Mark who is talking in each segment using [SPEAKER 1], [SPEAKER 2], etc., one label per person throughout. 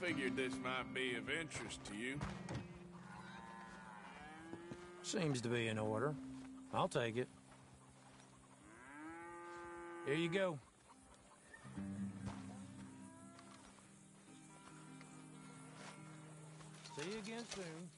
[SPEAKER 1] Figured this might be of interest to you.
[SPEAKER 2] Seems to be in order. I'll take it. Here you go. See you again soon.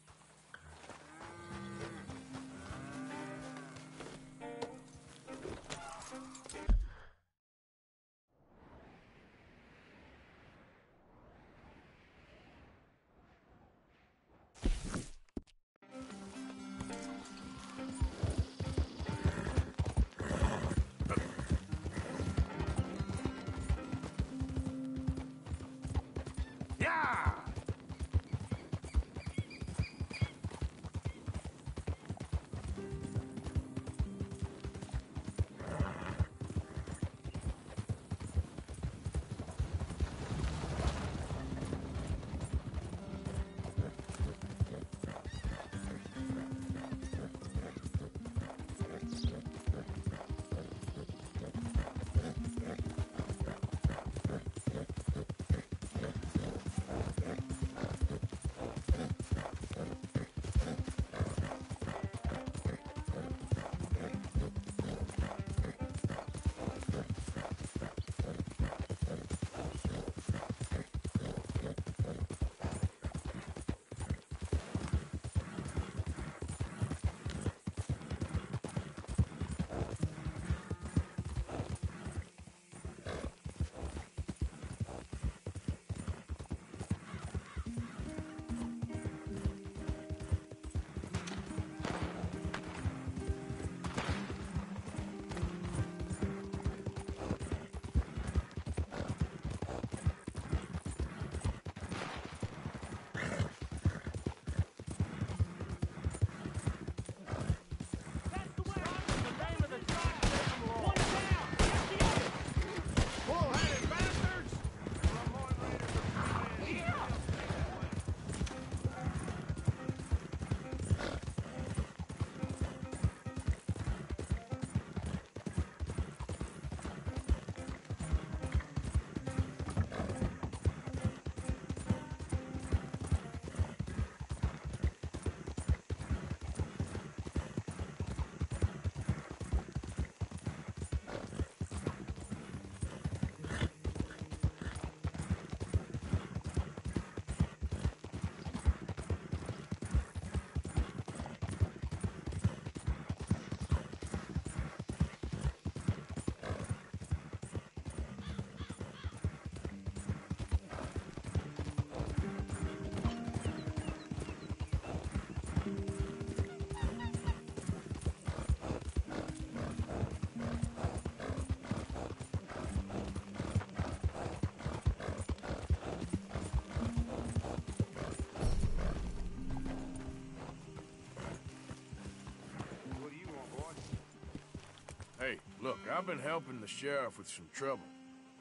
[SPEAKER 1] Hey, look, I've been helping the sheriff with some trouble.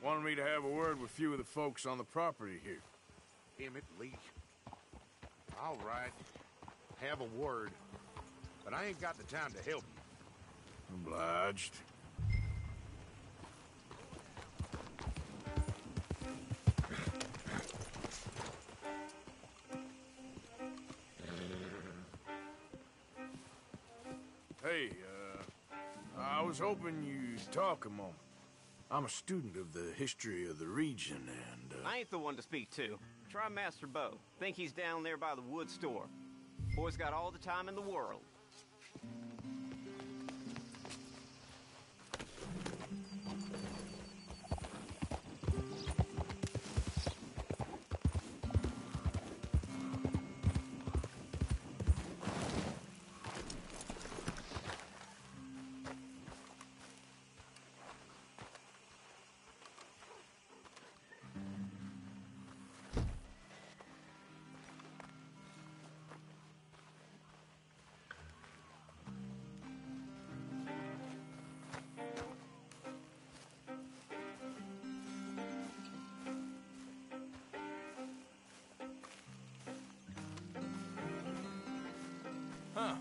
[SPEAKER 1] Wanted me to have a word with a few of the folks on the property here.
[SPEAKER 3] Emmett Lee. All right. Have a word. But I ain't got the time to help you.
[SPEAKER 1] Obliged. Hey, I was hoping you'd talk a moment. I'm a student of the history of the region, and,
[SPEAKER 4] I ain't the one to speak to. Try Master Bo. Think he's down there by the wood store. Boy's got all the time in the world.
[SPEAKER 1] Huh.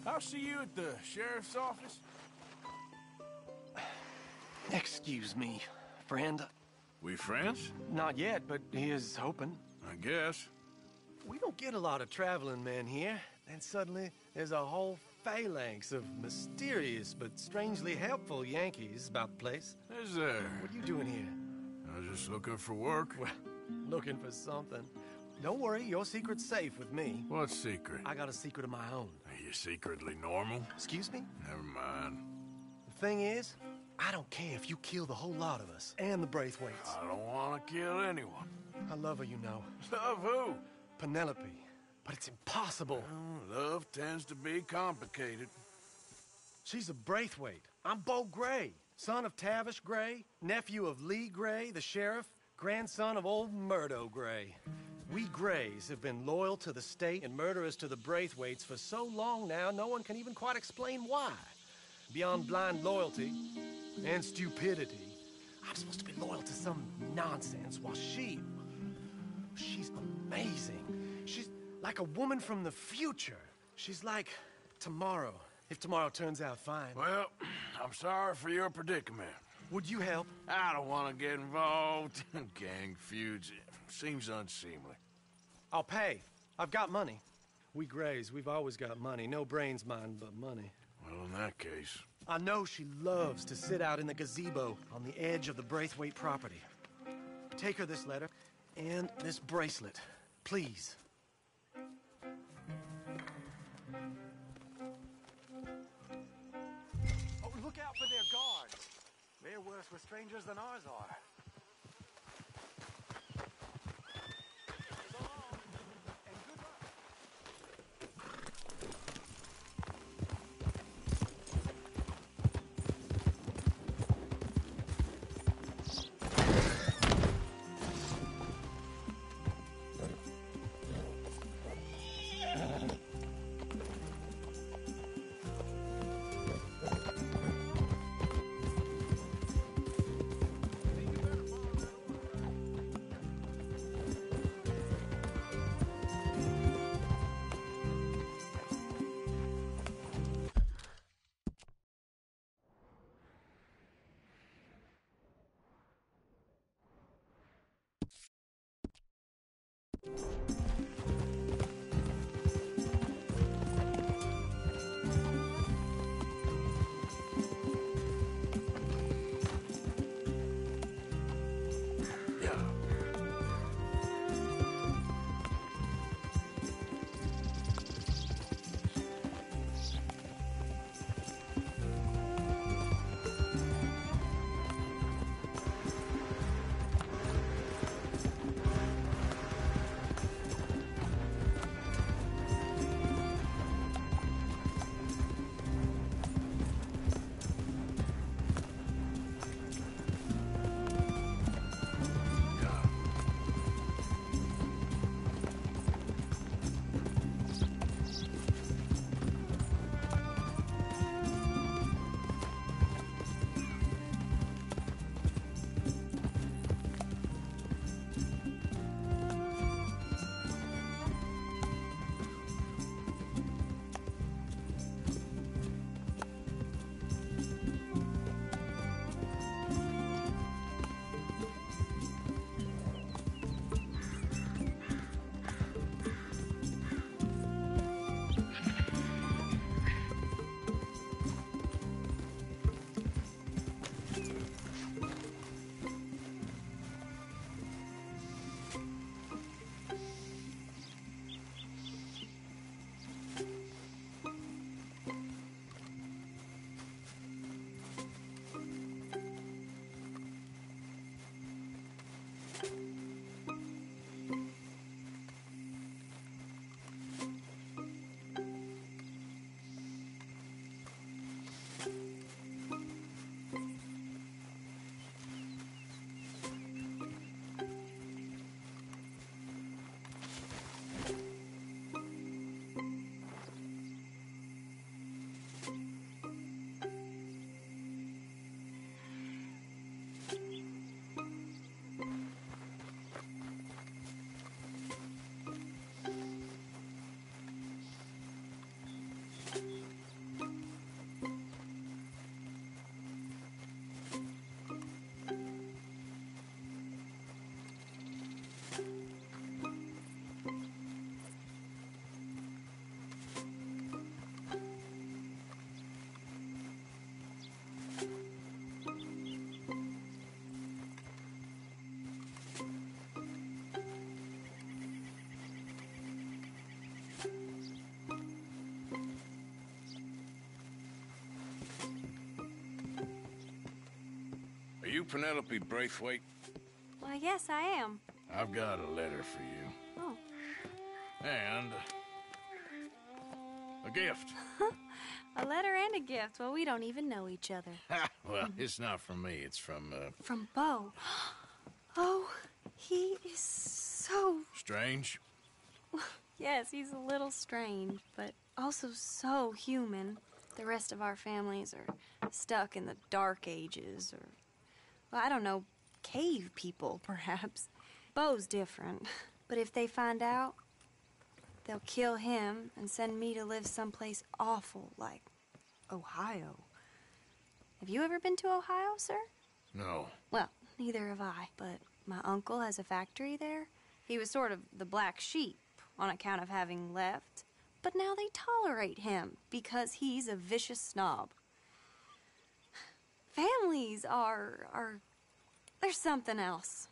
[SPEAKER 1] I'll see you at the sheriff's office.
[SPEAKER 5] Excuse me, friend.
[SPEAKER 1] We friends?
[SPEAKER 5] Not yet, but he is hoping.
[SPEAKER 1] I guess.
[SPEAKER 5] We don't get a lot of traveling men here. Then suddenly, there's a whole phalanx of mysterious but strangely helpful Yankees about the place.
[SPEAKER 1] Is there?
[SPEAKER 5] What are you doing here?
[SPEAKER 1] I was just looking for work.
[SPEAKER 5] Well, looking for something. Don't worry, your secret's safe with me.
[SPEAKER 1] What secret?
[SPEAKER 5] I got a secret of my own.
[SPEAKER 1] Are you secretly normal?
[SPEAKER 5] Excuse me?
[SPEAKER 1] Never mind.
[SPEAKER 5] The thing is, I don't care if you kill the whole lot of us and the Braithwaites.
[SPEAKER 1] I don't want to kill anyone.
[SPEAKER 5] I love her, you know.
[SPEAKER 1] Love who?
[SPEAKER 5] Penelope. But it's impossible.
[SPEAKER 1] Well, love tends to be complicated.
[SPEAKER 5] She's a Braithwaite. I'm Beau Gray, son of Tavish Gray, nephew of Lee Gray, the sheriff, grandson of old Murdo Gray. We Grays have been loyal to the state and murderous to the Braithwaites for so long now, no one can even quite explain why. Beyond blind loyalty and stupidity, I'm supposed to be loyal to some nonsense while she's amazing. She's like a woman from the future. She's like tomorrow, if tomorrow turns out fine.
[SPEAKER 1] Well, I'm sorry for your predicament.
[SPEAKER 5] Would you help?
[SPEAKER 1] I don't want to get involved in gang feuds. Seems unseemly.
[SPEAKER 5] I'll pay. I've got money. We Grays, we've always got money. No brains, mind, but money.
[SPEAKER 1] Well, in that case...
[SPEAKER 5] I know she loves to sit out in the gazebo on the edge of the Braithwaite property. Take her this letter and this bracelet, please.
[SPEAKER 6] Oh, look out for their guards. They're worse with strangers than ours are.
[SPEAKER 1] you Penelope Braithwaite?
[SPEAKER 7] Why, yes, I am.
[SPEAKER 1] I've got a letter for you.
[SPEAKER 7] Oh.
[SPEAKER 1] And a gift.
[SPEAKER 7] A letter and a gift. Well, we don't even know each other.
[SPEAKER 1] Well, it's not from me. It's from,
[SPEAKER 7] From Beau. Oh, he is so...
[SPEAKER 1] Strange?
[SPEAKER 7] Yes, he's a little strange, but also so human. The rest of our families are stuck in the Dark Ages, or, well, I don't know, cave people, perhaps. Beau's different. But if they find out, they'll kill him and send me to live someplace awful like Ohio. Have you ever been to Ohio, sir?
[SPEAKER 1] No.
[SPEAKER 7] Well, neither have I, but my uncle has a factory there. He was sort of the black sheep on account of having left, but now they tolerate him because he's a vicious snob. Families there's something else.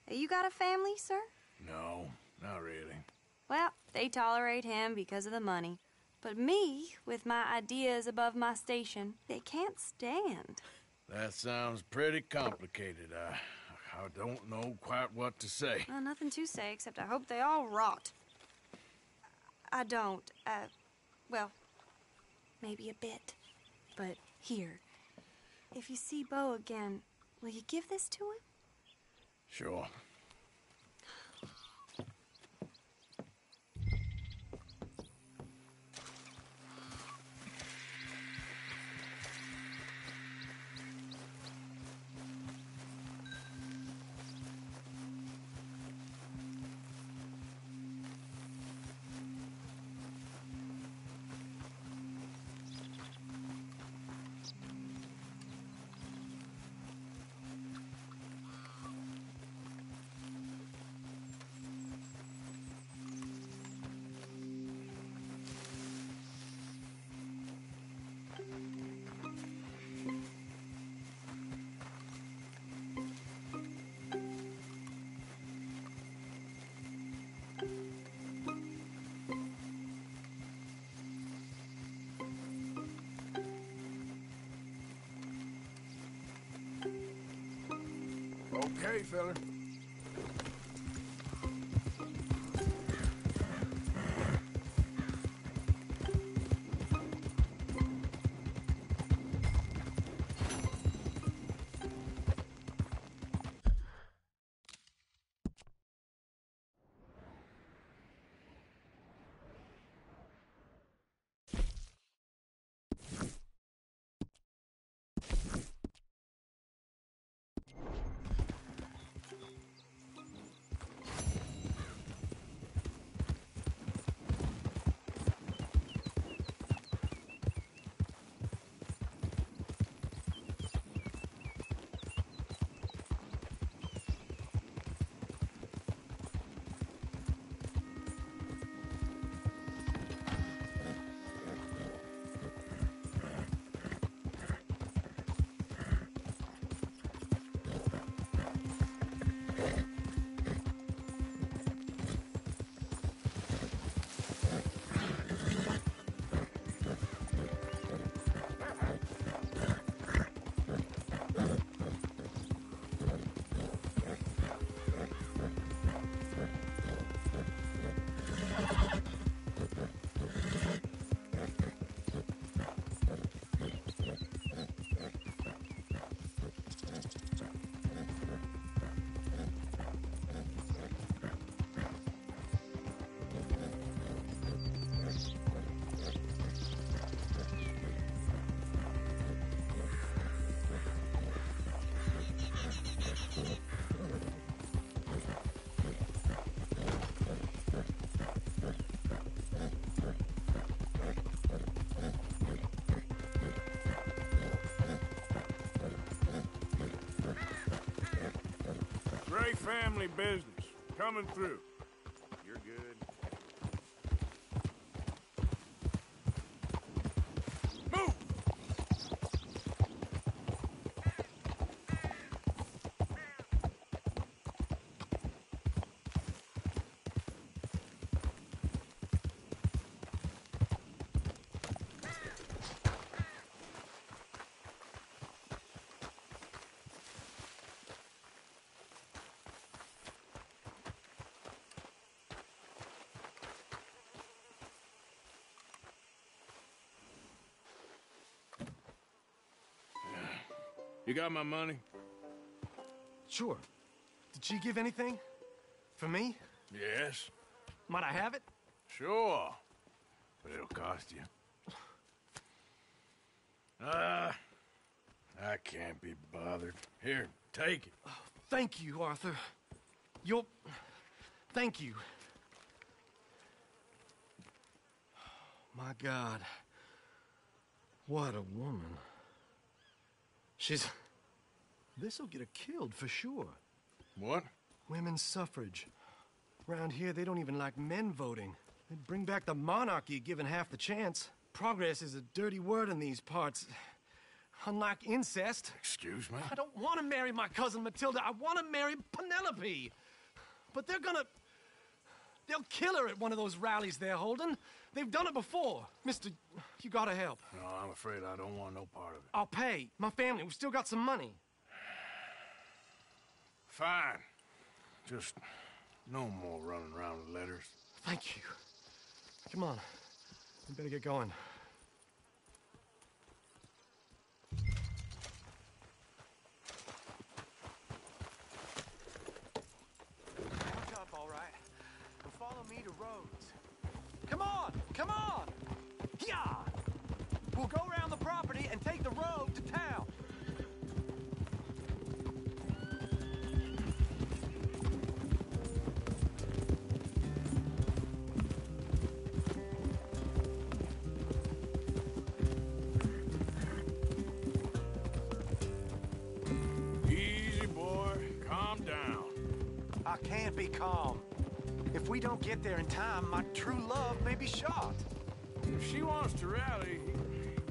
[SPEAKER 7] You got a family, sir?
[SPEAKER 1] No, not really.
[SPEAKER 7] Well, they tolerate him because of the money. But me, with my ideas above my station, they can't stand.
[SPEAKER 1] That sounds pretty complicated. I don't know quite what to say.
[SPEAKER 7] Well, nothing to say, except I hope they all rot. I don't, well, maybe a bit. But here, if you see Beau again, will you give this to him?
[SPEAKER 1] Sure. Okay, fella. Gray family business. Coming through.
[SPEAKER 3] You're good.
[SPEAKER 1] Move! You got my money?
[SPEAKER 5] Sure. Did she give anything? For me?
[SPEAKER 1] Yes.
[SPEAKER 5] Might I have it?
[SPEAKER 1] Sure. But it'll cost you. I can't be bothered. Here, take it.
[SPEAKER 5] Thank you, Arthur. Thank you. My God. What a woman. This'll get her killed for sure.
[SPEAKER 1] What?
[SPEAKER 5] Women's suffrage. Around here, they don't even like men voting. They'd bring back the monarchy given half the chance. Progress is a dirty word in these parts. Unlike incest.
[SPEAKER 1] Excuse me?
[SPEAKER 5] I don't want to marry my cousin Matilda. I want to marry Penelope. But they'll kill her at one of those rallies they're holding. They've done it before. Mister, you gotta help.
[SPEAKER 1] No, I'm afraid I don't want no part of it.
[SPEAKER 5] I'll pay. My family, we've still got some money.
[SPEAKER 1] Fine. Just no more running around with letters.
[SPEAKER 5] Thank you. Come on. We better get going.
[SPEAKER 6] Back up, all right. And follow me to Rhodes. Come on! Come on! Yeah! We'll go around the property and take the road to town.
[SPEAKER 1] Easy, boy. Calm down.
[SPEAKER 6] I can't be calm. If we don't get there in time, my true love may be shot.
[SPEAKER 1] If she wants to rally,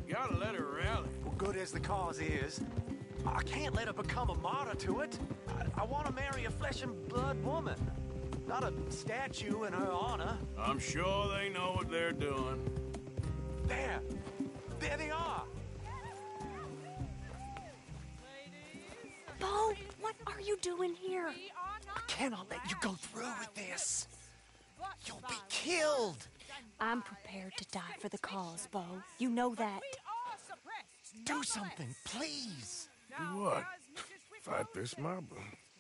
[SPEAKER 1] you gotta let her rally.
[SPEAKER 6] Well, good as the cause is, I can't let her become a martyr to it. I want to marry a flesh and blood woman, not a statue in her honor.
[SPEAKER 1] I'm sure they know what they're doing.
[SPEAKER 6] There they are.
[SPEAKER 7] Bo, what are you doing here?
[SPEAKER 6] I cannot let you go through with this. You'll be killed.
[SPEAKER 7] I'm prepared to die for the cause, Bo. You know that.
[SPEAKER 6] Do something, please.
[SPEAKER 1] Do what? Fight this mob?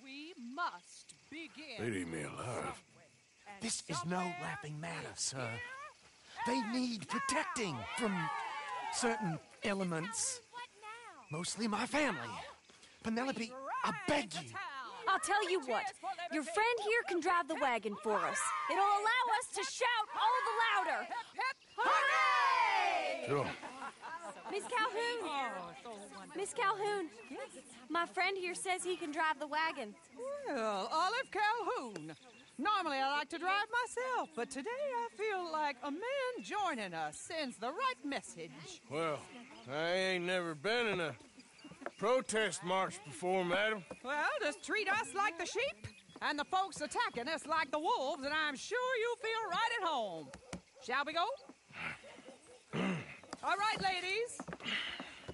[SPEAKER 8] We must begin.
[SPEAKER 1] They'd eat me alive.
[SPEAKER 6] This is no laughing matter, sir. They need protecting from certain elements. Mostly my family. Penelope, I beg you.
[SPEAKER 7] I'll tell you what. Your friend here can drive the wagon for us. It'll allow us to shout all the louder. Hooray!
[SPEAKER 1] Sure.
[SPEAKER 7] Miss Calhoun! Miss Calhoun! My friend here says he can drive the wagon.
[SPEAKER 8] Well, Olive Calhoun. Normally I like to drive myself, but today I feel like a man joining us sends the right message.
[SPEAKER 1] Well, I ain't never been in a protest march before, madam.
[SPEAKER 8] Well, just treat us like the sheep, and the folks attacking us like the wolves, and I'm sure you feel right at home. Shall we go? All right, ladies.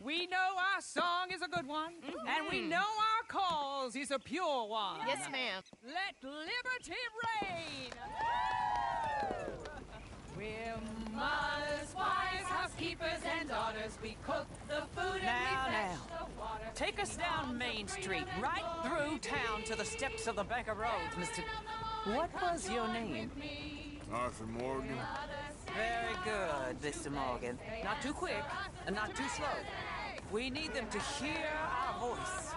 [SPEAKER 8] We know our song is a good one, and we know our cause is a pure one.
[SPEAKER 9] Yes, ma'am.
[SPEAKER 8] Let liberty reign. We're mothers, wives, housekeepers, and daughters. We cook the food and we fetch the water. Take us down Main Street, right through town to the steps of the Bank of Rhodes, Mr. What was your name?
[SPEAKER 1] Arthur Morgan.
[SPEAKER 8] Very good, Mr. Morgan. Not too quick and not too slow. We need them to hear our voice.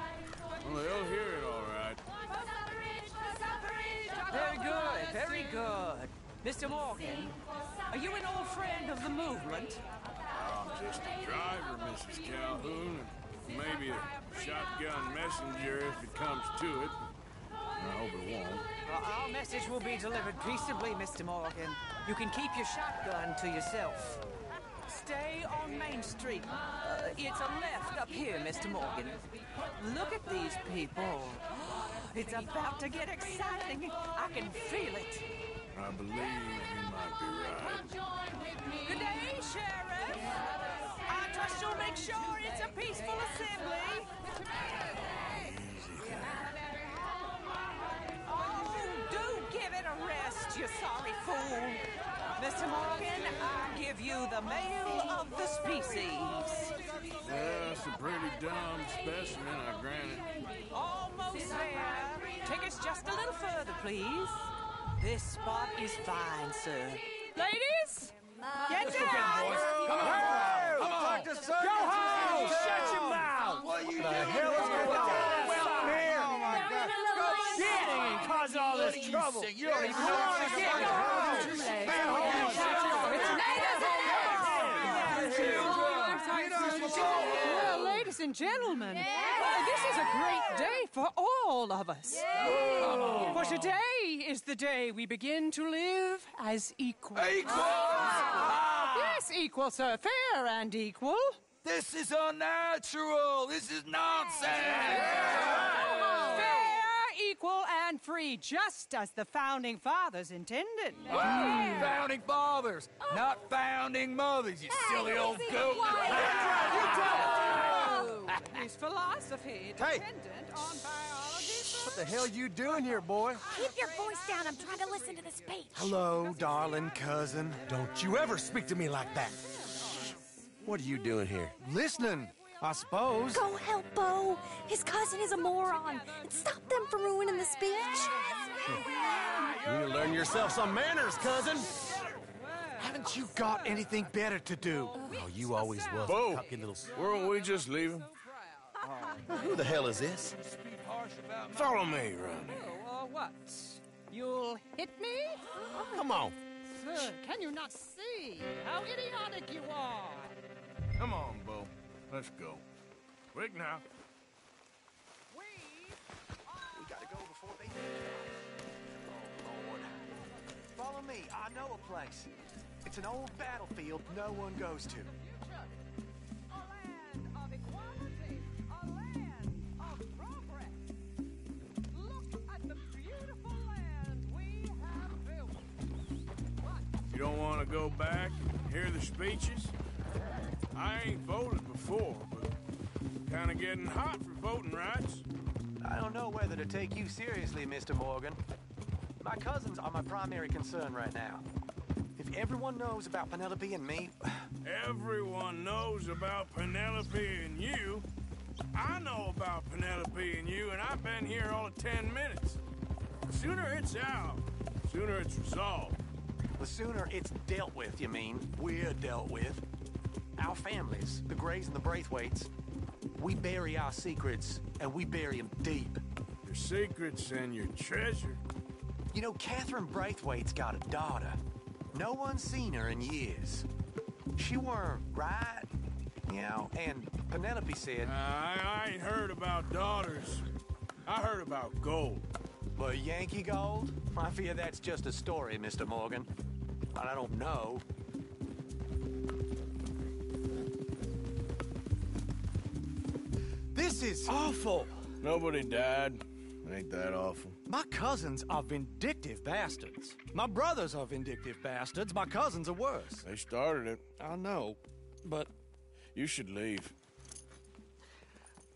[SPEAKER 1] Well, they'll hear it all right.
[SPEAKER 8] Very good, very good. Mr. Morgan, are you an old friend of the movement?
[SPEAKER 1] I'm just a driver, Mrs. Calhoun, and maybe a shotgun messenger if it comes to it. I hope it won't.
[SPEAKER 8] Well, our message will be delivered peaceably, Mr. Morgan. You can keep your shotgun to yourself. Stay on Main Street. It's a left up here, Mr. Morgan. Look at these people. It's about to get exciting. I can feel it.
[SPEAKER 1] I believe you might be right.
[SPEAKER 8] Good day, Sheriff. I trust you'll make sure it's a peaceful assembly. Oh, do give it a rest, you sorry fool. Mr. Morgan, I give you the male of the species.
[SPEAKER 1] Yeah, it's a pretty dumb specimen, I grant it.
[SPEAKER 8] Almost there. Take us just a little further, please. This spot is fine, sir. Ladies, get down!
[SPEAKER 5] Come on! Go home! Shut your mouth! What are you doing? The hell is going on here? Oh, my God. Shit! Cause all this trouble. You don't even know what's going
[SPEAKER 8] Well, ladies and gentlemen, this is a great day for all of us. For today is the day we begin to live as equals. Yes, equal, sir. Fair and equal.
[SPEAKER 9] This is unnatural. This is nonsense.
[SPEAKER 8] Fair, equal, and free, just as the Founding Fathers intended.
[SPEAKER 9] Founding fathers, not founding mothers, you silly old goat.
[SPEAKER 8] His philosophy dependent on biology.
[SPEAKER 5] What the hell you doing here, boy?
[SPEAKER 10] Keep your voice down. I'm trying to listen to the speech.
[SPEAKER 5] Hello, darling cousin. Don't you ever speak to me like that.
[SPEAKER 11] What are you doing here?
[SPEAKER 5] Listening, I suppose.
[SPEAKER 10] Go help Bo. His cousin is a moron. And stop them from ruining the speech.
[SPEAKER 11] You need to learn yourself some manners, cousin.
[SPEAKER 5] Haven't you got anything better to do?
[SPEAKER 11] Oh, you always was
[SPEAKER 1] Bo,
[SPEAKER 11] a cocky little...
[SPEAKER 1] weren't we just leaving?
[SPEAKER 11] Who the hell is this?
[SPEAKER 1] Follow me around here.
[SPEAKER 8] What? You'll hit me?
[SPEAKER 11] Come on.
[SPEAKER 8] Sir, can you not see how idiotic you are?
[SPEAKER 1] Come on, Bo. Let's go. Quick now.
[SPEAKER 5] We gotta go before they do. Oh, Lord. Follow me. I know a place. It's an old battlefield no one goes to.
[SPEAKER 8] A land of equality, a land of progress. Look at the beautiful land we have built.
[SPEAKER 1] You don't want to go back and hear the speeches? I ain't voted before, but kind of getting hot for voting rights.
[SPEAKER 5] I don't know whether to take you seriously, Mr. Morgan. My cousins are my primary concern right now. If everyone knows about Penelope and me...
[SPEAKER 1] Everyone knows about Penelope and you. I know about Penelope and you, and I've been here all of 10 minutes. The sooner it's out, the sooner it's resolved.
[SPEAKER 5] The sooner it's dealt with, you mean? We're dealt with. Our families, the Grays and the Braithwaites, we bury our secrets, and we bury them deep.
[SPEAKER 1] Your secrets and your treasure.
[SPEAKER 5] You know, Catherine Braithwaite's got a daughter. No one's seen her in years. She weren't right, you know, and Penelope said...
[SPEAKER 1] I ain't heard about daughters. I heard about gold.
[SPEAKER 5] But Yankee gold? I fear that's just a story, Mr. Morgan. But I don't know. This is awful.
[SPEAKER 1] Nobody died. Ain't that awful?
[SPEAKER 5] My cousins are vindictive bastards. My brothers are vindictive bastards. My cousins are worse.
[SPEAKER 1] They started it.
[SPEAKER 5] I know, but...
[SPEAKER 1] You should leave.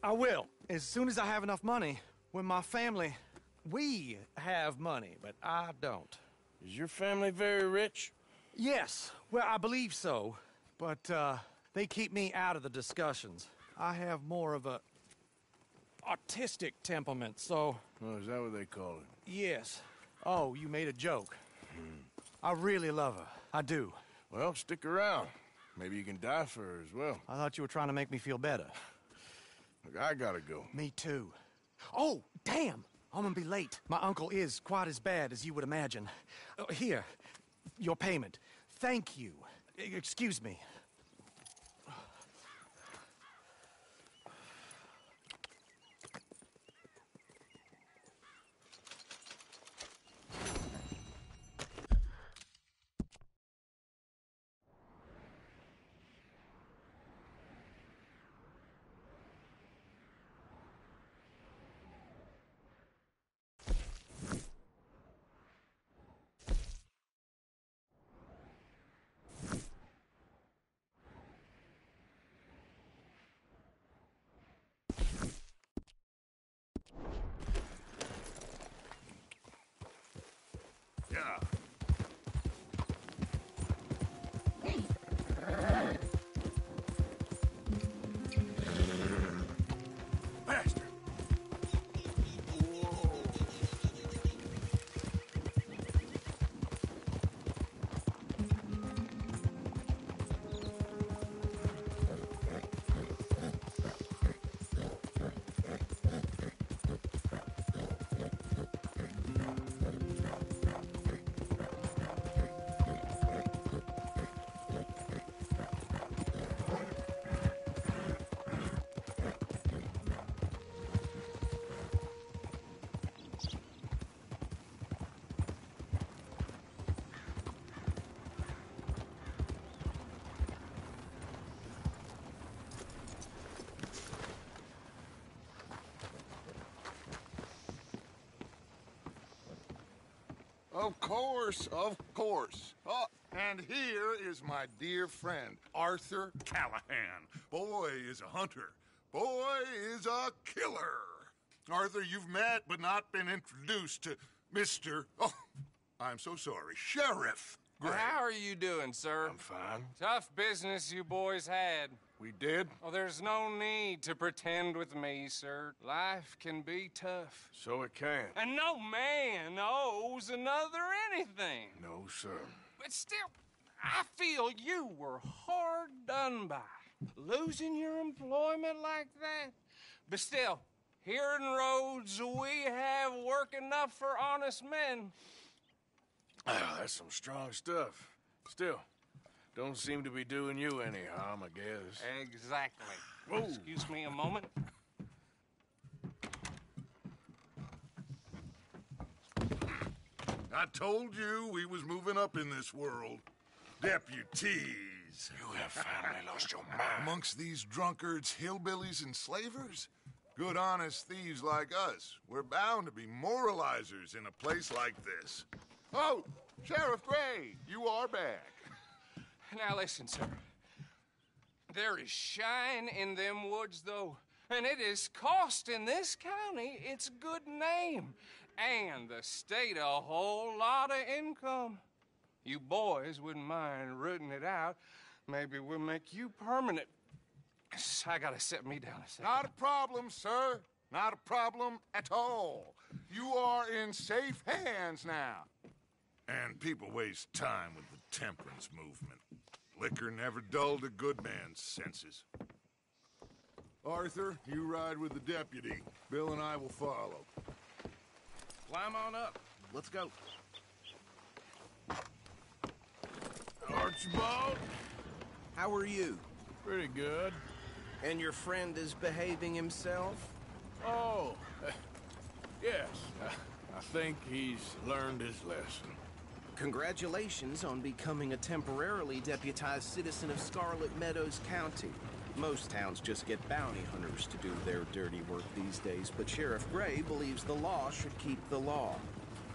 [SPEAKER 5] I will, as soon as I have enough money. When my family... We have money, but I don't.
[SPEAKER 1] Is your family very rich?
[SPEAKER 5] Yes, well, I believe so. But, they keep me out of the discussions. I have more of a... artistic temperament, so...
[SPEAKER 1] Oh, is that what they call it?
[SPEAKER 5] Yes. Oh, you made a joke. I really love her. I do.
[SPEAKER 1] Well, stick around. Maybe you can die for her as well.
[SPEAKER 5] I thought you were trying to make me feel better.
[SPEAKER 1] Look, I gotta go.
[SPEAKER 5] Me too. Oh, damn! I'm gonna be late. My uncle is quite as bad as you would imagine. Here, your payment. Thank you. Excuse me.
[SPEAKER 12] Of course, of course. Oh, and here is my dear friend, Arthur Callahan. Boy is a hunter. Boy is a killer. Arthur, you've met but not been introduced to Mr. Oh, I'm so sorry, Sheriff Gray.
[SPEAKER 13] How are you doing, sir?
[SPEAKER 12] I'm fine.
[SPEAKER 13] Tough business you boys had.
[SPEAKER 12] We did?
[SPEAKER 13] Oh, there's no need to pretend with me, sir. Life can be tough.
[SPEAKER 12] So it can.
[SPEAKER 13] And no man owes another anything.
[SPEAKER 12] No, sir.
[SPEAKER 13] But still, I feel you were hard done by. Losing your employment like that. But still, here in Rhodes, we have work enough for honest men.
[SPEAKER 1] Oh, that's some strong stuff. Still, don't seem to be doing you any harm, I guess.
[SPEAKER 13] Exactly.
[SPEAKER 1] Whoa.
[SPEAKER 13] Excuse me a moment.
[SPEAKER 12] I told you we was moving up in this world. Deputies.
[SPEAKER 1] You have finally lost your mind.
[SPEAKER 12] Amongst these drunkards, hillbillies, and slavers? Good, honest thieves like us. We're bound to be moralizers in a place like this. Oh, Sheriff Gray, you are back.
[SPEAKER 13] Now listen, sir. There is shine in them woods, though, and it is costing this county its good name and the state a whole lot of income. You boys wouldn't mind rooting it out. Maybe we'll make you permanent. I gotta set me down a second.
[SPEAKER 12] Not a problem, sir. Not a problem at all. You are in safe hands now. And people waste time with the temperance movement. Liquor never dulled a good man's senses. Arthur, you ride with the deputy. Bill and I will follow.
[SPEAKER 11] Climb on up. Let's go.
[SPEAKER 1] Archibald?
[SPEAKER 11] How are you?
[SPEAKER 1] Pretty good.
[SPEAKER 11] And your friend is behaving himself?
[SPEAKER 1] Oh, yes. I think he's learned his lesson.
[SPEAKER 11] Congratulations on becoming a temporarily deputized citizen of Scarlet Meadows County. Most towns just get bounty hunters to do their dirty work these days, but Sheriff Gray believes the law should keep the law.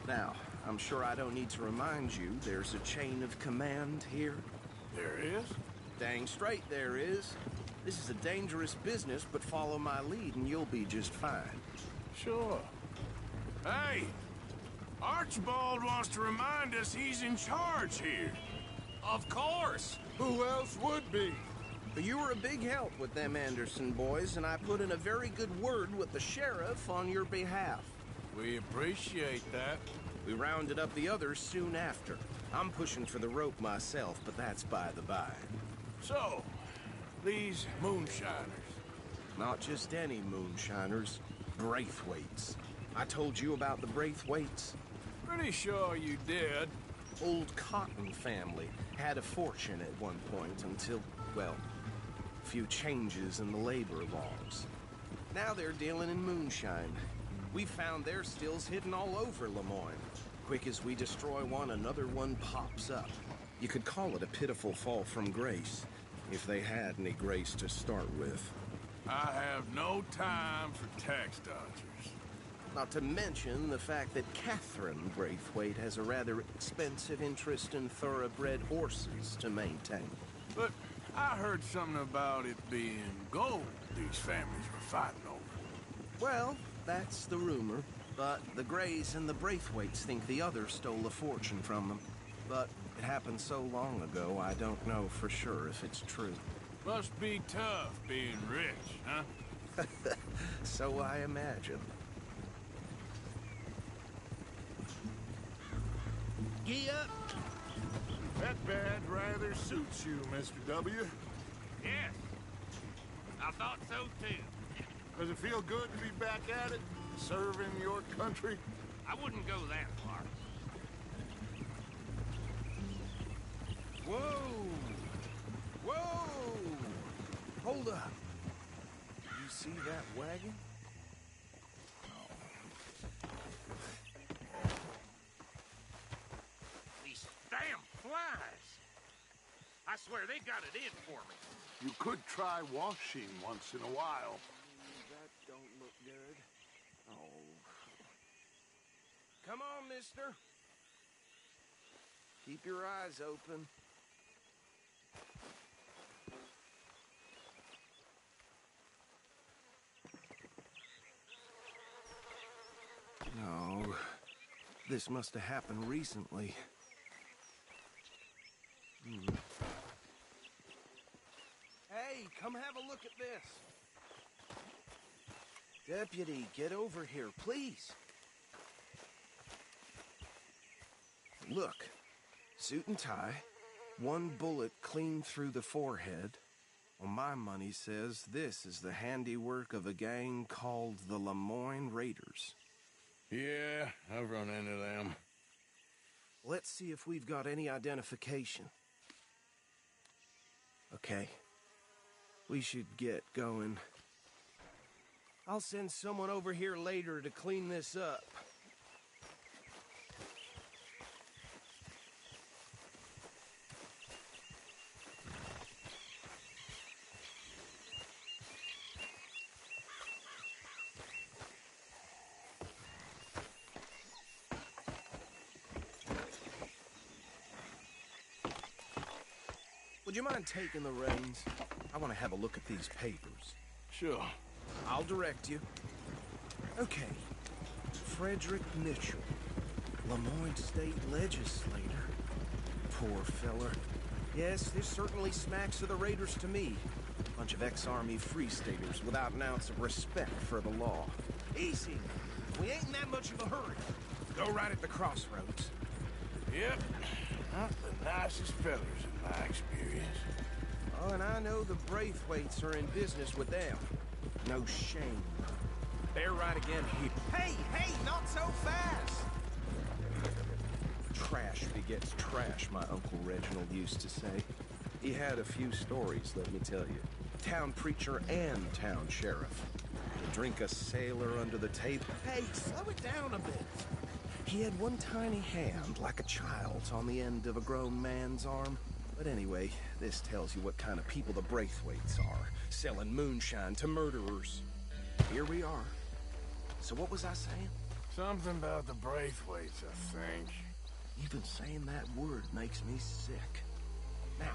[SPEAKER 11] Now, I'm sure I don't need to remind you there's a chain of command here.
[SPEAKER 1] There is?
[SPEAKER 11] Dang straight there is. This is a dangerous business, but follow my lead and you'll be just fine.
[SPEAKER 1] Sure. Hey! Archibald wants to remind us he's in charge here.
[SPEAKER 11] Of course!
[SPEAKER 12] Who else would be?
[SPEAKER 11] You were a big help with them Anderson boys, and I put in a very good word with the sheriff on your behalf.
[SPEAKER 1] We appreciate that.
[SPEAKER 11] We rounded up the others soon after. I'm pushing for the rope myself, but that's by the by.
[SPEAKER 1] So, these moonshiners.
[SPEAKER 11] Not just any moonshiners, Braithwaites. I told you about the Braithwaites?
[SPEAKER 1] Pretty sure you did.
[SPEAKER 11] Old Cotton family had a fortune at one point until, well, a few changes in the labor laws. Now they're dealing in moonshine. We found their stills hidden all over Lemoyne. Quick as we destroy one, another one pops up. You could call it a pitiful fall from grace, if they had any grace to start with.
[SPEAKER 1] I have no time for tax dodgers.
[SPEAKER 11] Not to mention the fact that Catherine Braithwaite has a rather expensive interest in thoroughbred horses to maintain.
[SPEAKER 1] But I heard something about it being gold these families were fighting over.
[SPEAKER 11] Well, that's the rumor. But the Grays and the Braithwaites think the others stole a fortune from them. But it happened so long ago, I don't know for sure if it's true.
[SPEAKER 1] Must be tough being rich, huh?
[SPEAKER 11] So I imagine.
[SPEAKER 12] Gee up! That badge rather suits you, Mr. W.
[SPEAKER 3] Yes, I thought so too.
[SPEAKER 12] Does it feel good to be back at it? Serving your country?
[SPEAKER 3] I wouldn't go that far.
[SPEAKER 11] Whoa! Whoa! Hold up. You see that wagon?
[SPEAKER 3] These damn flies! I swear they got it in for me.
[SPEAKER 12] You could try washing once in a while.
[SPEAKER 11] That don't look good. Oh. Come on, mister. keep your eyes open. No, this must have happened recently. Hey, come have a look at this. Deputy, get over here, please. Look, suit and tie, one bullet clean through the forehead. Well, my money says this is the handiwork of a gang called the Lemoyne Raiders.
[SPEAKER 1] Yeah, I've run into them.
[SPEAKER 11] Let's see if we've got any identification. Okay. We should get going. I'll send someone over here later to clean this up. Would you mind taking the reins? I want to have a look at these papers.
[SPEAKER 1] Sure.
[SPEAKER 11] I'll direct you. Okay. Frederick Mitchell, Lemoyne State Legislator. Poor feller. Yes, this certainly smacks of the Raiders to me. Bunch of ex-Army Free Staters without an ounce of respect for the law. Easy. We ain't in that much of a hurry. Go right at the crossroads.
[SPEAKER 1] Yep. Not the nicest fellers in my experience.
[SPEAKER 11] Oh, and I know the Braithwaites are in business with them. No shame. They're right again here. Hey, not so fast! Trash begets trash, my Uncle Reginald used to say. He had a few stories, let me tell you. Town preacher and town sheriff. To drink a sailor under the table. Hey, slow it down a bit. He had one tiny hand, like a child's, on the end of a grown man's arm. But anyway, this tells you what kind of people the Braithwaites are, selling moonshine to murderers. Here we are. So what was I saying?
[SPEAKER 1] Something about the Braithwaites, I think.
[SPEAKER 11] Even saying that word makes me sick. Now,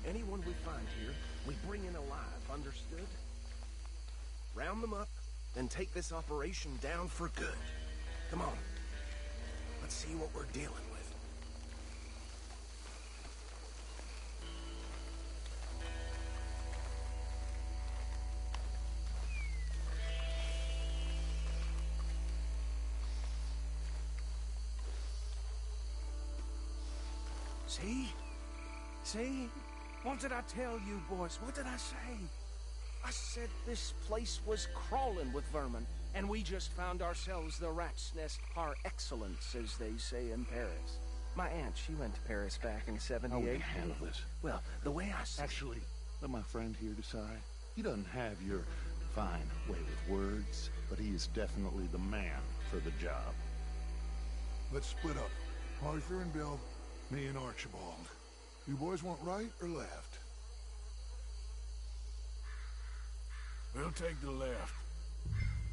[SPEAKER 11] anyone we find here, we bring in alive, understood? Round them up, then take this operation down for good. Come on. Let's see what we're dealing with. See? What did I tell you, boys? What did I say? I said this place was crawling with vermin, and we just found ourselves the rat's nest par excellence, as they say in Paris. My aunt, she went to Paris back in '78.
[SPEAKER 12] How will you handle this?
[SPEAKER 11] Well, the way I see...
[SPEAKER 12] Actually, let my friend here decide. He doesn't have your fine way with words, but he is definitely the man for the job.
[SPEAKER 14] Let's split up. Arthur and Bill, me and Archibald. You boys want right or left?
[SPEAKER 1] We'll take the left.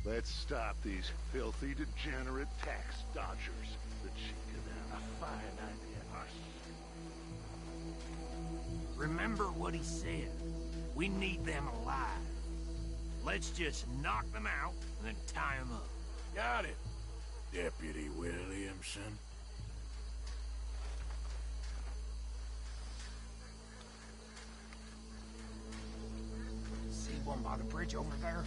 [SPEAKER 12] Let's stop these filthy, degenerate tax dodgers. The Chica, a fine idea.
[SPEAKER 15] Remember what he said. We need them alive. Let's just knock them out and then tie them up.
[SPEAKER 1] Got it, Deputy Williamson.
[SPEAKER 15] See one by the bridge over there?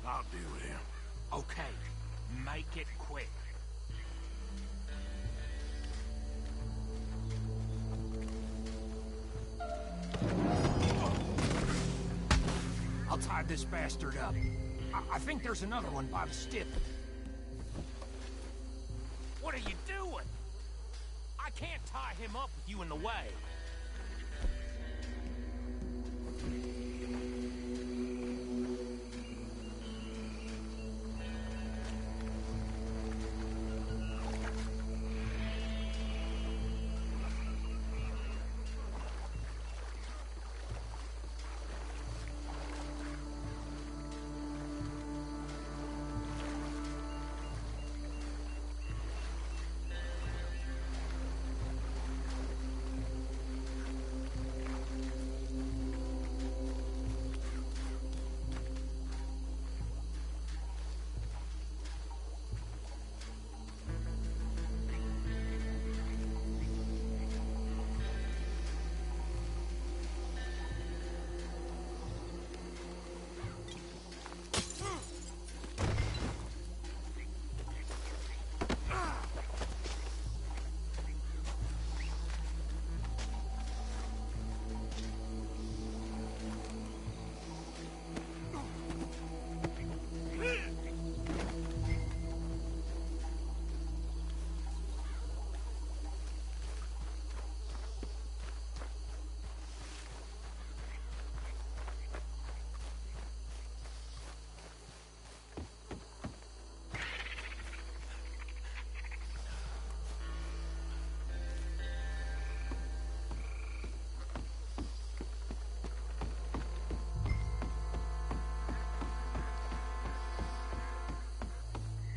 [SPEAKER 1] I'll deal with him.
[SPEAKER 15] Okay, make it quick. I'll tie this bastard up. I think there's another one by the stiff. What are you doing? I can't tie him up with you in the way.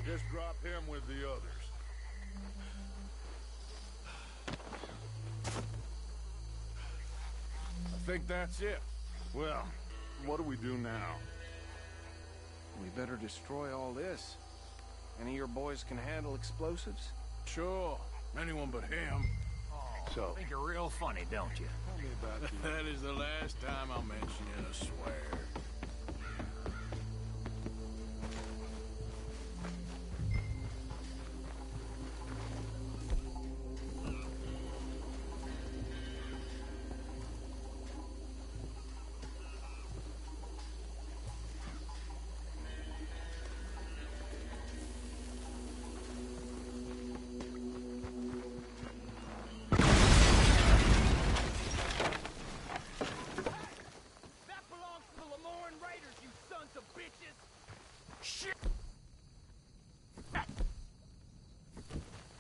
[SPEAKER 12] Just drop him with the others.
[SPEAKER 1] I think that's it.
[SPEAKER 12] Well, what do we do now?
[SPEAKER 11] We better destroy all this. Any of your boys can handle explosives?
[SPEAKER 1] Sure. Anyone but him.
[SPEAKER 15] So, think you're real funny, don't you?
[SPEAKER 12] Tell me about the...
[SPEAKER 1] That is the last time I'll mention you, I swear.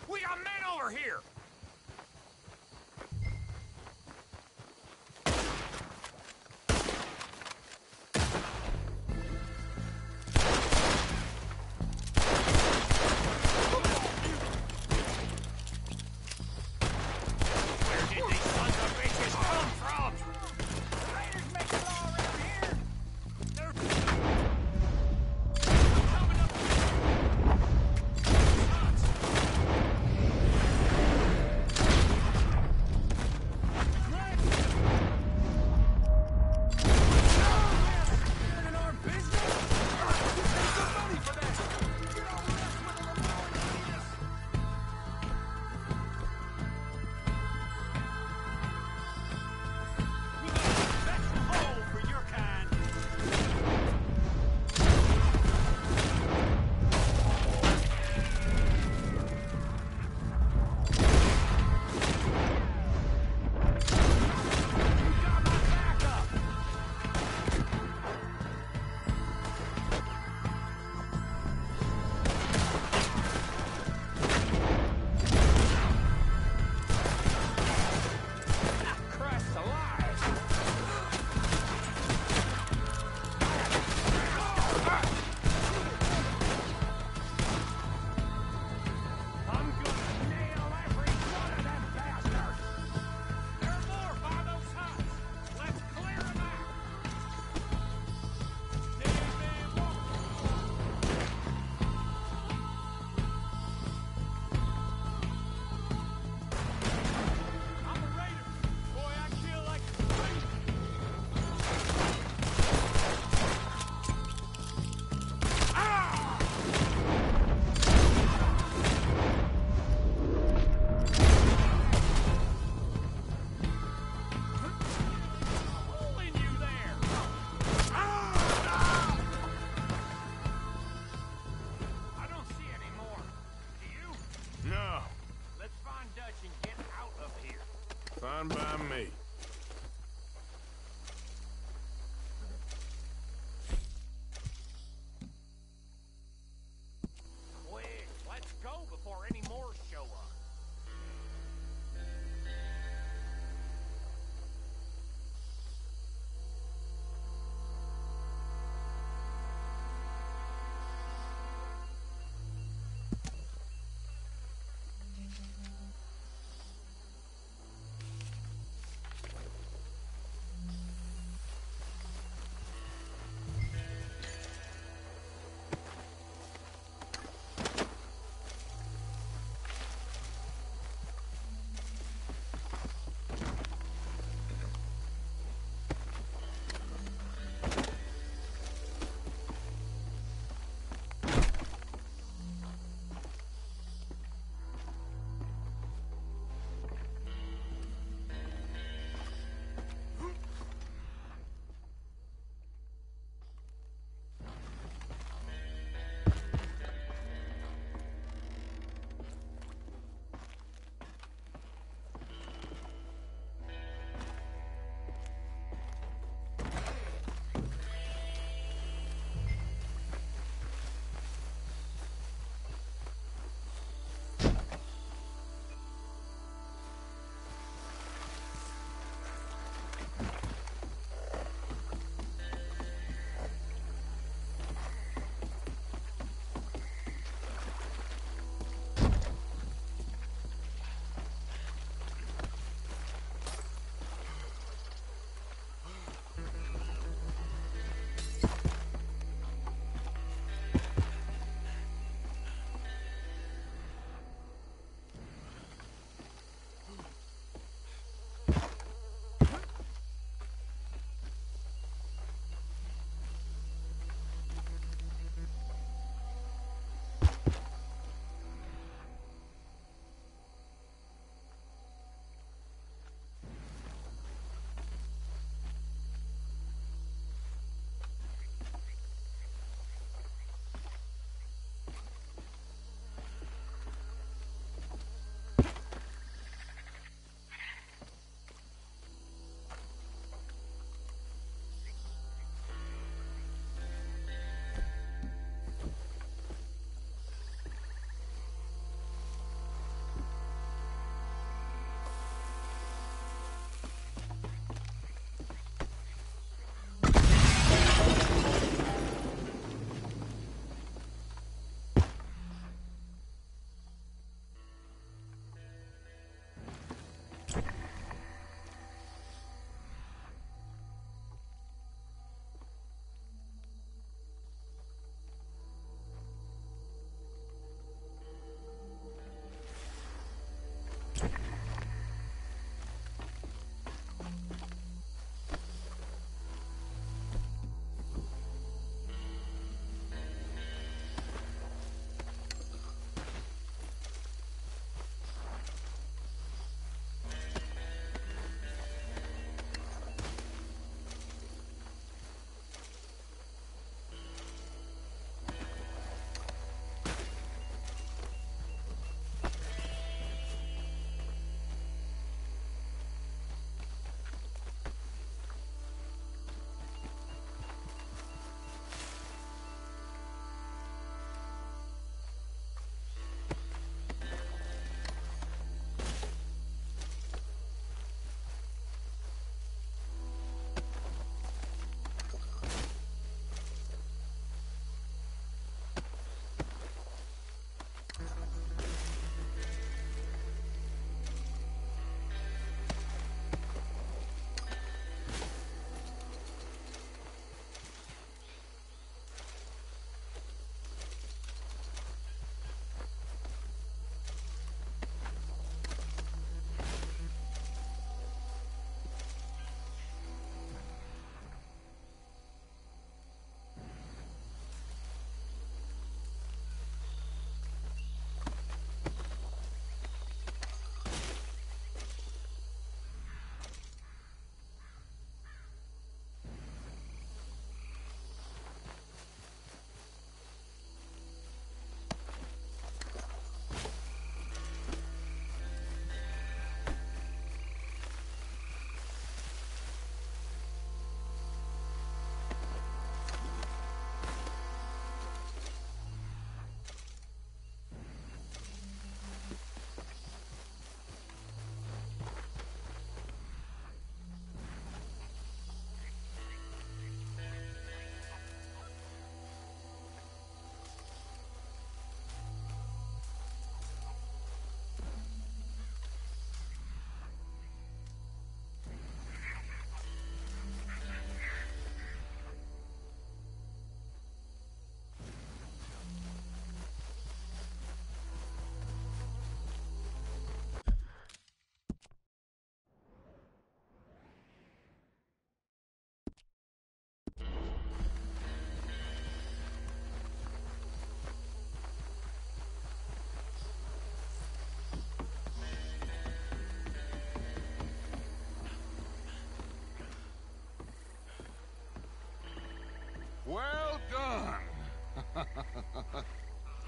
[SPEAKER 15] We got men over here! Where did these sons of bitches come from? Raiders make the law around here! They're coming up!
[SPEAKER 1] Fine by me.
[SPEAKER 15] Quick, let's go before any more show up.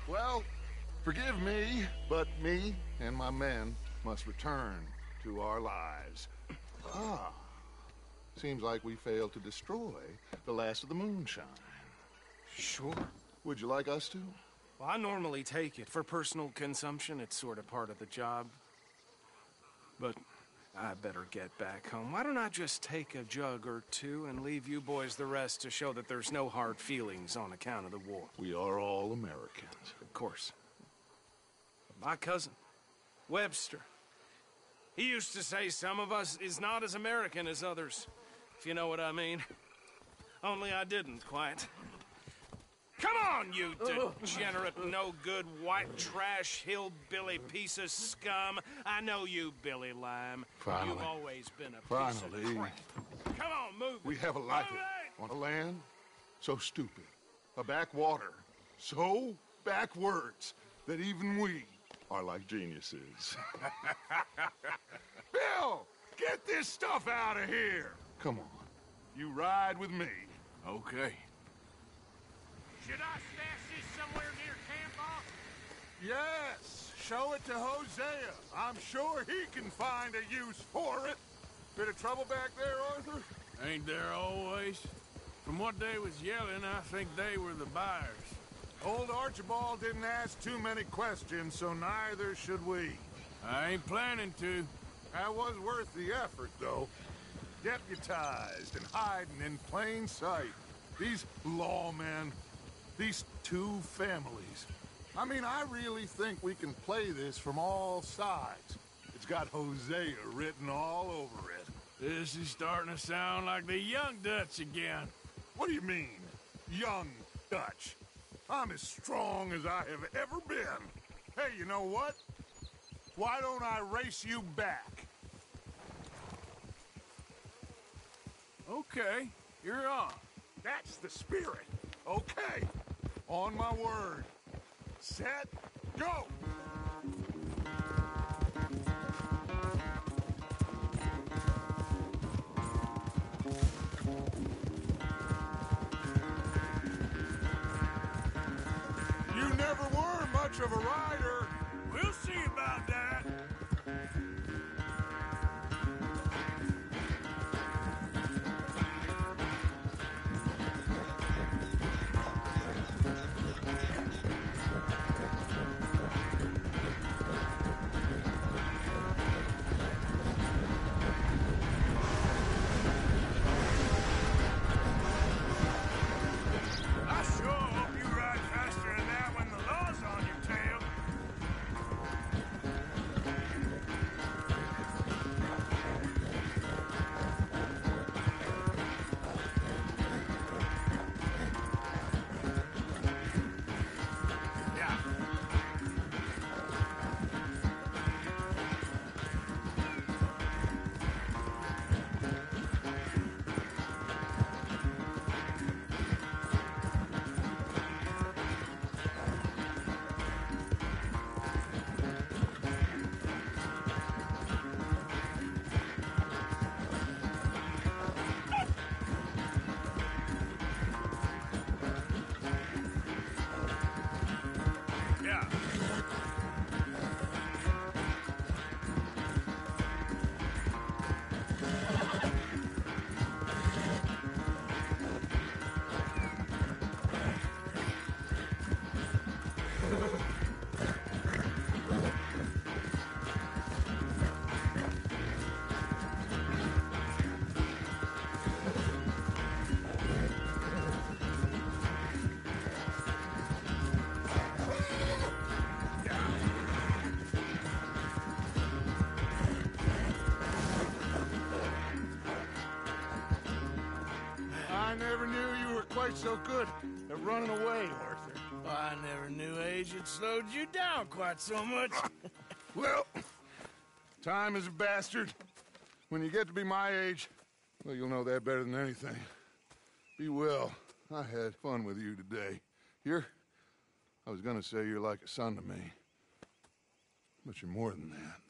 [SPEAKER 12] Well, forgive me, but me and my men must return to our lives. Ah, seems like we failed to destroy the last of the moonshine.
[SPEAKER 6] Sure.
[SPEAKER 12] Would you like us to?
[SPEAKER 6] Well, I normally take it. For personal consumption, it's sort of part of the job. But I better get back home. Why don't I just take a jug or two and leave you boys the rest to show that there's no hard feelings on account of the war?
[SPEAKER 12] We are all Americans.
[SPEAKER 6] Of course. My cousin, Webster, he used to say some of us is not as American as others, if you know what I mean. Only I didn't quite. Come on, you degenerate, no-good, white trash, hillbilly piece of scum. I know you, Billy Lime.
[SPEAKER 12] Finally.
[SPEAKER 6] You've always been a piece of crap. Come on, move.
[SPEAKER 12] We have a life on a land so stupid, a backwater so backwards that even we are like geniuses. Bill, get this stuff out of here. Come on, you ride with me.
[SPEAKER 1] Okay.
[SPEAKER 3] Should I stash this somewhere near camp, boss?
[SPEAKER 12] Yes, show it to Hosea. I'm sure he can find a use for it. Bit of trouble back there, Arthur?
[SPEAKER 1] Ain't there always? From what they was yelling, I think they were the buyers.
[SPEAKER 12] Old Archibald didn't ask too many questions, so neither should we.
[SPEAKER 1] I ain't planning to.
[SPEAKER 12] That was worth the effort, though. Deputized and hiding in plain sight. These lawmen, these two families. I mean, I really think we can play this from all sides. It's got Hosea written all over it.
[SPEAKER 1] This is starting to sound like the Young Dutch again.
[SPEAKER 12] What do you mean, Young Dutch? I'm as strong as I have ever been. Hey, you know what? Why don't I race you back?
[SPEAKER 1] Okay, you're on.
[SPEAKER 12] That's the spirit. Okay. On my word. Set, go! You never were much of a rider.
[SPEAKER 1] We'll see about that. I sure hope you ride faster than that when the law's on your tail. Yeah. Yeah.
[SPEAKER 12] I never knew you were quite so good at running away, Arthur.
[SPEAKER 1] I never knew age had slowed you down quite so much.
[SPEAKER 12] Well, time is a bastard. When you get to be my age, well, you'll know that better than anything. Be well. I had fun with you today. I was gonna say you're like a son to me. But you're more than that.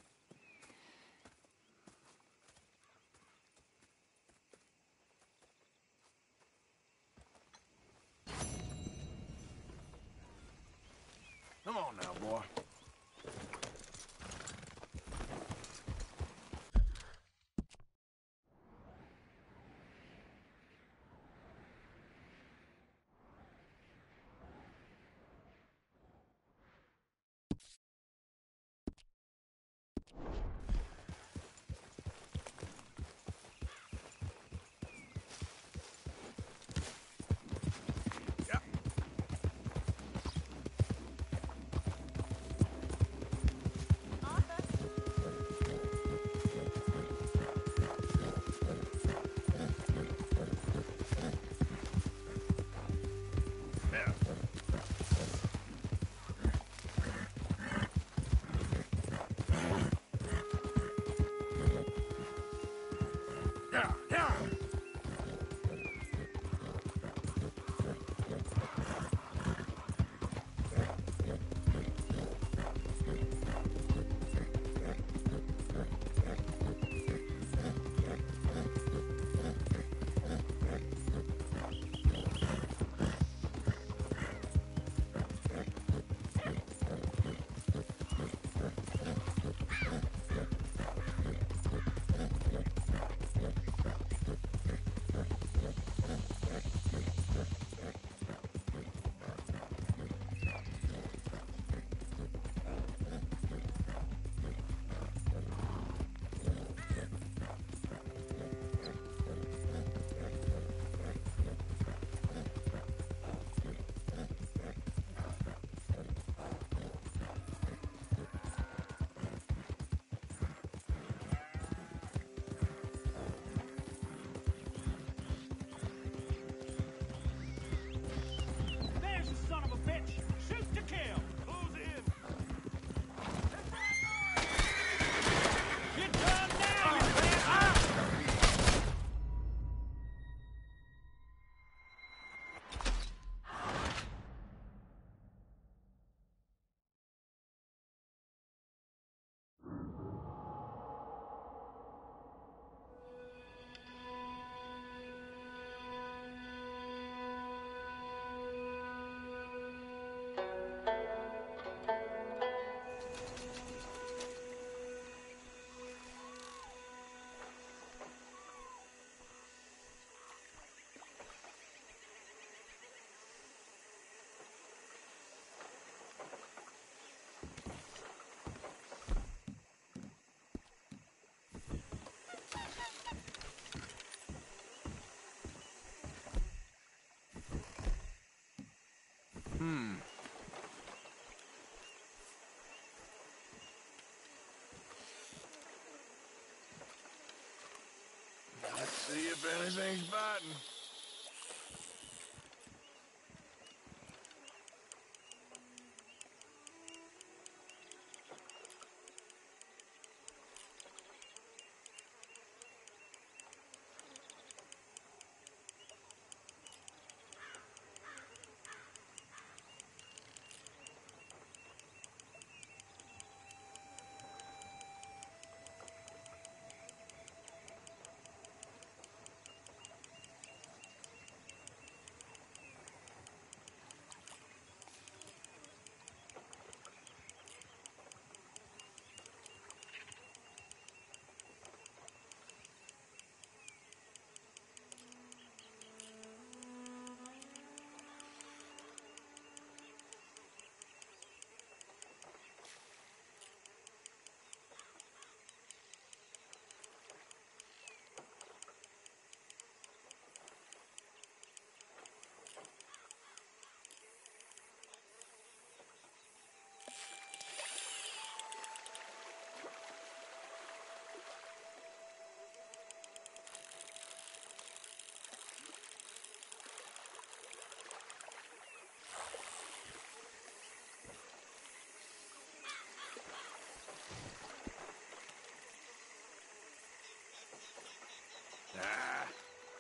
[SPEAKER 1] See if anything's biting.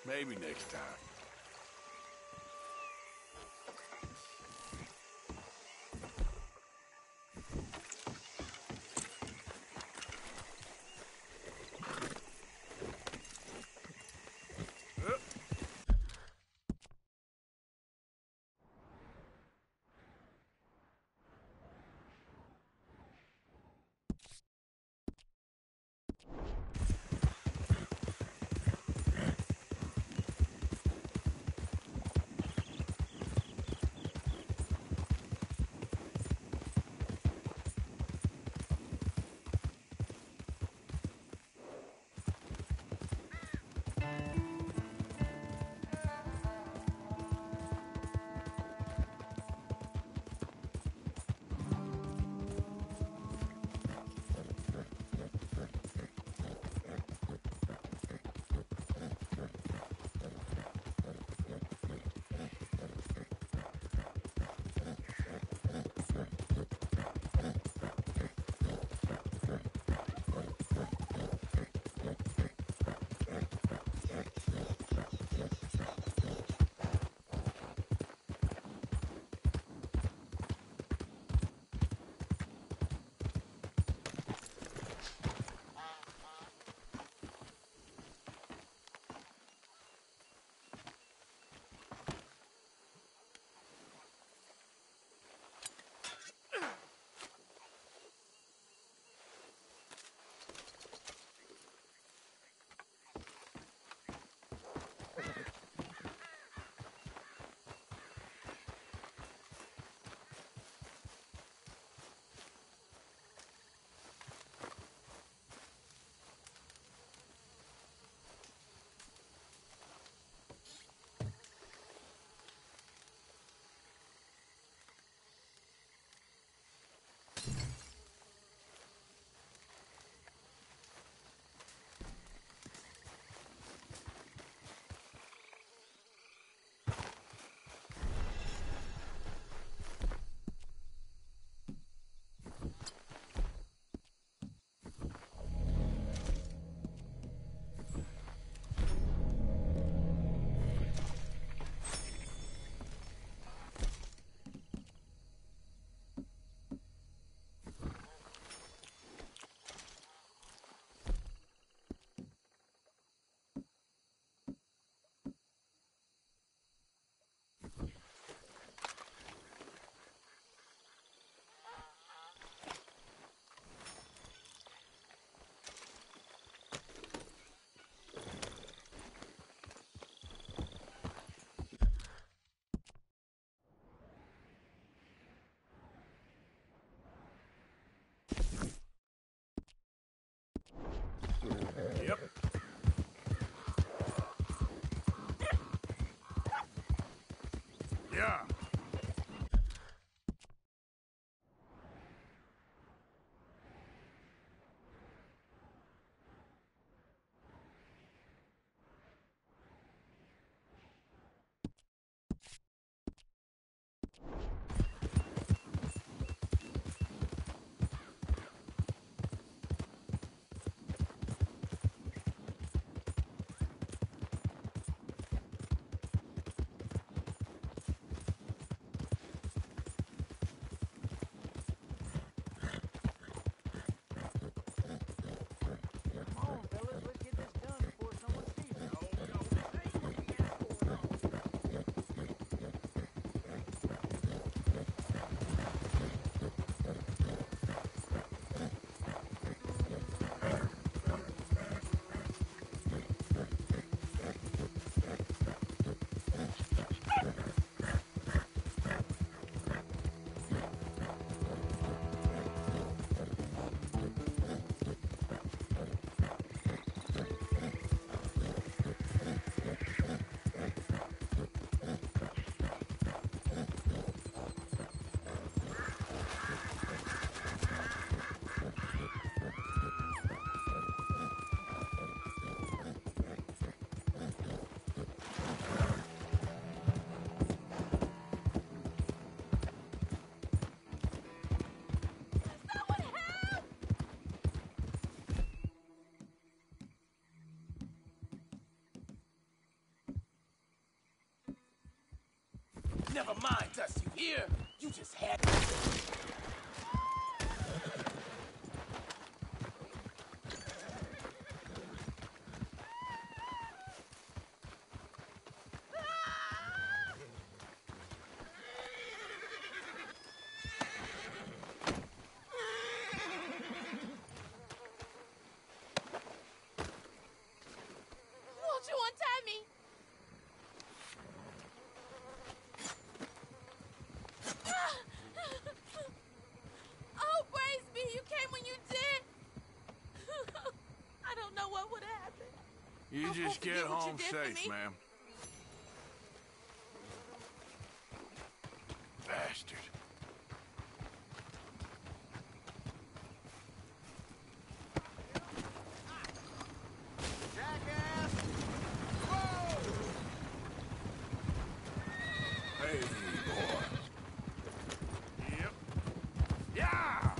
[SPEAKER 1] Maybe next time. Yep. Yeah.
[SPEAKER 16] Never mind us, you hear? You just had...
[SPEAKER 10] Won't you untie me? Oh, praise be, you came when you did. I don't know what would happen.
[SPEAKER 1] You
[SPEAKER 10] I
[SPEAKER 1] just
[SPEAKER 10] won't
[SPEAKER 1] get
[SPEAKER 10] forget what you
[SPEAKER 1] home
[SPEAKER 10] did for
[SPEAKER 1] safe,
[SPEAKER 10] me.
[SPEAKER 1] ma'am. Bastard.
[SPEAKER 3] Jackass! Whoa!
[SPEAKER 1] Hey, boy. Yep. Yeah!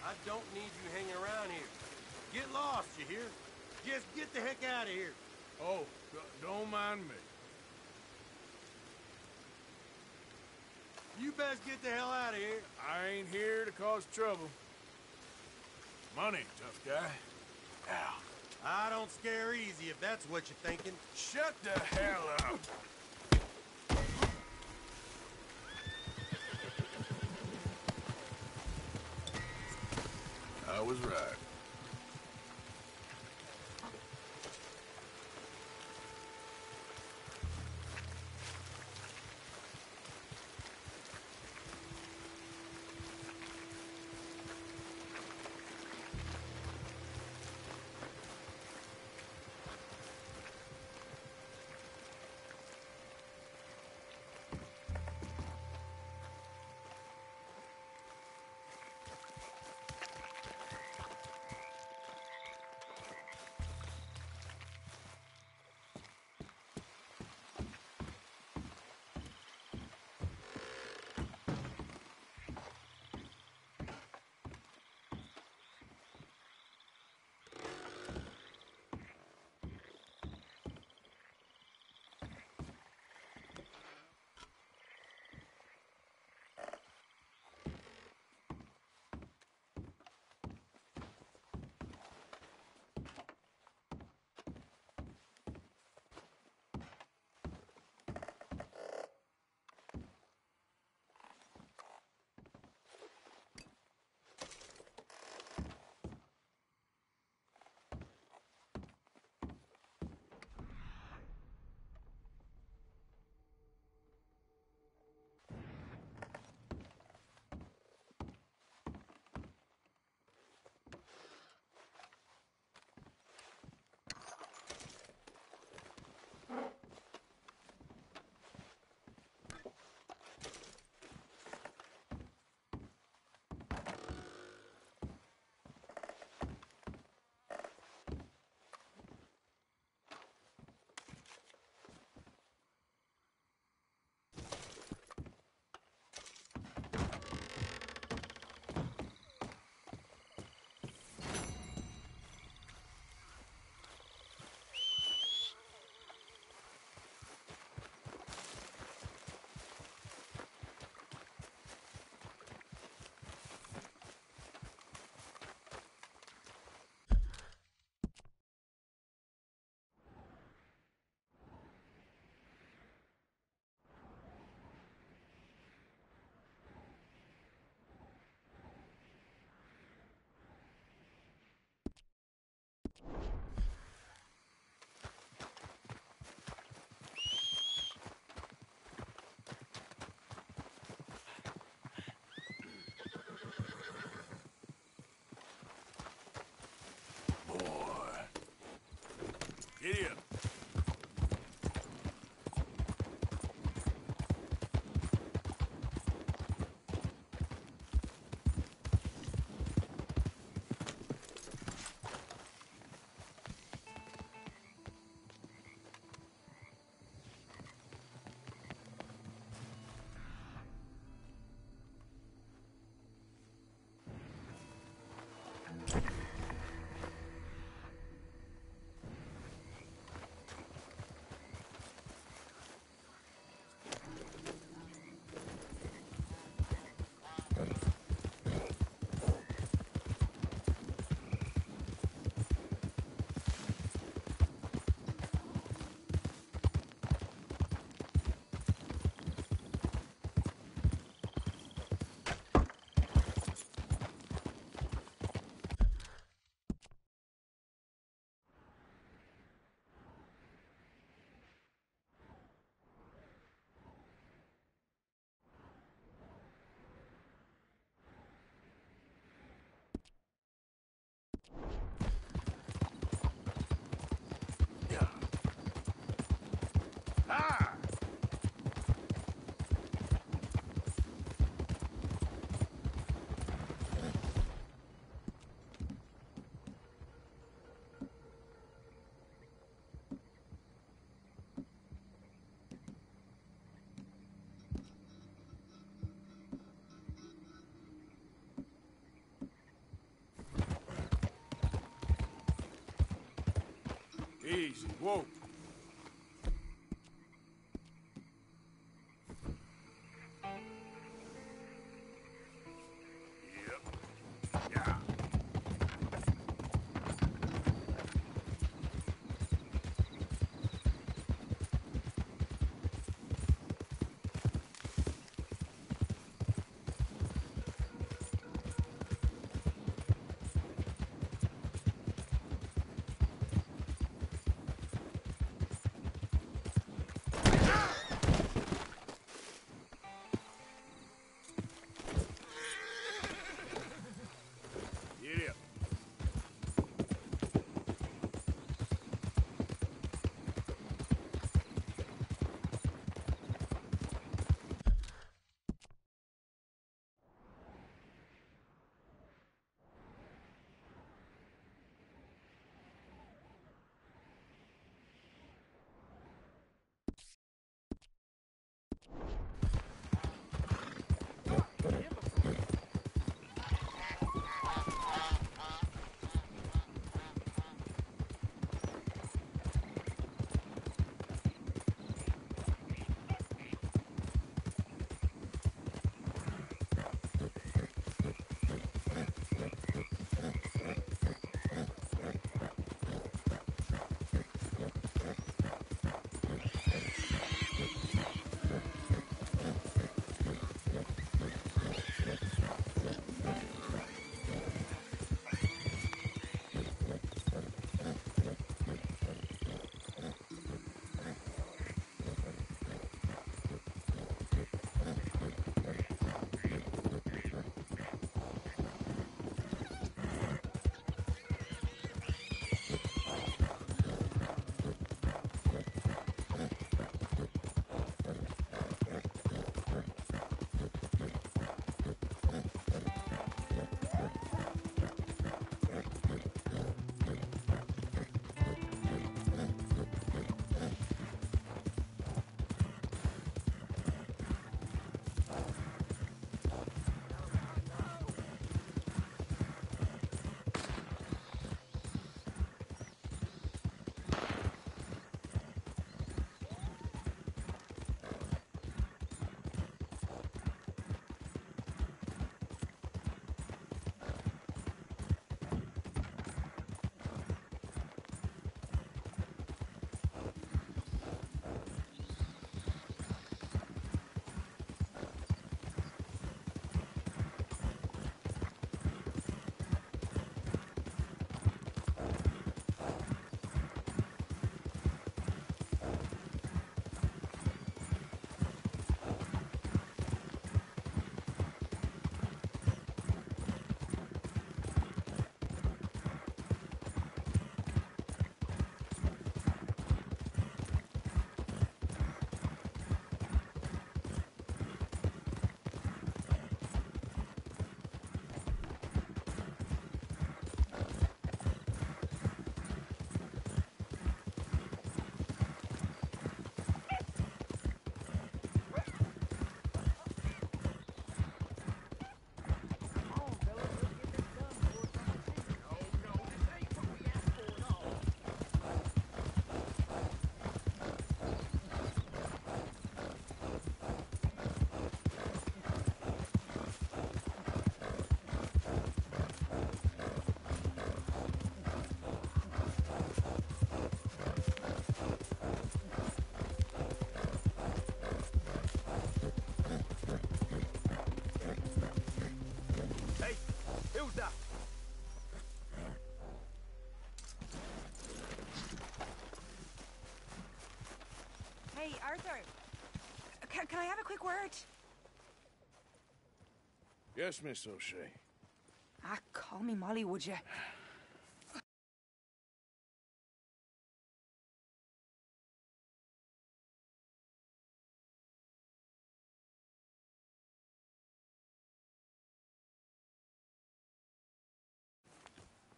[SPEAKER 5] I don't need you hanging around here. Get lost, you hear? Just get the heck out of here.
[SPEAKER 1] Oh, don't mind me.
[SPEAKER 5] You best get the hell out of here.
[SPEAKER 1] I ain't here to cause trouble. Money, tough guy. Now.
[SPEAKER 5] I don't scare easy if that's what you're thinking.
[SPEAKER 1] Shut the hell up. I was right. Easy. Whoa.
[SPEAKER 17] Hey, Arthur. Can I have a quick word?
[SPEAKER 1] Yes, Miss O'Shea.
[SPEAKER 17] Ah, call me Molly, would you?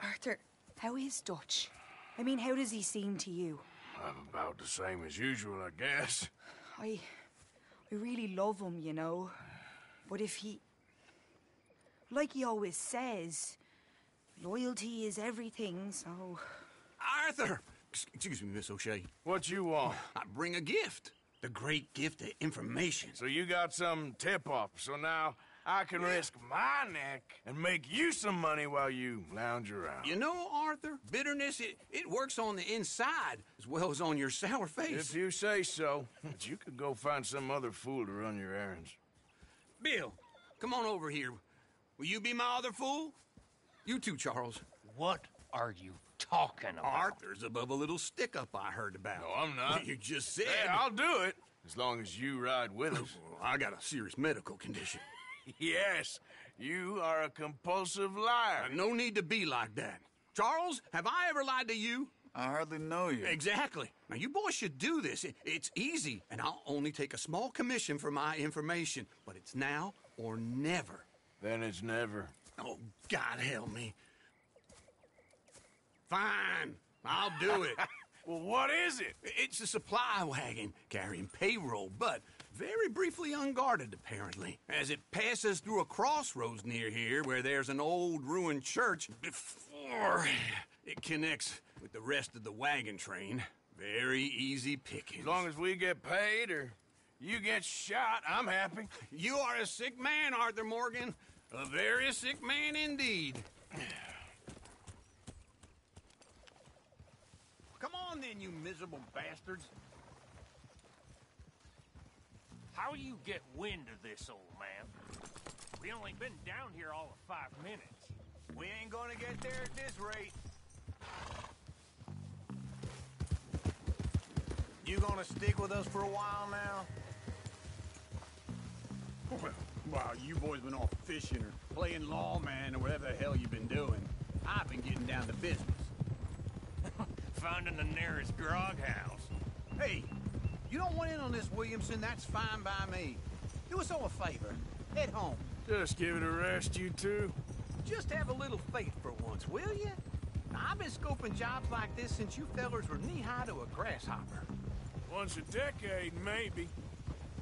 [SPEAKER 17] Arthur, how is Dutch? I mean, how does he seem to you?
[SPEAKER 1] I'm about the same as usual, I guess.
[SPEAKER 17] I really love him, you know. But if he... Like he always says, loyalty is everything, so...
[SPEAKER 1] Arthur!
[SPEAKER 15] Excuse me, Miss O'Shea.
[SPEAKER 1] What you want?
[SPEAKER 15] I bring a gift. The great gift of information.
[SPEAKER 1] So you got some tip-off, so now I can risk my neck and make you some money while you lounge around.
[SPEAKER 15] You know, Arthur, bitterness, it works on the inside as well as on your sour face.
[SPEAKER 1] If you say so. But you could go find some other fool to run your errands.
[SPEAKER 15] Bill, come on over here. Will you be my other fool? You too, Charles. What are you talking about? Arthur's above a little stick-up I heard about.
[SPEAKER 1] No, I'm not.
[SPEAKER 15] You just said...
[SPEAKER 1] Yeah, I'll do it, as long as you ride with us.
[SPEAKER 15] I got a serious medical condition.
[SPEAKER 1] Yes, you are a compulsive liar.
[SPEAKER 15] No need to be like that. Charles, have I ever lied to you?
[SPEAKER 9] I hardly know you.
[SPEAKER 15] Exactly. Now, you boys should do this. It's easy, and I'll only take a small commission for my information. But it's now or never.
[SPEAKER 1] Then it's never.
[SPEAKER 15] Oh, God help me. Fine, I'll do it.
[SPEAKER 1] Well, what is it?
[SPEAKER 15] It's a supply wagon carrying payroll, but very briefly unguarded, apparently, as it passes through a crossroads near here where there's an old ruined church before it connects with the rest of the wagon train. Very easy pickings.
[SPEAKER 1] As long as we get paid or you get shot, I'm happy.
[SPEAKER 15] You are a sick man, Arthur Morgan. A very sick man indeed.
[SPEAKER 18] Come on then, you miserable bastards.
[SPEAKER 19] How you get wind of this, old man? We only been down here all of 5 minutes.
[SPEAKER 18] We ain't gonna get there at this rate. You gonna stick with us for a while now? Well, while you boys been off fishing or playing lawman or whatever the hell you've been doing, I've been getting down to business.
[SPEAKER 19] Finding the nearest grog house.
[SPEAKER 18] Hey, you don't want in on this, Williamson, that's fine by me. Do us all a favor. Head home.
[SPEAKER 1] Just give it a rest, you two.
[SPEAKER 18] Just have a little faith for once, will you? Now, I've been scoping jobs like this since you fellers were knee-high to a grasshopper.
[SPEAKER 1] Once a decade, maybe.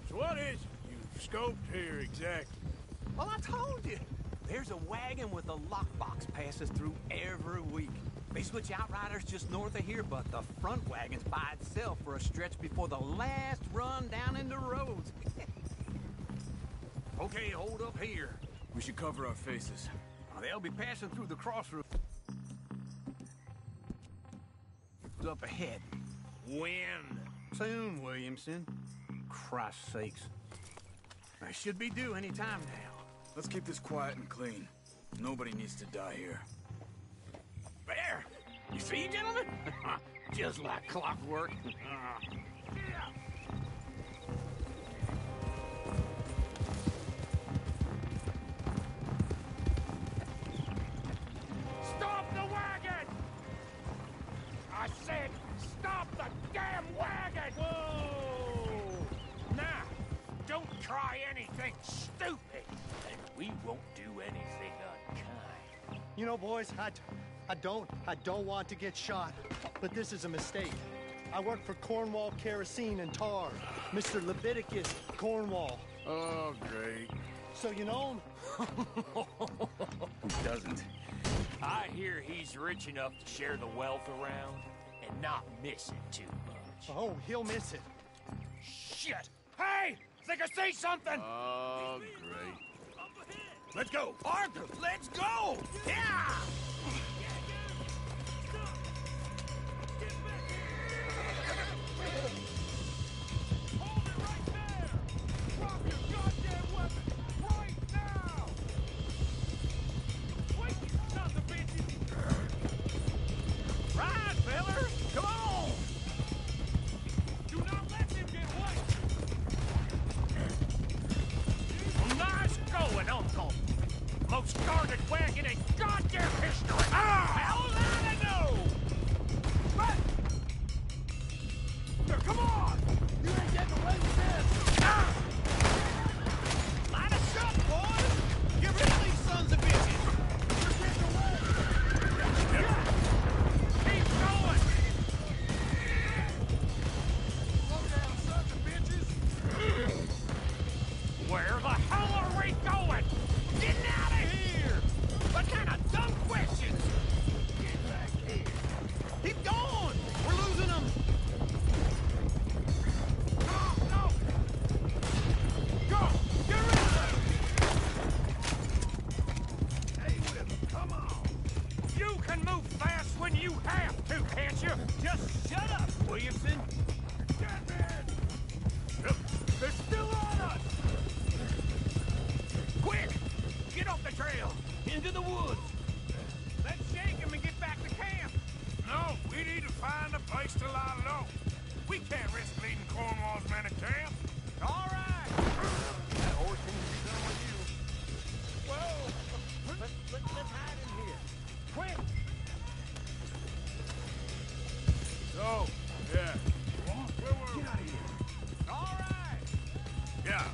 [SPEAKER 1] So what is it you've scoped here exactly?
[SPEAKER 18] Well, I told you. There's a wagon with a lockbox passes through every week. They switch outriders just north of here, but the front wagon's by itself for a stretch before the last run down into roads. Okay, hold up here.
[SPEAKER 9] We should cover our faces.
[SPEAKER 18] They'll be passing through the crossroads up ahead.
[SPEAKER 19] When?
[SPEAKER 18] Soon, Williamson. Christ's sakes. They should be due any time now.
[SPEAKER 9] Let's keep this quiet and clean. Nobody needs to die here.
[SPEAKER 18] There! You see, gentlemen? Just like clockwork.
[SPEAKER 19] Stop the wagon! I said, stop the damn wagon! Whoa! Now, don't try anything stupid, and we won't do anything unkind.
[SPEAKER 20] You know, boys, I don't want to get shot, but this is a mistake. I work for Cornwall Kerosene and Tar, Mr. Leviticus Cornwall.
[SPEAKER 1] Oh, great.
[SPEAKER 20] So you know him?
[SPEAKER 19] Who doesn't? I hear he's rich enough to share the wealth around and not miss it too much.
[SPEAKER 20] Oh, he'll miss it.
[SPEAKER 19] Shit! Hey! Think I say something!
[SPEAKER 1] Oh, great.
[SPEAKER 18] Let's go! Arthur, let's go! Yeah!
[SPEAKER 19] Most guarded wagon in goddamn history! Hell, I know! But... Come on! You ain't getting away with this!
[SPEAKER 18] Line us up, boys! Get rid of these sons of bitches! We're getting away!
[SPEAKER 19] Keep going!
[SPEAKER 18] Slow down, sons of bitches!
[SPEAKER 19] Where the hell are we going? Getting out of here! What kind of dumb questions?
[SPEAKER 18] Get back here! Keep going! We're losing
[SPEAKER 19] you have to, can't you? Just shut up, Williamson. They're still on us! Quick! Get off the trail! Into the woods! Let's shake him and get back to camp!
[SPEAKER 1] No, we need to find a place to lie low. We can't risk leading Cornwall's men to camp.
[SPEAKER 19] All right!
[SPEAKER 1] That horse seems to be done with you.
[SPEAKER 19] Whoa! Let's hide in here. Quick!
[SPEAKER 1] So, yeah. Where were we? Get out of here.
[SPEAKER 19] All right!
[SPEAKER 1] Yeah.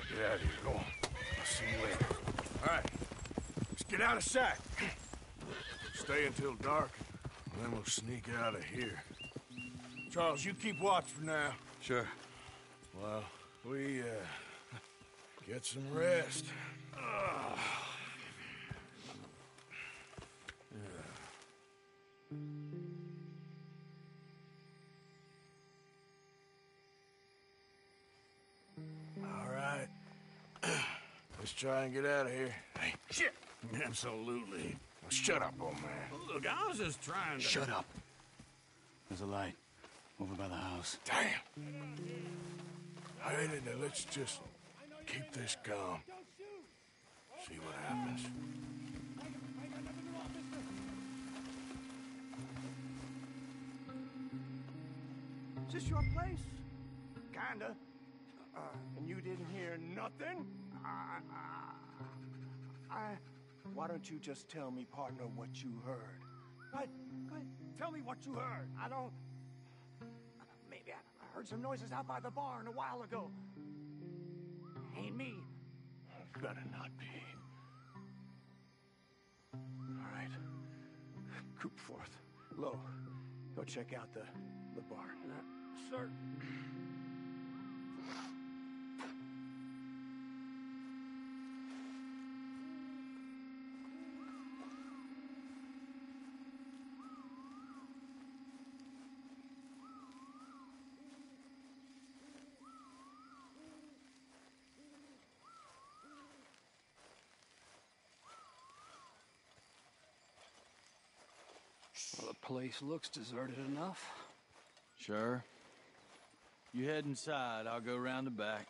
[SPEAKER 1] Get out of here. Go on. I'll see you later. All right. Let's get out of sight. Stay until dark, and then we'll sneak out of here. Charles, you keep watch for now.
[SPEAKER 3] Sure.
[SPEAKER 1] Well, we, get some rest. All right. Let's try and get out of here. Hey, shit! Absolutely. Now shut up, old man.
[SPEAKER 15] Look, I was just trying to...
[SPEAKER 2] Shut up. There's a light over by the house.
[SPEAKER 1] Damn. Hey, let's just keep this calm. See what happens.
[SPEAKER 16] Is this your place? Kinda. And you didn't hear nothing? Why don't you just tell me, partner, what you heard? What? Tell me what you heard. I don't... Maybe I heard some noises out by the barn a while ago. Ain't me.
[SPEAKER 1] Better not be.
[SPEAKER 16] All right. Coop forth. Lo, go check out the barn. Sir.
[SPEAKER 21] Well, the place looks deserted enough.
[SPEAKER 22] Sure. You head inside. I'll go round the back.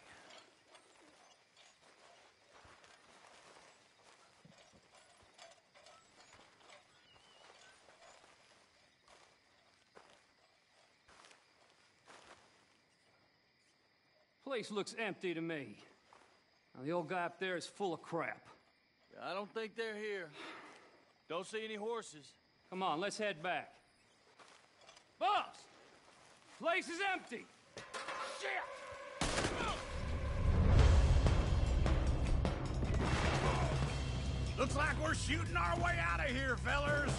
[SPEAKER 21] Place looks empty to me. Now, the old guy up there is full of crap.
[SPEAKER 22] I don't think they're here. Don't see any horses.
[SPEAKER 21] Come on, let's head back. Boss! Place is empty! Shit!
[SPEAKER 15] Looks like we're shooting our way out of here, fellers.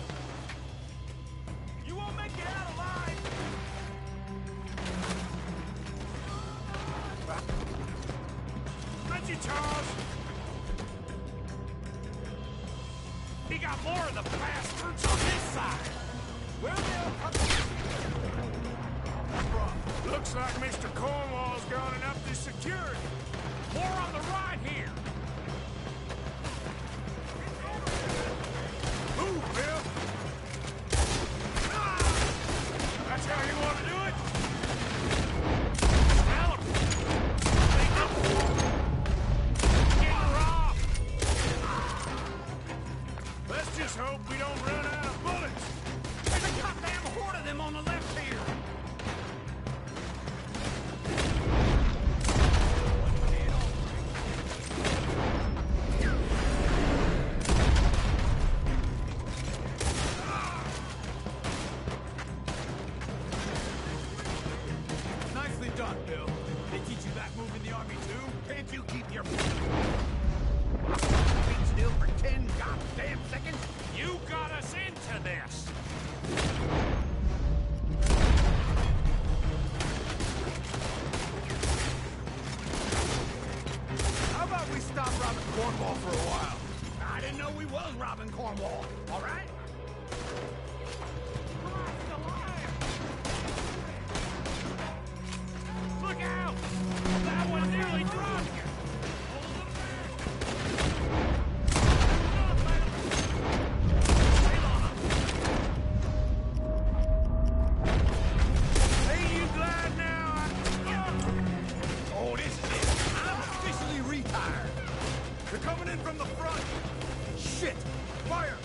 [SPEAKER 21] You won't make it out alive!
[SPEAKER 1] Thank you, Charles.
[SPEAKER 15] He got more of the bastards on his side.
[SPEAKER 1] Looks like Mr. Cornwall's gone and upped his security.
[SPEAKER 15] More on the right here.
[SPEAKER 1] Move, Bill. That's how you want to do it? Smell 'em. Getting robbed. Let's just hope we don't run out of bullets.
[SPEAKER 15] There's a goddamn horde of them on the left here. Nicely done, Bill. They teach you that move in the army too? Can't you keep your feet still for 10 goddamn seconds?
[SPEAKER 19] You got us into this!
[SPEAKER 15] How about we stop robbing Cornwall for a while? I didn't know we was robbing Cornwall, all right?
[SPEAKER 19] Look out! That one nearly dropped you!
[SPEAKER 16] in from the front! Shit! Fire!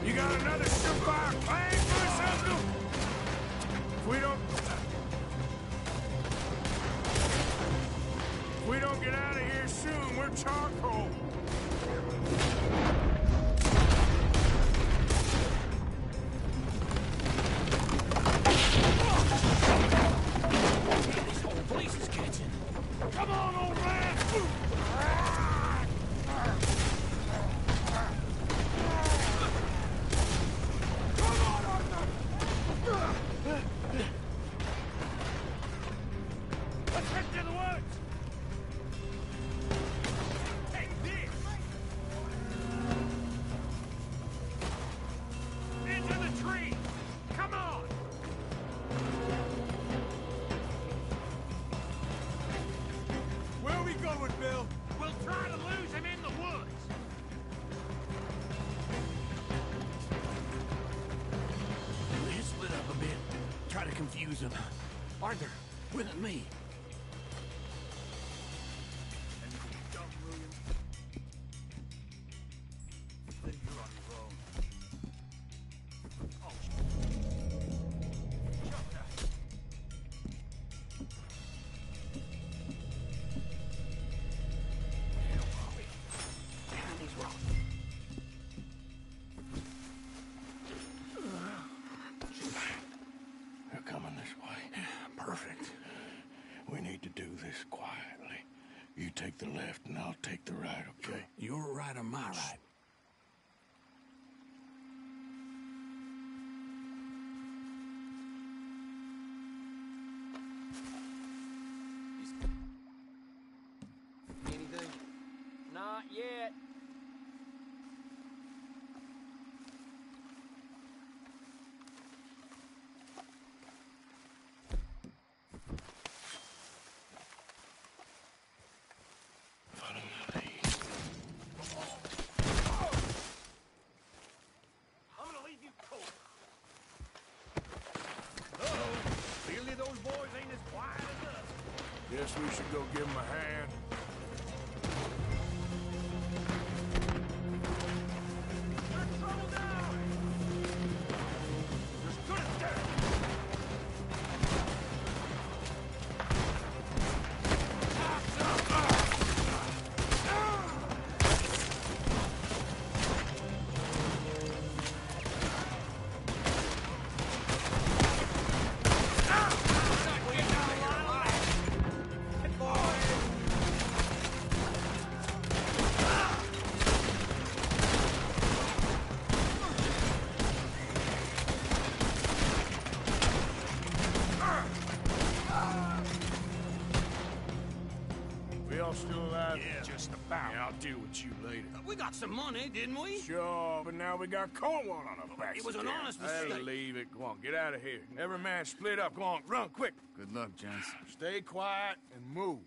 [SPEAKER 1] You got another surefire plan for us, Uncle? If we don't get out of here soon, we're charcoal.
[SPEAKER 19] This whole place is catching.
[SPEAKER 1] Come on, old man! Let's head to the woods! Take this! Into the tree! Come on! Where are we going, Bill? We'll try to lose him in the woods!
[SPEAKER 15] Let's split up a bit. Try to confuse them. Arthur, with me.
[SPEAKER 14] They're coming this way. Perfect. We need to do this quietly. You take the left and I'll take the right, okay?
[SPEAKER 15] Your right or my right?
[SPEAKER 19] Anything? Not yet.
[SPEAKER 16] I'm gonna leave you cold. Uh-oh. Clearly those boys ain't as quiet as us.
[SPEAKER 1] Guess we should go give him a hand.
[SPEAKER 16] There's trouble down! There's good as dead!
[SPEAKER 1] We all still alive?
[SPEAKER 15] Yeah.
[SPEAKER 1] Just about. Yeah, I'll deal with you later.
[SPEAKER 15] We got some money, didn't we?
[SPEAKER 1] Sure, but now we got Cornwall on our backs.
[SPEAKER 15] It was an
[SPEAKER 1] again.
[SPEAKER 15] honest
[SPEAKER 1] I'll
[SPEAKER 15] mistake.
[SPEAKER 1] leave it. Go on, get out of here. Every man split up. Go on, run quick.
[SPEAKER 22] Good luck, gents.
[SPEAKER 1] Stay quiet and move.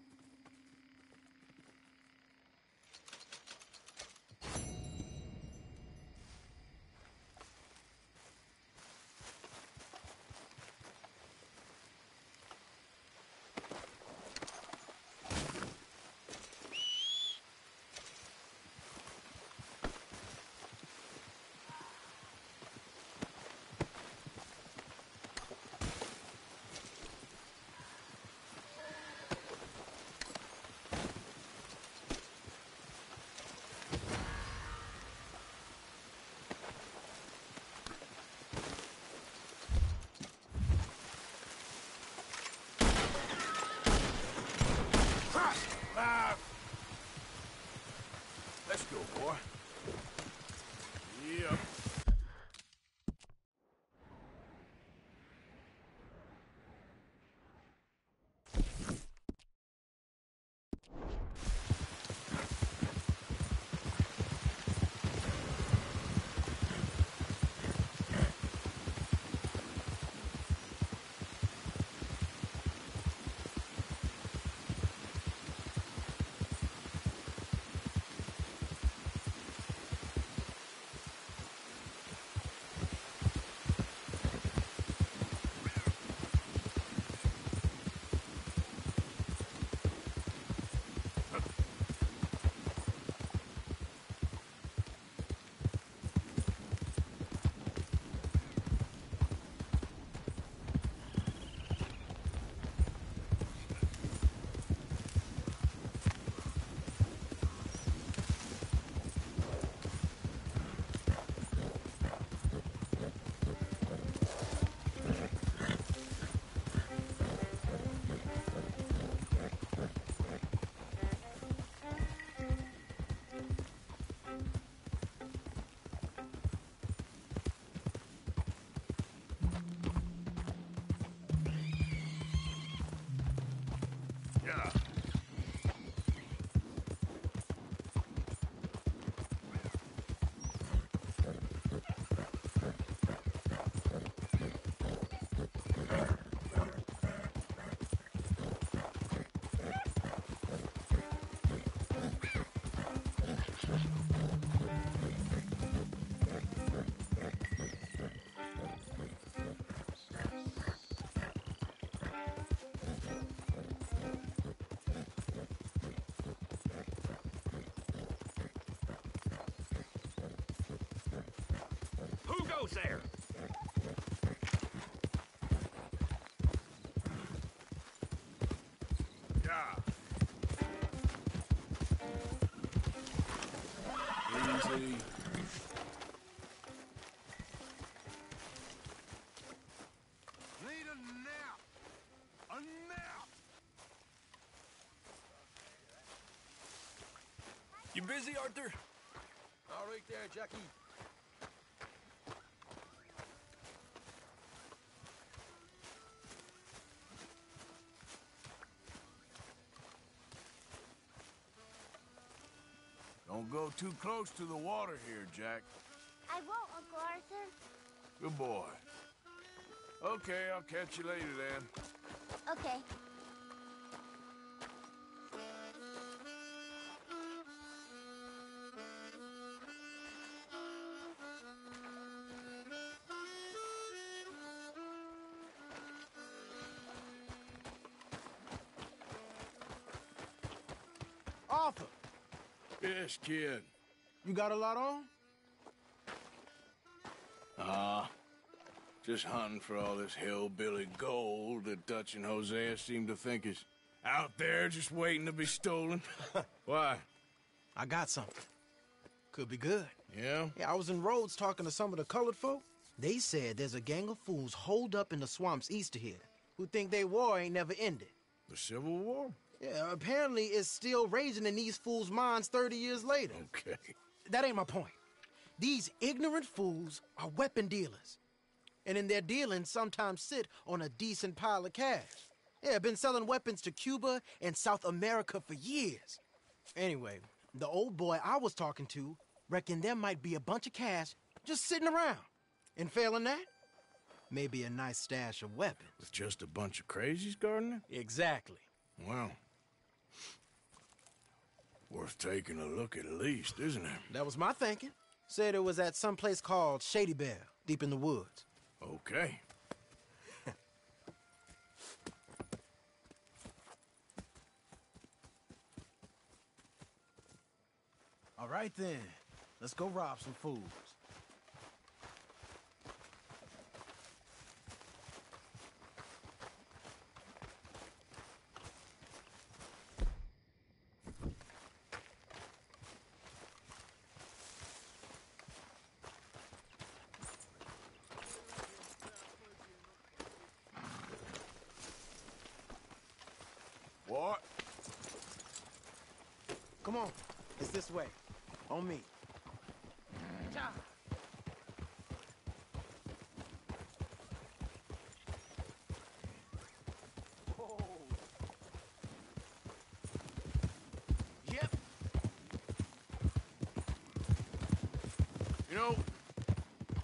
[SPEAKER 19] goes there.
[SPEAKER 1] Yeah.
[SPEAKER 12] Easy.
[SPEAKER 1] Need a nap. A nap.
[SPEAKER 9] You busy, Arthur?
[SPEAKER 22] All right there, Jackie.
[SPEAKER 1] Don't go too close to the water here, Jack.
[SPEAKER 4] I won't, Uncle Arthur.
[SPEAKER 1] Good boy. Okay, I'll catch you later then.
[SPEAKER 4] Okay.
[SPEAKER 7] Arthur,
[SPEAKER 1] Yes, kid.
[SPEAKER 7] you got a lot on?
[SPEAKER 1] Just hunting for all this hillbilly gold that Dutch and Hosea seem to think is out there just waiting to be stolen. Why?
[SPEAKER 7] I got something. Could be good.
[SPEAKER 1] Yeah?
[SPEAKER 7] Yeah, I was in Rhodes talking to some of the colored folk. They said there's a gang of fools holed up in the swamps east of here who think their war ain't never ended.
[SPEAKER 1] The Civil War?
[SPEAKER 7] Yeah, apparently it's still raging in these fools' minds 30 years later.
[SPEAKER 1] Okay.
[SPEAKER 7] That ain't my point. These ignorant fools are weapon dealers. And in their dealings sometimes sit on a decent pile of cash. Yeah, been selling weapons to Cuba and South America for years. Anyway, the old boy I was talking to reckoned there might be a bunch of cash just sitting around. And failing that, maybe a nice stash of weapons.
[SPEAKER 1] With just a bunch of crazies guarding it?
[SPEAKER 7] Exactly.
[SPEAKER 1] Well, worth taking a look at least, isn't it?
[SPEAKER 7] That was my thinking. Said it was at some place called Shady Belle, deep in the woods.
[SPEAKER 1] Okay.
[SPEAKER 7] All right then, let's go rob some fools.
[SPEAKER 1] What?
[SPEAKER 7] Come on, it's this way. On me. Yep.
[SPEAKER 1] You know,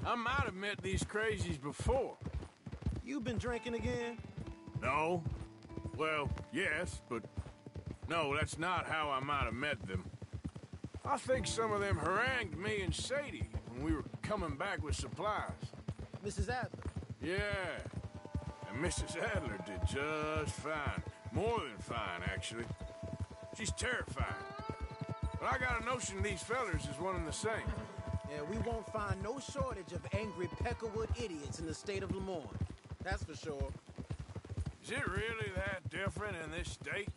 [SPEAKER 1] I might have met these crazies before.
[SPEAKER 7] You been drinking again?
[SPEAKER 1] No. Well, yes, but no, that's not how I might have met them. I think some of them harangued me and Sadie when we were coming back with supplies.
[SPEAKER 7] Mrs. Adler?
[SPEAKER 1] Yeah. And Mrs. Adler did just fine. More than fine, actually. She's terrifying. But I got a notion these fellers is one and the same.
[SPEAKER 7] Yeah, we won't find no shortage of angry Peckerwood idiots in the state of Lemoyne. That's for sure.
[SPEAKER 1] Is it really that different in this state?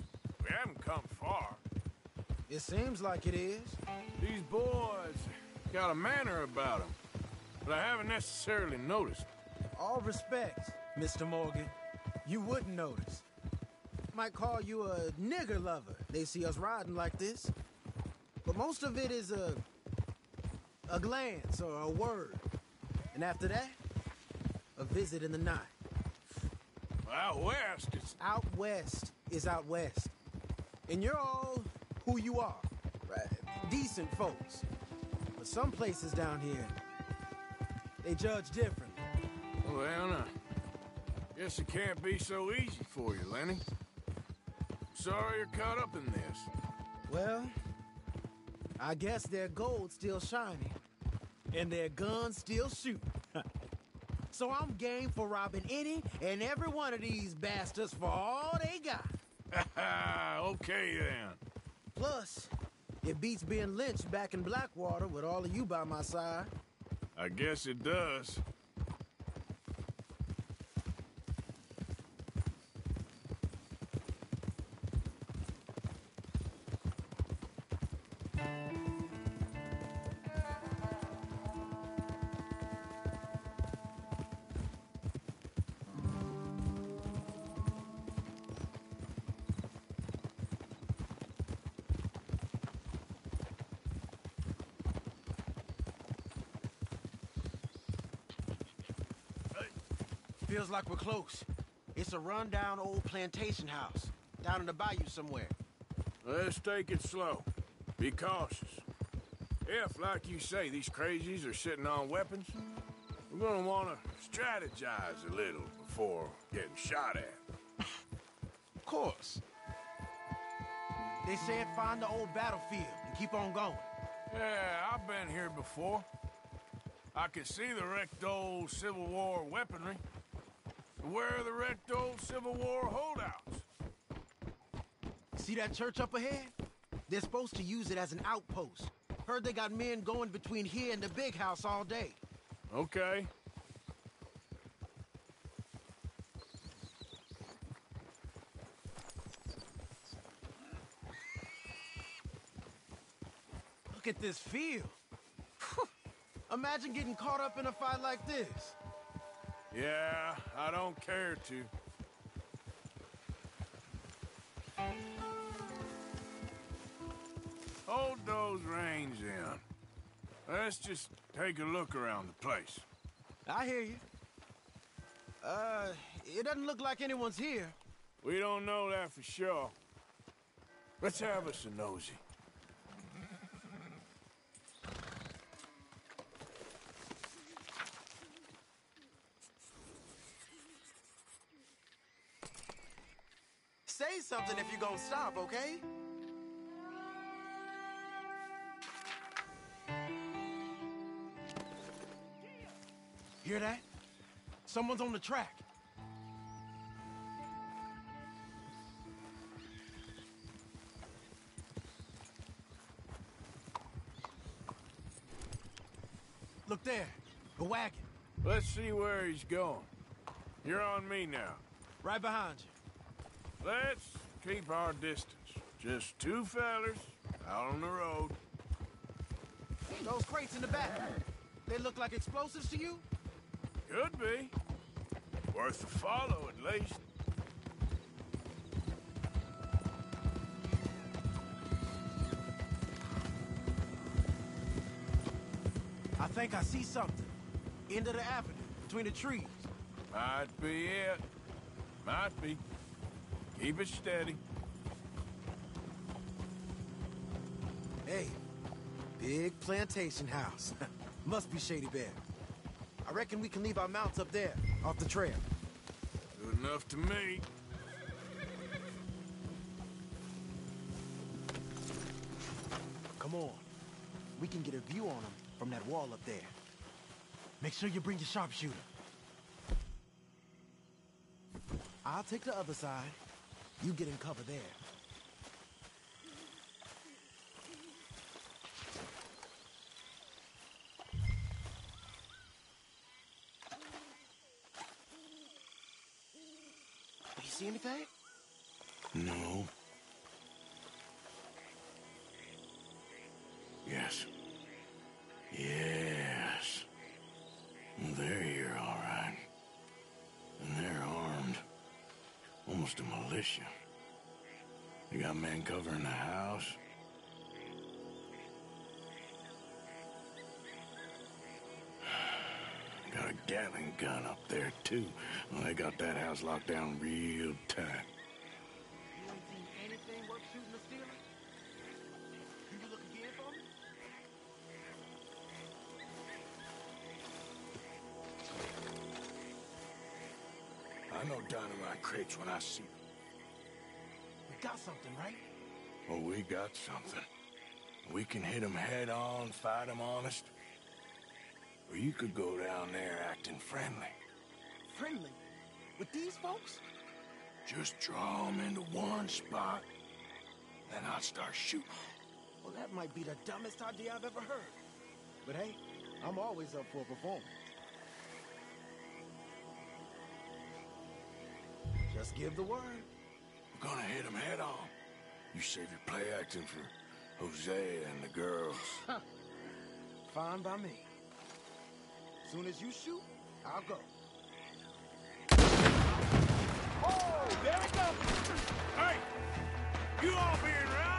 [SPEAKER 1] We haven't come far.
[SPEAKER 7] It seems like it is.
[SPEAKER 1] These boys got a manner about them, but I haven't necessarily noticed.
[SPEAKER 7] All respect, Mr. Morgan. You wouldn't notice. Might call you a nigger lover. They see us riding like this. But most of it is a glance or a word. And after that, a visit in the night.
[SPEAKER 1] Out west, it's...
[SPEAKER 7] Out west is out west. And you're all who you are. Right? Decent folks. But some places down here, they judge differently.
[SPEAKER 1] Well, I guess it can't be so easy for you, Lenny. Sorry you're caught up in this.
[SPEAKER 7] Well, I guess their gold's still shining. And their guns still shoot. So I'm game for robbing any and every one of these bastards for all they got.
[SPEAKER 1] Okay, then.
[SPEAKER 7] Plus, it beats being lynched back in Blackwater with all of you by my side.
[SPEAKER 1] I guess it does.
[SPEAKER 7] Feels like we're close. It's a rundown old plantation house, down in the bayou somewhere.
[SPEAKER 1] Let's take it slow. Be cautious. If, like you say, these crazies are sitting on weapons, we're gonna want to strategize a little before getting shot at.
[SPEAKER 7] Of course. They said find the old battlefield and keep on going.
[SPEAKER 1] Yeah, I've been here before. I can see the wrecked old Civil War weaponry. Where are the wrecked old Civil War holdouts?
[SPEAKER 7] See that church up ahead? They're supposed to use it as an outpost. Heard they got men going between here and the big house all day.
[SPEAKER 1] Okay.
[SPEAKER 7] Look at this field. Imagine getting caught up in a fight like this.
[SPEAKER 1] Yeah, I don't care to. Hold those reins in. Let's just take a look around the place.
[SPEAKER 7] I hear you. It doesn't look like anyone's here.
[SPEAKER 1] We don't know that for sure. Let's have us a nosy.
[SPEAKER 7] Say something if you're gonna stop, okay? Hear that? Someone's on the track. Look there, a wagon.
[SPEAKER 1] Let's see where he's going. You're on me now.
[SPEAKER 7] Right behind you.
[SPEAKER 1] Let's keep our distance. Just two fellers out on the road.
[SPEAKER 7] Those crates in the back, they look like explosives to you?
[SPEAKER 1] Could be. Worth a follow, at least.
[SPEAKER 7] I think I see something. End of the avenue, between the trees.
[SPEAKER 1] Might be it. Might be. Keep it steady.
[SPEAKER 7] Hey, big plantation house. Must be Shady Bear. I reckon we can leave our mounts up there, off the trail.
[SPEAKER 1] Good enough to me.
[SPEAKER 7] Come on. We can get a view on them from that wall up there. Make sure you bring your sharpshooter. I'll take the other side. You get in cover there. Do you see anything?
[SPEAKER 14] No. Yes. Yes. They're here, all right. And they're armed. Almost a militia. They got men covering the house. Got a Gatling gun up there, too. Well, they got that house locked down real tight.
[SPEAKER 7] You ain't seen anything worth shooting or stealing? Can you look again for me?
[SPEAKER 14] I know dynamite crates when I see them.
[SPEAKER 7] We got something, right?
[SPEAKER 14] Oh, we got something. We can hit them head on, fight them honest. Or you could go down there acting friendly.
[SPEAKER 7] Friendly? With these folks?
[SPEAKER 14] Just draw them into one spot, then I'll start shooting.
[SPEAKER 7] Well, that might be the dumbest idea I've ever heard. But hey, I'm always up for a performance. Just give the word.
[SPEAKER 14] We're gonna hit him head on. You save your play acting for Hosea and the girls.
[SPEAKER 7] Fine by me. Soon as you shoot, I'll go.
[SPEAKER 1] Oh, there it goes! Hey! You all being right!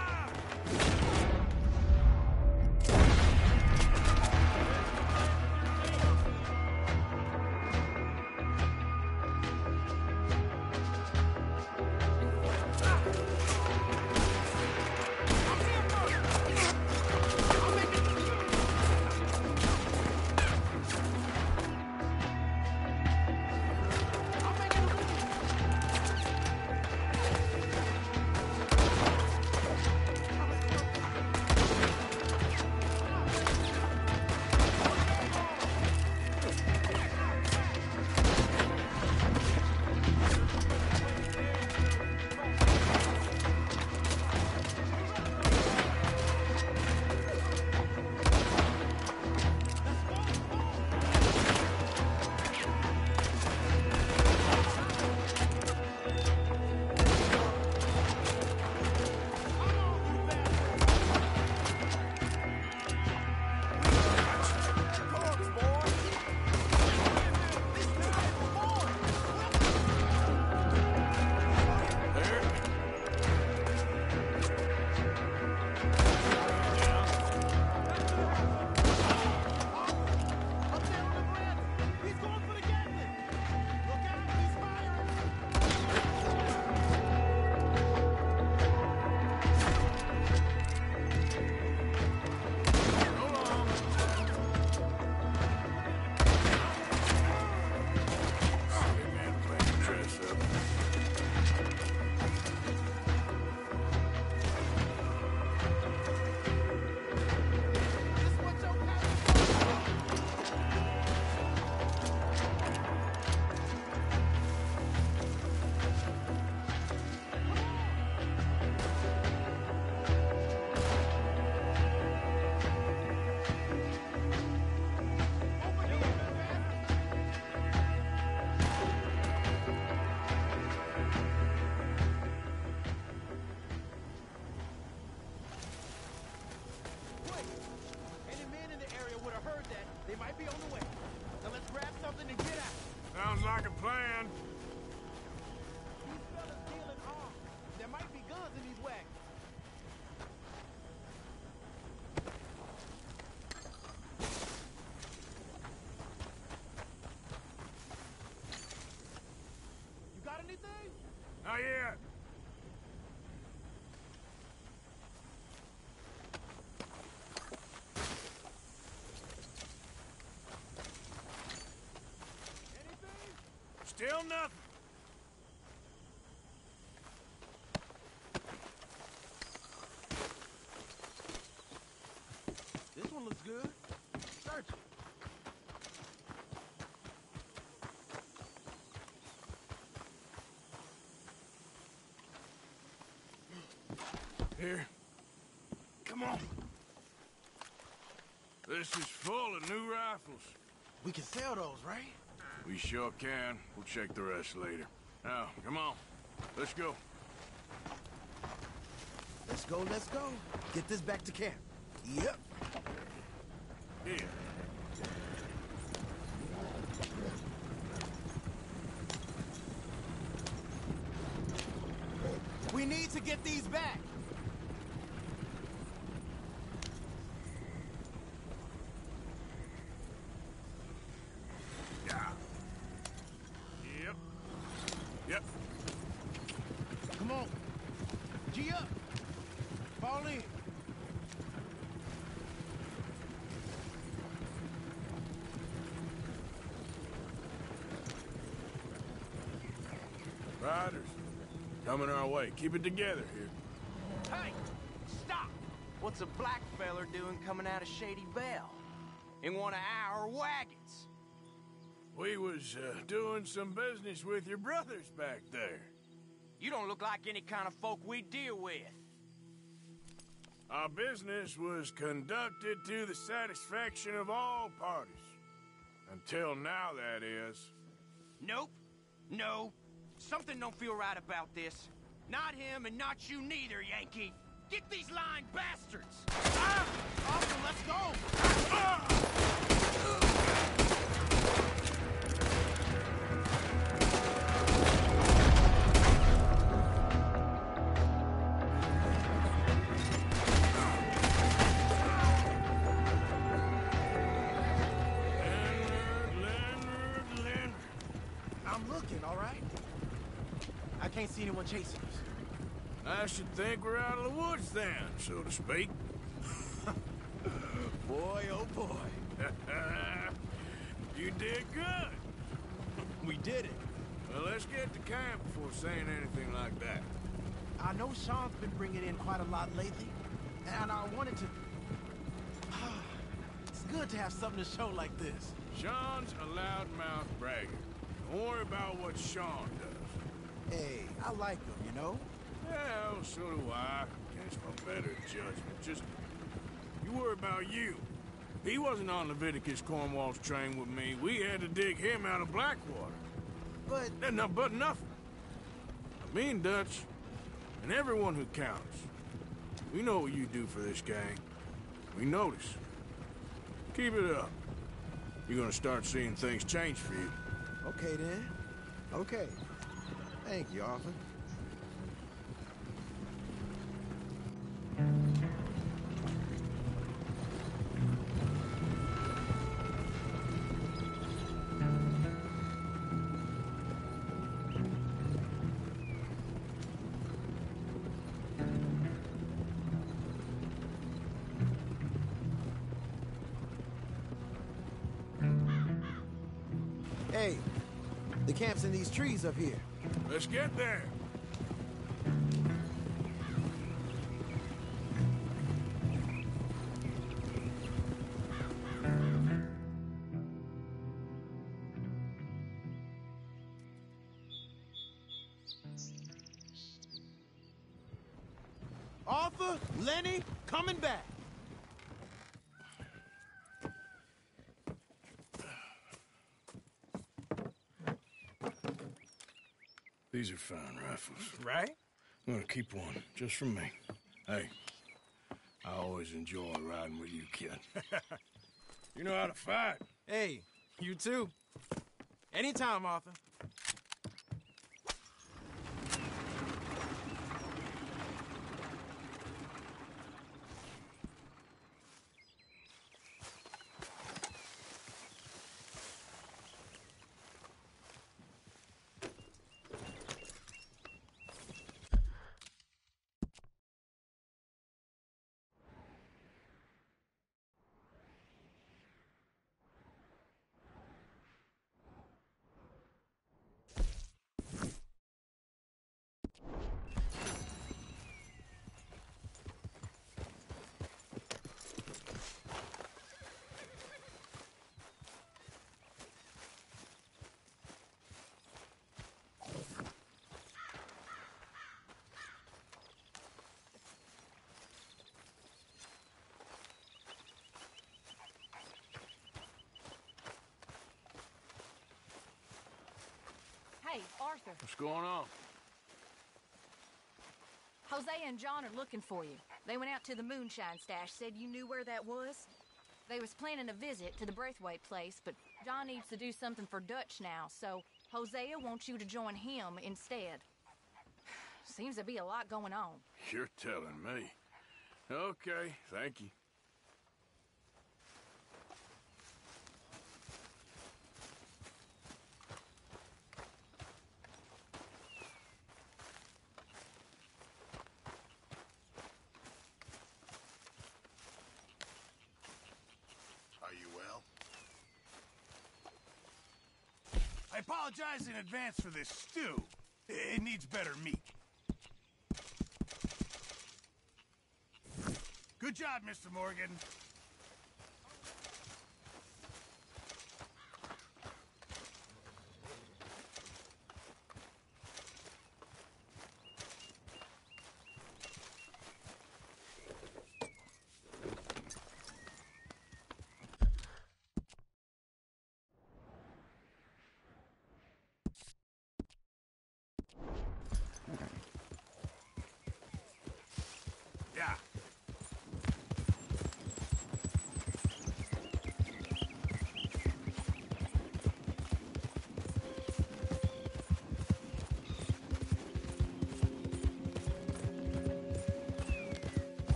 [SPEAKER 1] Sounds like a plan.
[SPEAKER 7] These fellas dealing arms. There might be guns in these wagons. You got anything?
[SPEAKER 1] Not yet. Still nothing.
[SPEAKER 7] This one looks good. Search it.
[SPEAKER 1] Here. Come on. This is full of new rifles.
[SPEAKER 7] We can sell those, right?
[SPEAKER 1] We sure can. We'll check the rest later. Now, come on. Let's go.
[SPEAKER 7] Let's go, let's go. Get this back to camp. Yep.
[SPEAKER 1] Here.
[SPEAKER 7] We need to get these back.
[SPEAKER 1] Yep.
[SPEAKER 7] Come on. G up. Fall in.
[SPEAKER 1] Riders. Coming our way. Keep it together here.
[SPEAKER 18] Hey! Stop! What's a black feller doing coming out of Shady Belle? In one of our wagons?
[SPEAKER 1] We was doing some business with your brothers back there.
[SPEAKER 18] You don't look like any kind of folk we deal with.
[SPEAKER 1] Our business was conducted to the satisfaction of all parties. Until now, that is.
[SPEAKER 18] Nope. No. Something don't feel right about this. Not him and not you neither, Yankee. Get these lying bastards! Ah! Arthur, let's go! Ah!
[SPEAKER 7] Leonard. I'm looking, all right? I can't see anyone chasing us.
[SPEAKER 1] I should think we're out of the woods then, so to speak.
[SPEAKER 7] Boy, oh boy.
[SPEAKER 1] You did good.
[SPEAKER 7] We did it.
[SPEAKER 1] Well, let's get to camp before saying anything like that.
[SPEAKER 7] I know Sean's been bringing in quite a lot lately, and I wanted to... It's good to have something to show like this.
[SPEAKER 1] Sean's a loudmouth bragger. Don't worry about what Sean does.
[SPEAKER 7] Hey, I like him, you know?
[SPEAKER 1] Well, so do I. Against my better judgment. Just, you worry about you. He wasn't on Leviticus Cornwall's train with me. We had to dig him out of Blackwater.
[SPEAKER 7] But
[SPEAKER 1] nothing. Me and Dutch, and everyone who counts. We know what you do for this gang. We notice. Keep it up. You're gonna start seeing things change for you.
[SPEAKER 7] Okay, then. Okay. Thank you, Arthur. Hey, the camp's in these trees up here.
[SPEAKER 1] Let's get there.
[SPEAKER 7] Arthur, Lenny, coming back.
[SPEAKER 1] These are fine rifles.
[SPEAKER 7] Right?
[SPEAKER 1] I'm gonna keep one, just for me. Hey, I always enjoy riding with you, kid. You know how to fight.
[SPEAKER 7] Hey, you too. Anytime, Arthur.
[SPEAKER 8] Hey, Arthur.
[SPEAKER 1] What's going on?
[SPEAKER 8] Hosea and John are looking for you. They went out to the moonshine stash, said you knew where that was. They was planning a visit to the Braithwaite place, but John needs to do something for Dutch now, so Hosea wants you to join him instead. Seems to be a lot going on.
[SPEAKER 1] You're telling me. Okay, thank you.
[SPEAKER 13] I apologize in advance for this stew. It needs better meat. Good job, Mr. Morgan.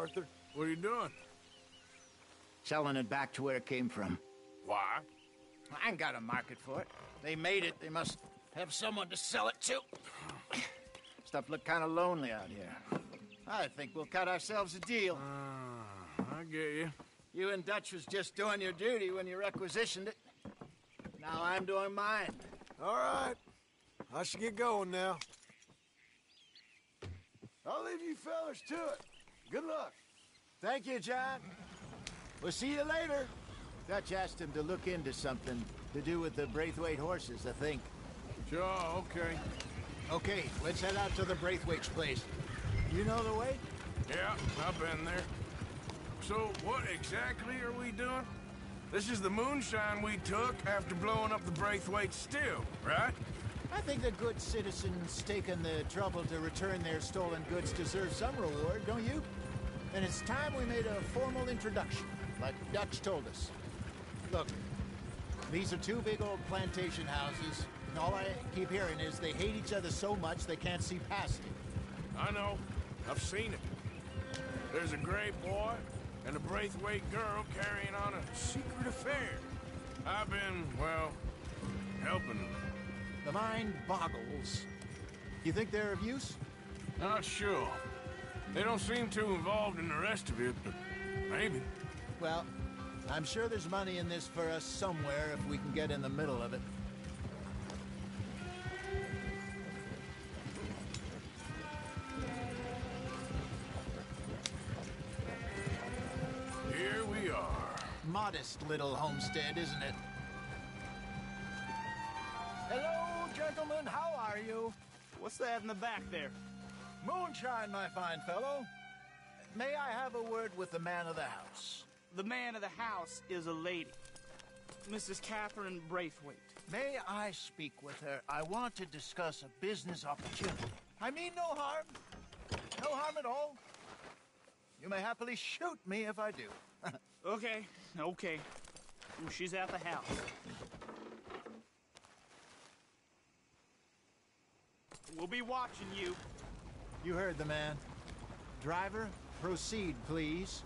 [SPEAKER 1] Arthur? What are you doing?
[SPEAKER 6] Selling it back to where it came from.
[SPEAKER 1] Why?
[SPEAKER 6] I ain't got a market for it. They made it. They must have someone to sell it to. Stuff look kind of lonely out here. I think we'll cut ourselves a deal.
[SPEAKER 1] I get you.
[SPEAKER 6] You and Dutch was just doing your duty when you requisitioned it. Now I'm doing mine.
[SPEAKER 11] All right. I should get going now. I'll leave you fellas to it. Good luck.
[SPEAKER 6] Thank you, John. We'll see you later. Dutch asked him to look into something to do with the Braithwaite horses, I think.
[SPEAKER 1] Sure, okay.
[SPEAKER 6] Okay, let's head out to the Braithwaite's place. You know the way?
[SPEAKER 1] Yeah, I've been there. So, what exactly are we doing? This is the moonshine we took after blowing up the Braithwaite still, right?
[SPEAKER 6] I think the good citizens taking the trouble to return their stolen goods deserve some reward, don't you? And it's time we made a formal introduction, like Dutch told us. Look, these are two big old plantation houses, and all I keep hearing is they hate each other so much they can't see past it.
[SPEAKER 1] I know. I've seen it. There's a gray boy and a Braithwaite girl carrying on a secret affair. I've been, well, helping them.
[SPEAKER 6] The mind boggles. You think they're of use?
[SPEAKER 1] Not sure. They don't seem too involved in the rest of it, but maybe.
[SPEAKER 6] Well, I'm sure there's money in this for us somewhere if we can get in the middle of it.
[SPEAKER 1] Here we are.
[SPEAKER 6] Modest little homestead, isn't it? Hello, gentlemen. How are you?
[SPEAKER 23] What's that in the back there?
[SPEAKER 6] Moonshine, my fine fellow. May I have a word with the man of the house?
[SPEAKER 23] The man of the house is a lady. Mrs. Catherine Braithwaite.
[SPEAKER 6] May I speak with her? I want to discuss a business opportunity. I mean no harm. No harm at all. You may happily shoot me if I do.
[SPEAKER 23] Okay. She's at the house. We'll be watching you.
[SPEAKER 6] You heard the man. Driver, proceed, please.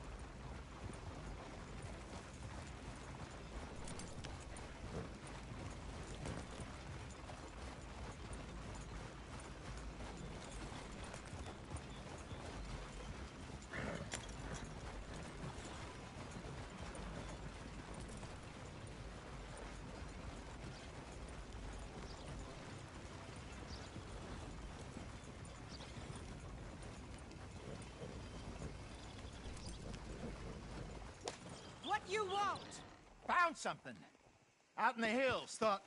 [SPEAKER 23] You won't.
[SPEAKER 6] Found something. Out in the hills. Thought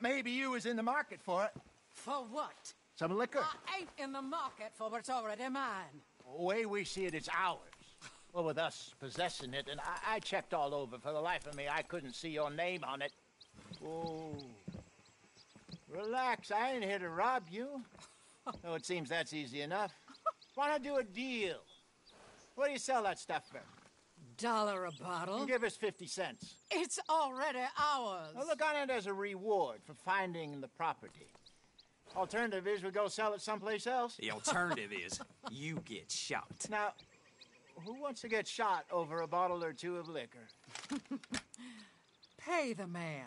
[SPEAKER 6] maybe you was in the market for it.
[SPEAKER 24] For what?
[SPEAKER 6] Some liquor.
[SPEAKER 24] I ain't in the market for what's already mine.
[SPEAKER 6] The way we see it, it's ours. Well, with us possessing it, and I checked all over. For the life of me, I couldn't see your name on it. Oh. Relax, I ain't here to rob you. Though it seems that's easy enough. Wanna do a deal? What do you sell that stuff for?
[SPEAKER 24] $1 a bottle.
[SPEAKER 6] Give us 50 cents.
[SPEAKER 24] It's already ours.
[SPEAKER 6] Well, look on it as a reward for finding the property. Alternative is we go sell it someplace else.
[SPEAKER 18] The alternative is you get shot.
[SPEAKER 6] Now, who wants to get shot over a bottle or two of liquor?
[SPEAKER 24] Pay the man.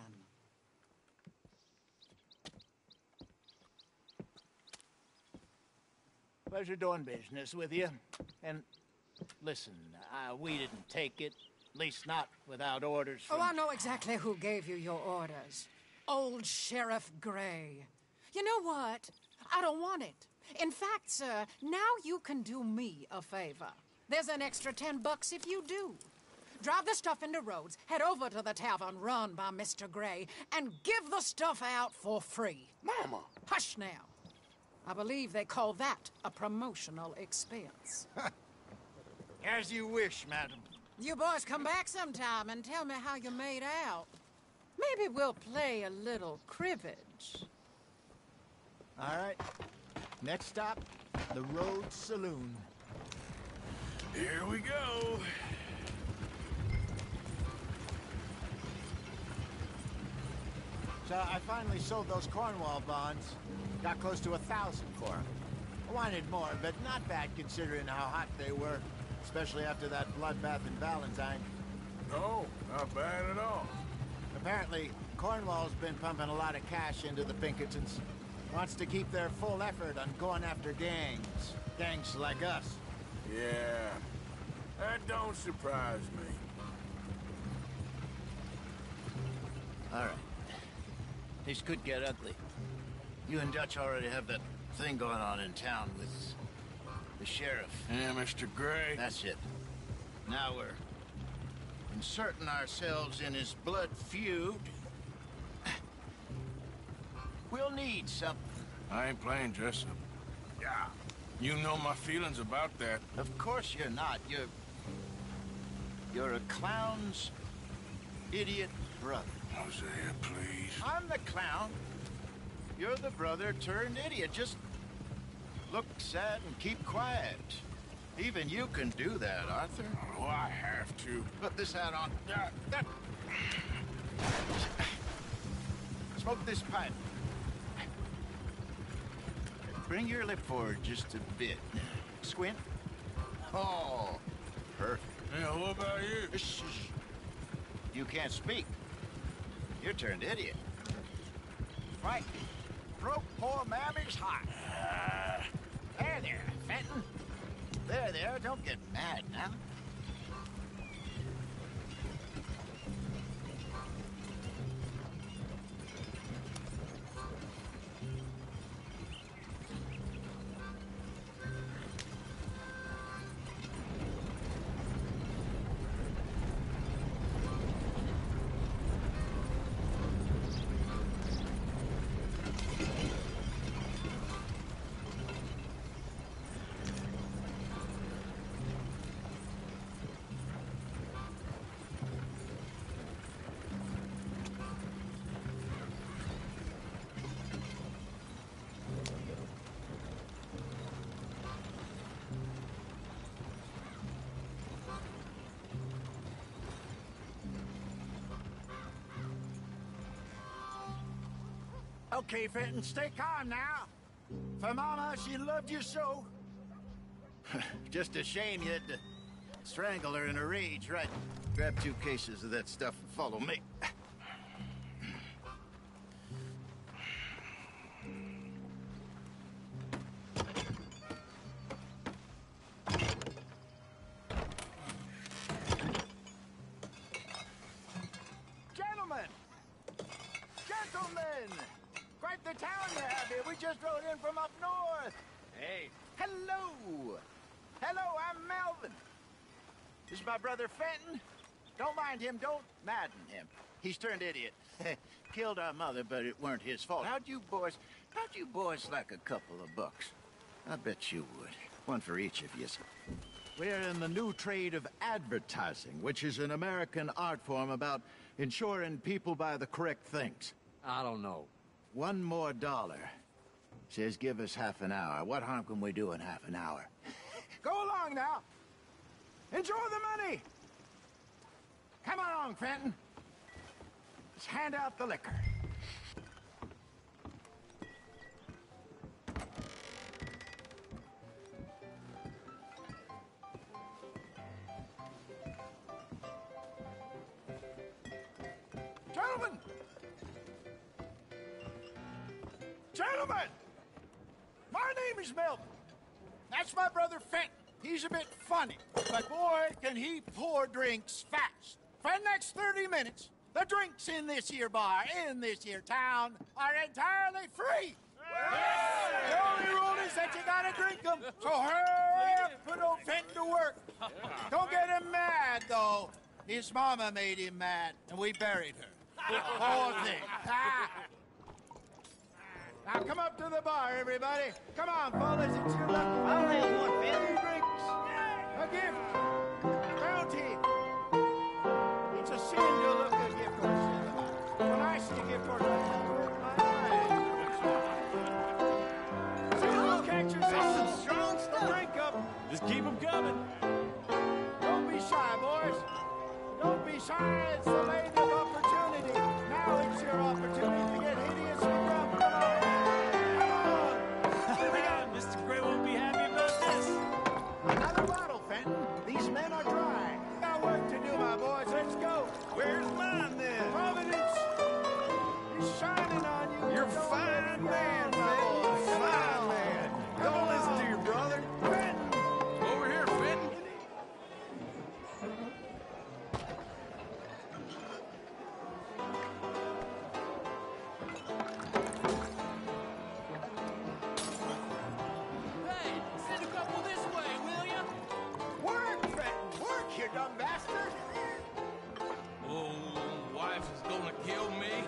[SPEAKER 6] Pleasure doing business with you. And listen, we didn't take it. At least not without orders from...
[SPEAKER 24] Oh, I know exactly who gave you your orders. Old Sheriff Gray. You know what? I don't want it. In fact, sir, now you can do me a favor. There's an extra $10 if you do. Drive the stuff into Rhodes, head over to the tavern run by Mr. Gray, and give the stuff out for free.
[SPEAKER 12] Mama!
[SPEAKER 24] Hush now. I believe they call that a promotional expense.
[SPEAKER 6] As you wish, madam.
[SPEAKER 24] You boys come back sometime and tell me how you made out. Maybe we'll play a little cribbage.
[SPEAKER 6] All right. Next stop, the Rhodes Saloon.
[SPEAKER 1] Here we go.
[SPEAKER 6] So I finally sold those Cornwall bonds. Got close to 1,000 for them. I wanted more, but not bad considering how hot they were. especially after that bloodbath in Valentine.
[SPEAKER 1] No, not bad at all.
[SPEAKER 6] Apparently, Cornwall's been pumping a lot of cash into the Pinkertons. Wants to keep their full effort on going after gangs. Gangs like us.
[SPEAKER 1] Yeah, that don't surprise me.
[SPEAKER 5] All right. This could get ugly. You and Dutch already have that thing going on in town with the sheriff.
[SPEAKER 14] Yeah, Mr. Gray.
[SPEAKER 5] That's it. Now we're inserting ourselves in his blood feud. We'll need something.
[SPEAKER 14] I ain't playing dress up. Yeah. You know my feelings about that.
[SPEAKER 5] Of course you're not. You're a clown's idiot brother.
[SPEAKER 14] Hosea, please.
[SPEAKER 5] I'm the clown. You're the brother turned idiot. Just look sad and keep quiet. Even you can do that, Arthur.
[SPEAKER 14] Oh, I have to.
[SPEAKER 5] Put this hat on. Smoke this pipe. Bring your lip forward just a bit. Squint. Oh, perfect.
[SPEAKER 14] Yeah, what about you?
[SPEAKER 5] Shh. You can't speak. You're turned idiot. Right. Broke poor Mammy's heart. There, Fenton. There, don't get mad now.
[SPEAKER 6] Okay, Fenton, stay calm now. For Mama, she loved you so.
[SPEAKER 5] Just a shame you had to strangle her in a rage, right? Grab 2 cases of that stuff and follow me.
[SPEAKER 6] Quite the town you have here. We just rode in from up north.
[SPEAKER 5] Hey.
[SPEAKER 6] Hello. Hello, I'm Melvin. This is my brother Fenton. Don't mind him. Don't madden him.
[SPEAKER 5] He's turned idiot. Killed our mother, but it weren't his fault. How'd you boys like a couple of bucks? I bet you would. One for each of you.
[SPEAKER 6] We're in the new trade of advertising, which is an American art form about ensuring people buy the correct things.
[SPEAKER 18] I don't know.
[SPEAKER 6] $1 more. Says give us half an hour. What harm can we do in half an hour? Go along now. Enjoy the money. Come along, Fenton. Let's hand out the liquor. Gentlemen! Gentlemen! My name is Melvin. That's my brother Fenton. He's a bit funny, but boy, can he pour drinks fast. For the next 30 minutes, the drinks in this here bar, in this here town, are entirely free. Yes. The only rule is that you gotta drink them, so hurry up, put old Fenton to work. Don't get him mad, though. His mama made him mad, and we buried her. Poor thing. Now come up to the bar, everybody. Come on, fellas, it's your lucky.
[SPEAKER 5] I'll have one, Fenton.
[SPEAKER 6] Drinks. A gift. Bounty. It's a sin to look a gift horse. When I see a gift horse, I work my eyes. See, look at yourself.
[SPEAKER 5] That's some strong stuff.
[SPEAKER 6] Drink up.
[SPEAKER 21] Just keep them coming.
[SPEAKER 6] Don't be shy, boys. Don't be shy. It's the lady of opportunity. Now it's your opportunity to get hideously drunk. Come on.
[SPEAKER 21] Mr. Gray won't be happy about this.
[SPEAKER 6] Another bottle, Fenton. These dumb bastard!
[SPEAKER 19] Oh, wife is gonna kill me.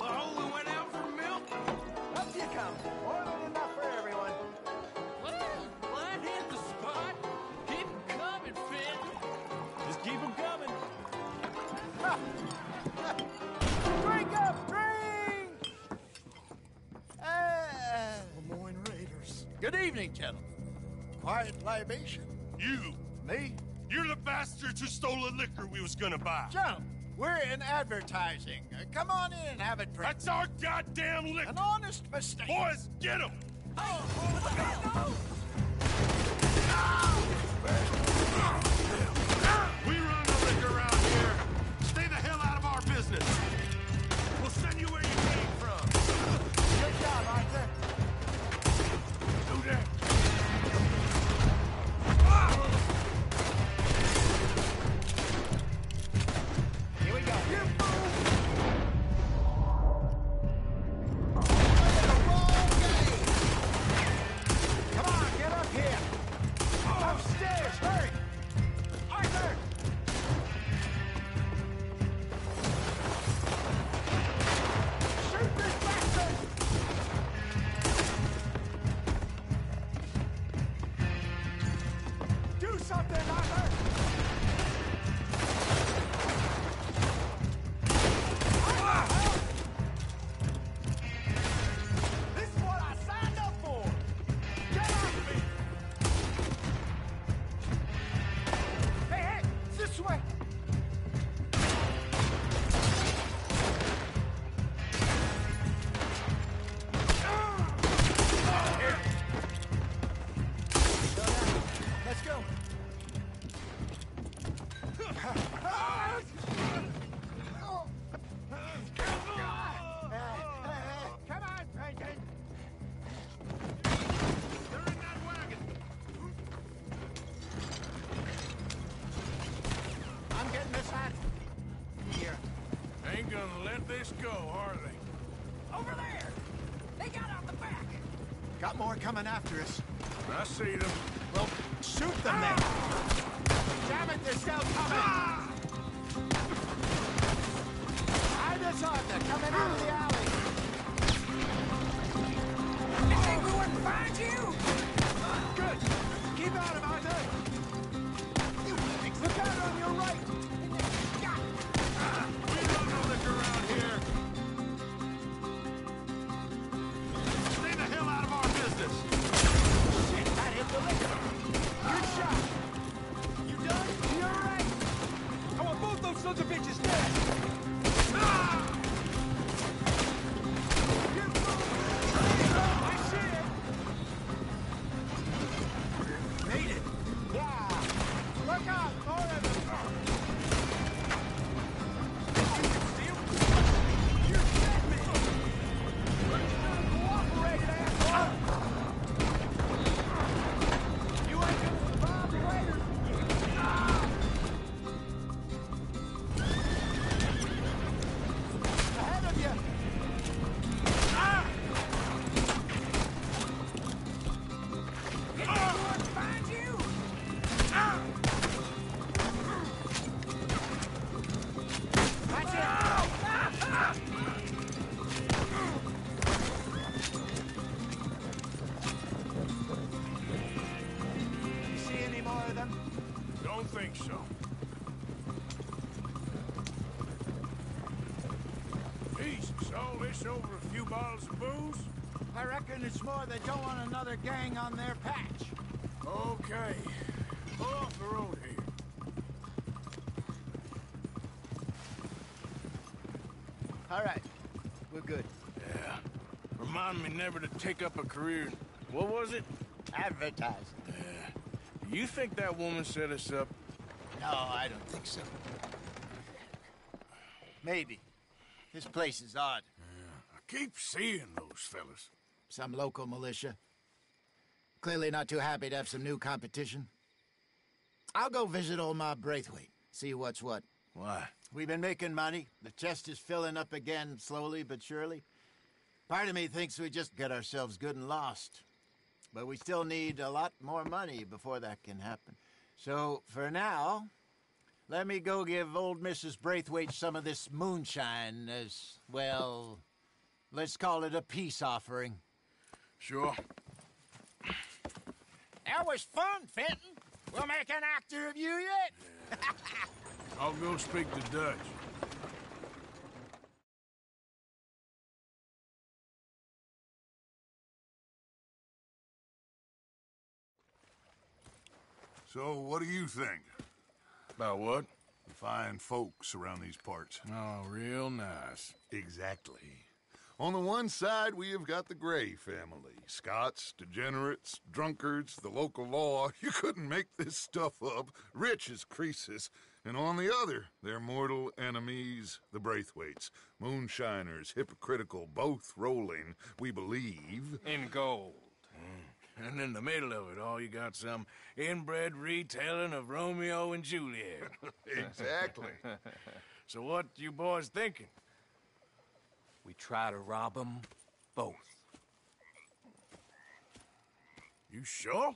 [SPEAKER 19] I only went out for milk.
[SPEAKER 6] Up you come. More than enough for everyone.
[SPEAKER 19] Well, that hit the spot. Keep 'em coming, Finn. Just keep 'em coming.
[SPEAKER 6] Drink up! Drink!
[SPEAKER 11] Lemoyne Raiders.
[SPEAKER 5] Good evening, gentlemen. Quiet libation.
[SPEAKER 3] You.
[SPEAKER 5] Me?
[SPEAKER 3] You're the bastards who stole the liquor we was gonna buy.
[SPEAKER 5] Gentlemen, we're in advertising. Come on in and have a drink.
[SPEAKER 3] That's our goddamn liquor.
[SPEAKER 5] An honest mistake.
[SPEAKER 3] Boys, get him! We run the liquor around here. Stay the hell out of our business. We'll send you where you came from.
[SPEAKER 6] Good job, Arthur.
[SPEAKER 3] Do that.
[SPEAKER 6] Here we go. Come on, get up here. Upstairs, hurry. Arthur! Shoot this bastard! Do something, Arthur! This is what I signed up for! Get off me! Hey, hey! This way! Let's go! Come on, Franklin!
[SPEAKER 3] They're in that wagon.
[SPEAKER 6] I'm getting this hat. Here.
[SPEAKER 1] Ain't gonna let this go, are they?
[SPEAKER 24] Over there! They got out the back!
[SPEAKER 6] Got more coming after us.
[SPEAKER 1] I see them.
[SPEAKER 6] Well, shoot them then! Damn it, they're still coming! Hide this Arthur, coming out of the alley!
[SPEAKER 24] You think we wouldn't find you?
[SPEAKER 6] Good! Keep out of Arthur! Look out on your right!
[SPEAKER 3] We run the liquor around here. Stay the hell out of our business.
[SPEAKER 6] Shit, that hit the liquor! Good shot! You done? You're right!
[SPEAKER 18] I want both those sons of bitches dead!
[SPEAKER 6] I see it! Made it! Yeah! Look out! More of them! You set me! Cooperate, asshole! You ain't gonna survive the Raiders! Ahead of you!
[SPEAKER 24] Find you!
[SPEAKER 6] That's it! You see any more of them?
[SPEAKER 1] Don't think so. Jesus, all this over a few bottles of booze?
[SPEAKER 6] I reckon it's more they don't want another gang on their patch.
[SPEAKER 1] Okay. Pull off the road here.
[SPEAKER 6] All right. We're good.
[SPEAKER 1] Yeah. Remind me never to take up a career. What was it?
[SPEAKER 6] Advertising.
[SPEAKER 1] Yeah. You think that woman set us up?
[SPEAKER 6] No, I don't think so. Maybe. This place is odd.
[SPEAKER 1] Yeah. I keep seeing those fellas.
[SPEAKER 6] Some local militia. Clearly not too happy to have some new competition. I'll go visit old Ma Braithwaite, see what's what.
[SPEAKER 1] Why?
[SPEAKER 6] We've been making money. The chest is filling up again, slowly but surely. Part of me thinks we just get ourselves good and lost. But we still need a lot more money before that can happen. So, for now, let me go give old Mrs. Braithwaite some of this moonshine as, well, let's call it a peace offering.
[SPEAKER 1] Sure.
[SPEAKER 6] That was fun, Fenton. We'll make an actor of you yet.
[SPEAKER 1] I'll go speak to Dutch.
[SPEAKER 12] So, what do you think?
[SPEAKER 1] About what?
[SPEAKER 12] The fine folks around these parts.
[SPEAKER 1] Oh, real nice.
[SPEAKER 12] Exactly. On the one side, we have got the Gray family. Scots, degenerates, drunkards, the local law. You couldn't make this stuff up. Rich as Croesus. And on the other, their mortal enemies, the Braithwaites. Moonshiners, hypocritical, both rolling, we believe.
[SPEAKER 1] In gold. And in the middle of it all, you got some inbred retelling of Romeo and Juliet.
[SPEAKER 12] Exactly.
[SPEAKER 1] So what you boys thinking?
[SPEAKER 19] We try to rob them both.
[SPEAKER 1] You sure?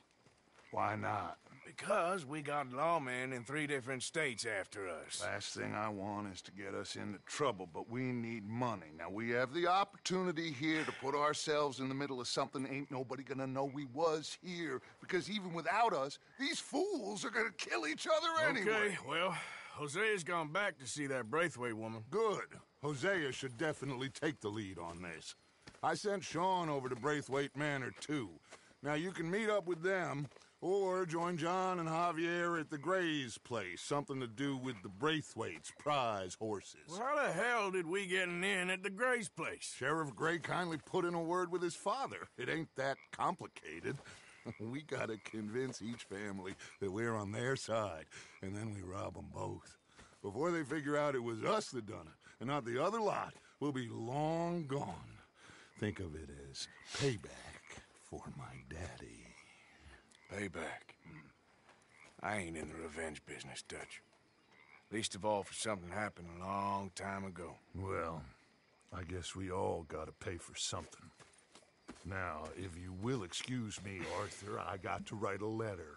[SPEAKER 12] Why not?
[SPEAKER 1] Because we got lawmen in 3 different states after us.
[SPEAKER 12] Last thing I want is to get us into trouble, but we need money. Now, we have the opportunity here to put ourselves in the middle of something ain't nobody gonna know we was here, because even without us, these fools are gonna kill each other anyway.
[SPEAKER 1] Okay, well, Hosea's gone back to see that Braithwaite woman.
[SPEAKER 12] Good. Hosea should definitely take the lead on this. I sent Sean over to Braithwaite Manor, too. Now, you can meet up with them, or join John and Javier at the Gray's place. Something to do with the Braithwaite's prize horses.
[SPEAKER 1] Well, how the hell did we get in at the Gray's place?
[SPEAKER 12] Sheriff Gray kindly put in a word with his father. It ain't that complicated. We gotta convince each family that we're on their side, and then we rob them both. Before they figure out it was us that done it, and not the other lot, we'll be long gone. Think of it as payback for my daddy.
[SPEAKER 1] Payback. I ain't in the revenge business, Dutch. Least of all for something happened a long time ago.
[SPEAKER 12] Well, I guess we all gotta pay for something. Now, if you will excuse me, Arthur, I got to write a letter.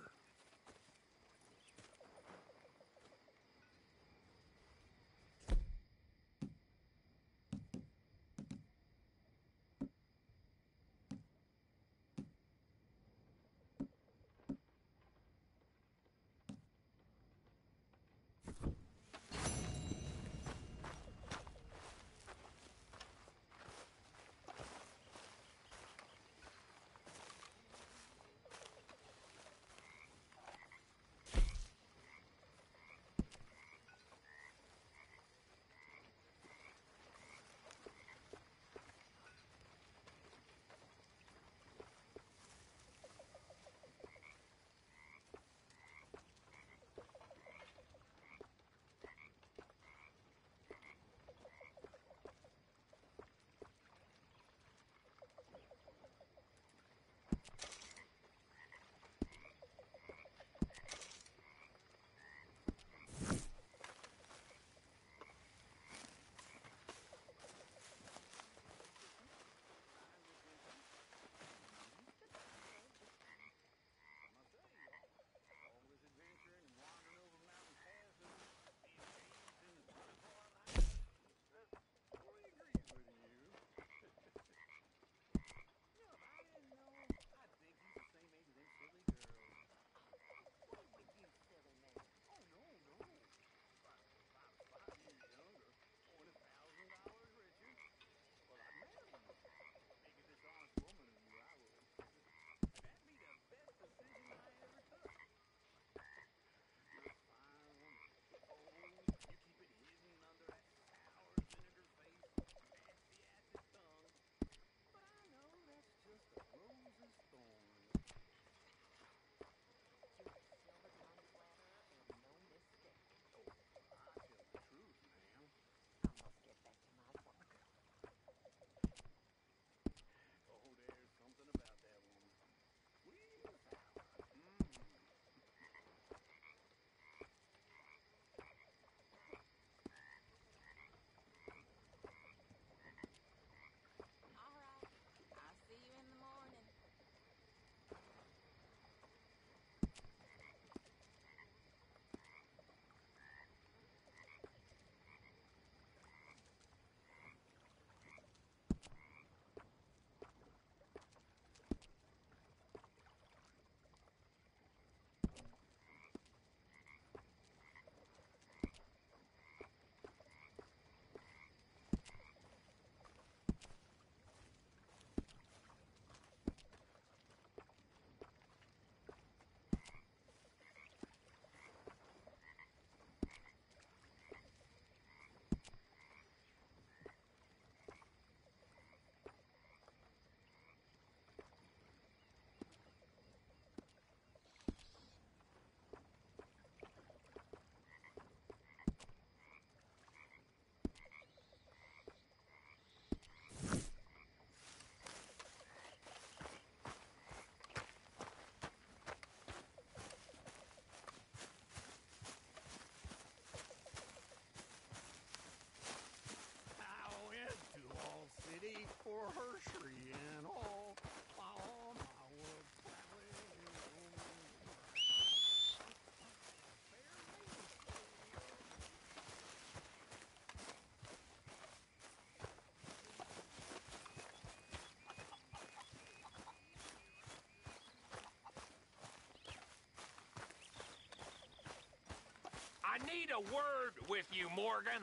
[SPEAKER 19] I need a word with you, Morgan.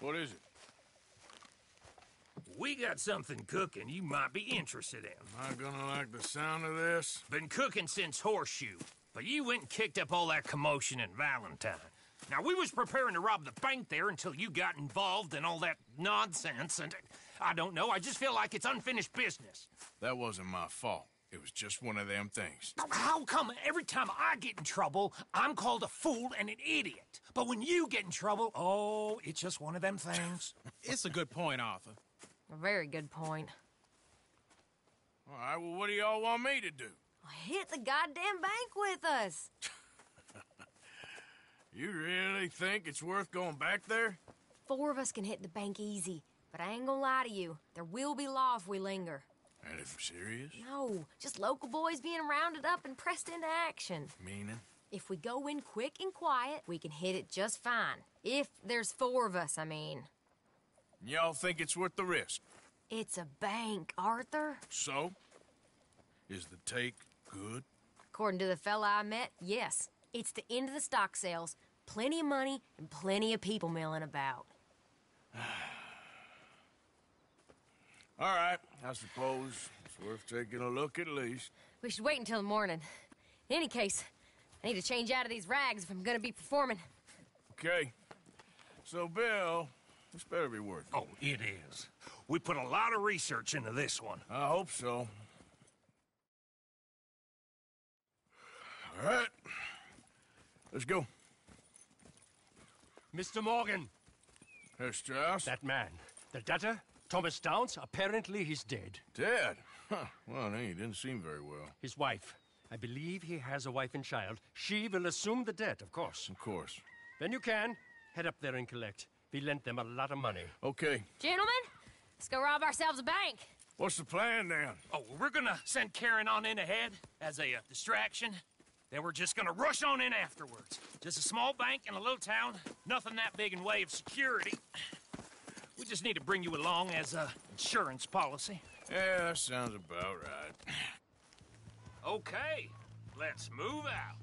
[SPEAKER 22] What is it?
[SPEAKER 19] We got something cooking you might be interested in.
[SPEAKER 22] Am I gonna like the sound of this?
[SPEAKER 19] Been cooking since Horseshoe, but you went and kicked up all that commotion in Valentine. Now, we was preparing to rob the bank there until you got involved in all that nonsense, and I don't know, I just feel like it's unfinished business.
[SPEAKER 22] That wasn't my fault. It was just one of them things.
[SPEAKER 19] How come every time I get in trouble, I'm called a fool and an idiot? But when you get in trouble, oh, it's just one of them things.
[SPEAKER 2] It's a good point, Arthur.
[SPEAKER 8] A very good point.
[SPEAKER 22] All right, well, what do y'all want me to do?
[SPEAKER 8] Hit the goddamn bank with us.
[SPEAKER 22] You really think it's worth going back there?
[SPEAKER 8] 4 of us can hit the bank easy, but I ain't gonna lie to you. There will be law if we linger.
[SPEAKER 22] And if we're serious?
[SPEAKER 8] No, just local boys being rounded up and pressed into action.
[SPEAKER 22] Meaning?
[SPEAKER 8] If we go in quick and quiet, we can hit it just fine. If there's 4 of us, I mean.
[SPEAKER 22] Y'all think it's worth the risk?
[SPEAKER 8] It's a bank, Arthur.
[SPEAKER 22] So? Is the take good?
[SPEAKER 8] According to the fella I met, yes. It's the end of the stock sales. Plenty of money and plenty of people milling about.
[SPEAKER 22] All right, I suppose it's worth taking a look at least.
[SPEAKER 8] We should wait until the morning. In any case, I need to change out of these rags if I'm gonna be performing.
[SPEAKER 22] Okay. So, Bill, this better be worth it.
[SPEAKER 19] Oh, it is. We put a lot of research into this one.
[SPEAKER 22] I hope so. All right. Let's go.
[SPEAKER 10] Mr. Morgan.
[SPEAKER 22] Herr Strauss?
[SPEAKER 10] That man. The debtor, Thomas Downs, apparently he's dead.
[SPEAKER 22] Dead? Huh. Well, he didn't seem very well.
[SPEAKER 10] His wife. I believe he has a wife and child. She will assume the debt, of course.
[SPEAKER 22] Of course.
[SPEAKER 10] Then you can head up there and collect. We lent them a lot of money.
[SPEAKER 22] Okay.
[SPEAKER 8] Gentlemen, let's go rob ourselves a bank.
[SPEAKER 22] What's the plan, then?
[SPEAKER 19] Oh, we're gonna send Karen on in ahead as a distraction. Then we're just gonna rush on in afterwards. Just a small bank in a little town. Nothing that big in way of security. We just need to bring you along as a insurance policy.
[SPEAKER 22] Yeah, that sounds about right.
[SPEAKER 19] Okay, let's move out.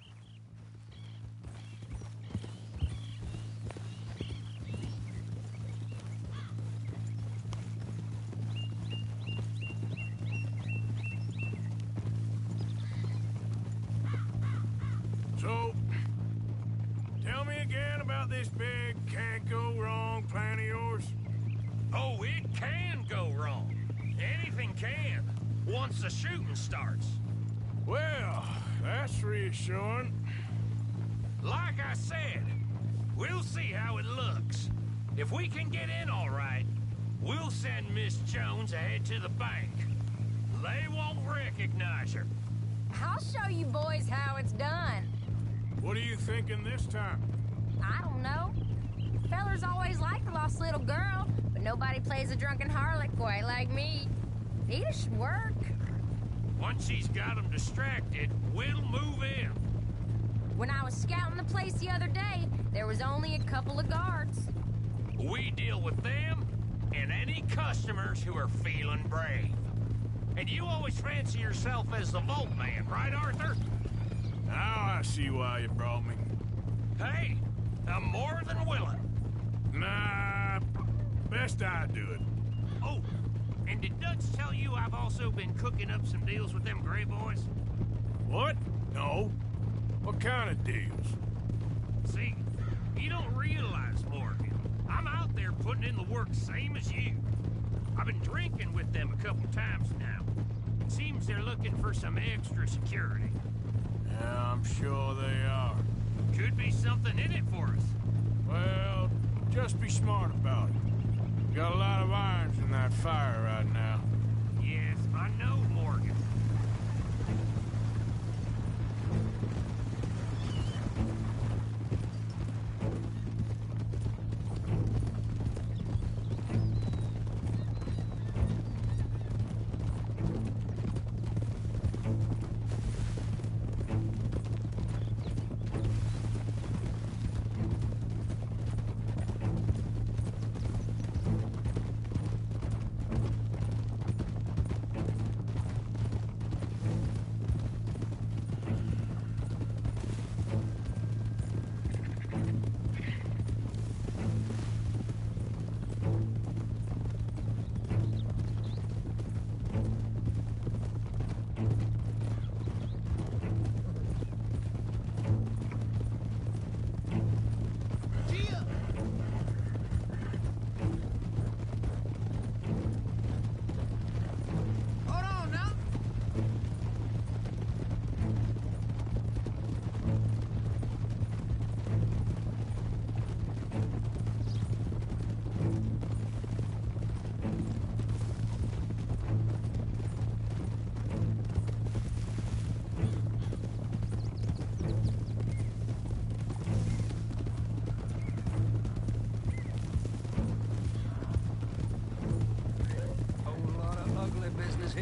[SPEAKER 1] So, tell me again about this big can't-go-wrong plan of yours.
[SPEAKER 19] Oh, it can go wrong. Anything can, once the shooting starts.
[SPEAKER 1] Well, that's reassuring.
[SPEAKER 19] Like I said, we'll see how it looks. If we can get in all right, we'll send Miss Jones ahead to the bank. They won't recognize her.
[SPEAKER 8] I'll show you boys how it's done.
[SPEAKER 1] What are you thinking this time?
[SPEAKER 8] I don't know. Fellers always like a lost little girl, but nobody plays a drunken harlot quite like me. It should work.
[SPEAKER 19] Once she's got them distracted, we'll move in.
[SPEAKER 8] When I was scouting the place the other day, there was only a couple of guards.
[SPEAKER 19] We deal with them and any customers who are feeling brave. And you always fancy yourself as the Vault Man, right, Arthur?
[SPEAKER 1] Now I see why you brought me.
[SPEAKER 19] Hey, I'm more than willing.
[SPEAKER 1] Nah, best I do it.
[SPEAKER 19] Oh, and did Dutch tell you I've also been cooking up some deals with them Gray boys?
[SPEAKER 1] What? No. What kind of deals?
[SPEAKER 19] See, you don't realize, Morgan. I'm out there putting in the work same as you. I've been drinking with them a couple times now. It seems they're looking for some extra security.
[SPEAKER 1] Yeah, I'm sure they are.
[SPEAKER 19] Could be something in it for us.
[SPEAKER 1] Well, just be smart about it. Got a lot of irons in that fire right now.
[SPEAKER 19] Yes, I know, Morgan.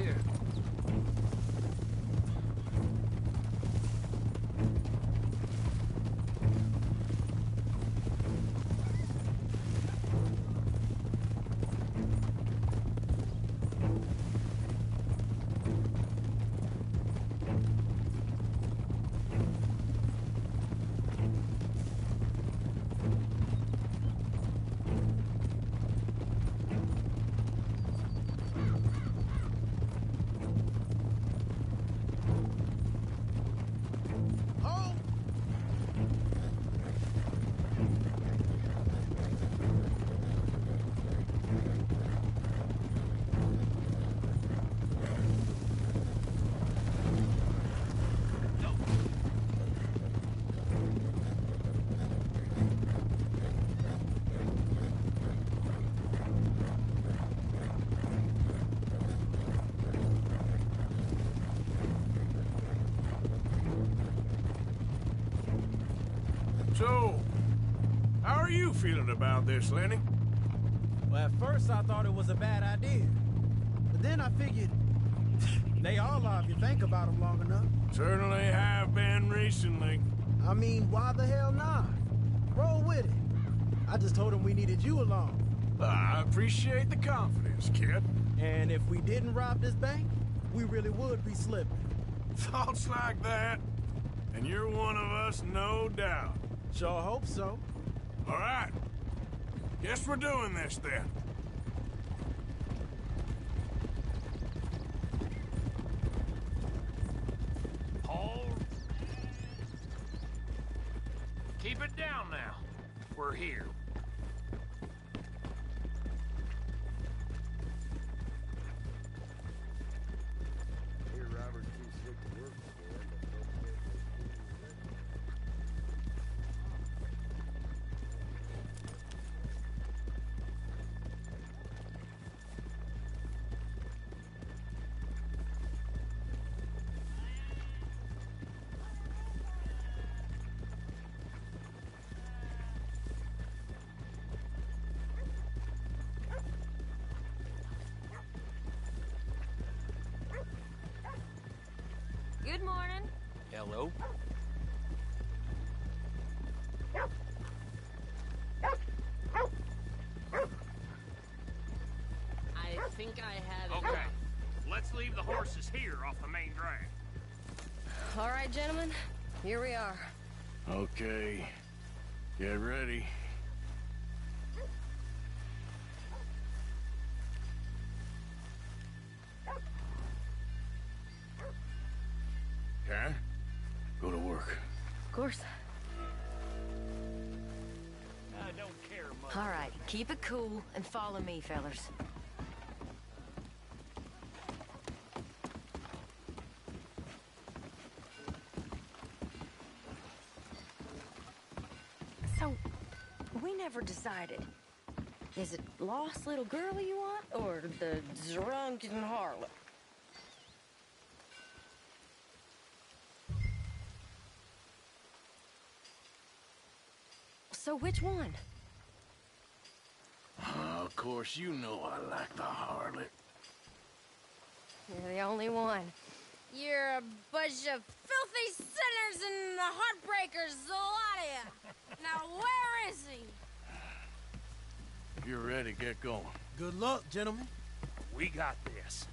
[SPEAKER 9] here.
[SPEAKER 1] So, how are you feeling about this, Lenny?
[SPEAKER 7] Well, at first I thought it was a bad idea. But then I figured they all are if you think about them long enough.
[SPEAKER 1] Certainly have been recently.
[SPEAKER 7] I mean, why the hell not? Roll with it. I just told him we needed you along.
[SPEAKER 1] I appreciate the confidence, kid.
[SPEAKER 7] And if we didn't rob this bank, we really would be slipping.
[SPEAKER 1] Thoughts like that? And you're one of us, no doubt.
[SPEAKER 7] Sure hope so.
[SPEAKER 1] All right. Guess we're doing this, then.
[SPEAKER 19] Hold. Keep it down now. We're here.
[SPEAKER 2] Here, Robert's too sick to work for him, but
[SPEAKER 8] Good morning.
[SPEAKER 19] Hello.
[SPEAKER 16] I think I have it.
[SPEAKER 19] Okay. Let's leave the horses here off the main drag.
[SPEAKER 16] All right, gentlemen. Here we are.
[SPEAKER 22] Okay. Get ready.
[SPEAKER 1] Okay.
[SPEAKER 22] Go to work.
[SPEAKER 16] Of course.
[SPEAKER 19] I don't care much.
[SPEAKER 8] All right, keep it cool and follow me, fellas. So, we never decided. Is it lost little girl you want, or the drunken harlot? So which one?
[SPEAKER 22] Of course, you know I like the harlot.
[SPEAKER 16] You're the only one.
[SPEAKER 4] You're a bunch of filthy sinners and the heartbreakers, the lot of you. Now, where is he?
[SPEAKER 22] If you're ready, get going.
[SPEAKER 7] Good luck, gentlemen.
[SPEAKER 19] We got this.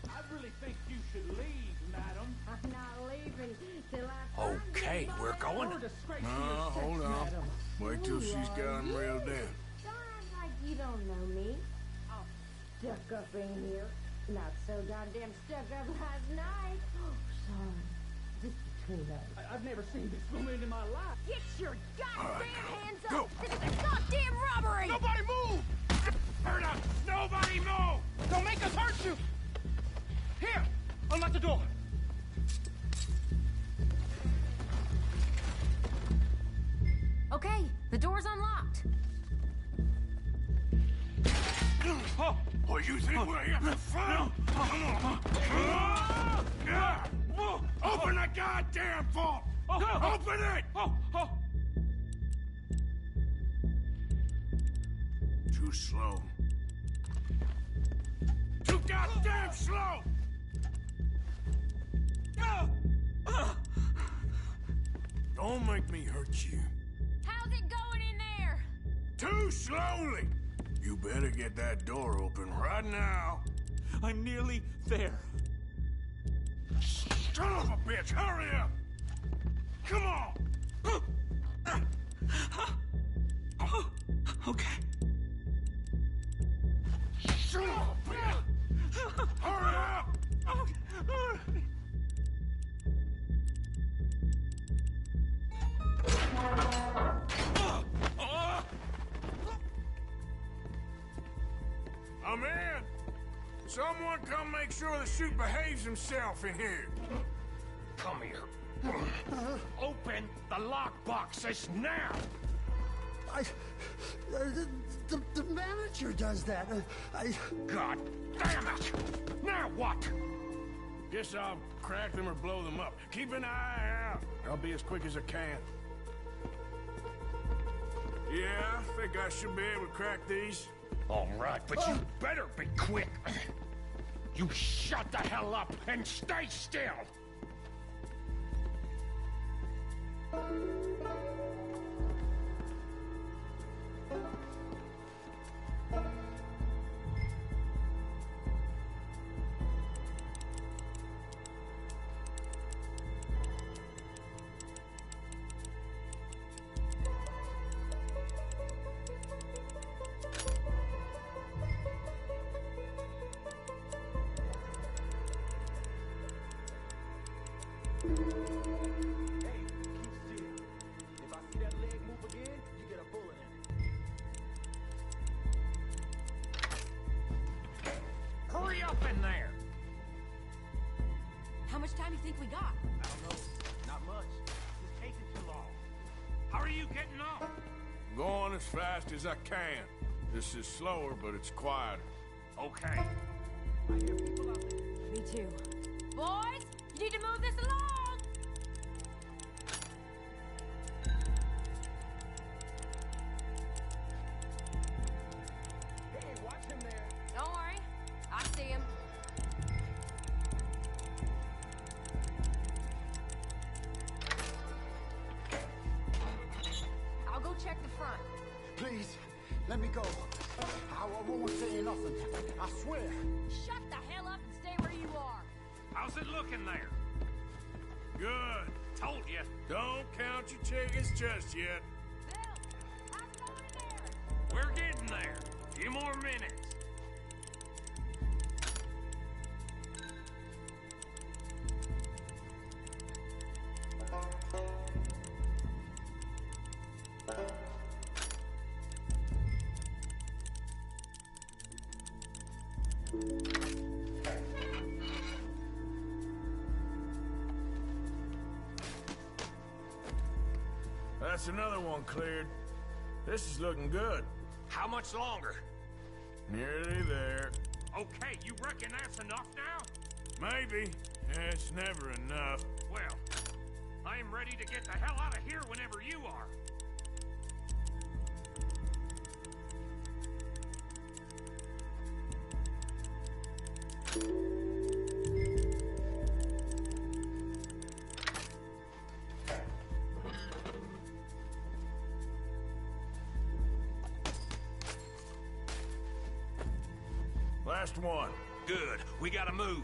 [SPEAKER 21] I really think you should leave, madam.
[SPEAKER 4] I'm not leaving till I
[SPEAKER 19] Okay, we're going.
[SPEAKER 1] No, hold on. Wait till she's got him reeled in.
[SPEAKER 4] Don't act like you don't know me. All stuck up in here. Not so goddamn stuck up last night. Oh, sorry. Just between us.
[SPEAKER 21] I've never seen this woman in my life.
[SPEAKER 4] Get your goddamn hands up! This is a goddamn robbery!
[SPEAKER 3] Nobody move! Hurry up! Nobody move!
[SPEAKER 21] Don't make us hurt you! Here! Unlock the door!
[SPEAKER 8] Okay, the door's unlocked.
[SPEAKER 3] Oh, you think we're here for fun? Open the goddamn vault! Open it!
[SPEAKER 1] Too slow. Too goddamn slow! Don't make me hurt you.
[SPEAKER 8] How's it going in there?
[SPEAKER 1] Too slowly! You better get that door open right now.
[SPEAKER 23] I'm nearly there.
[SPEAKER 1] Son of a bitch, hurry up! Come on!
[SPEAKER 23] Okay.
[SPEAKER 1] Son of a bitch! Hurry up! I'm in! Someone come make sure the chute behaves himself in here.
[SPEAKER 19] Come here. Open the lockboxes now!
[SPEAKER 11] The manager does that.
[SPEAKER 19] God damn it! Now what?
[SPEAKER 1] Guess I'll crack them or blow them up. Keep an eye out. I'll be as quick as I can. Yeah, I think I should be able to crack these.
[SPEAKER 19] All right, but you better be quick. You shut the hell up and stay still! Hurry up in there!
[SPEAKER 8] How much time do you think we got?
[SPEAKER 18] I don't know. Not much. It's taking too long.
[SPEAKER 19] How are you getting off?
[SPEAKER 1] I'm going as fast as I can. This is slower, but it's quieter.
[SPEAKER 19] Okay.
[SPEAKER 8] Me too. Boys, you need to move this along!
[SPEAKER 18] Hey, watch him there.
[SPEAKER 8] Don't worry. I see him. I'll go check the front.
[SPEAKER 11] Please, let me go. I won't say nothing. I swear.
[SPEAKER 8] Shut the hell up and stay where you are.
[SPEAKER 19] How's it looking there?
[SPEAKER 1] Good.
[SPEAKER 19] Told you.
[SPEAKER 1] Don't count your chickens just yet.
[SPEAKER 19] We're getting there. Few more minutes.
[SPEAKER 1] That's another one cleared. This is looking good.
[SPEAKER 19] How much longer?
[SPEAKER 1] Nearly there.
[SPEAKER 19] Okay, you reckon that's enough now?
[SPEAKER 1] Maybe. It's never enough.
[SPEAKER 19] Well, I am ready to get the hell out of here whenever you are.
[SPEAKER 1] Last one.
[SPEAKER 19] Good. We gotta move.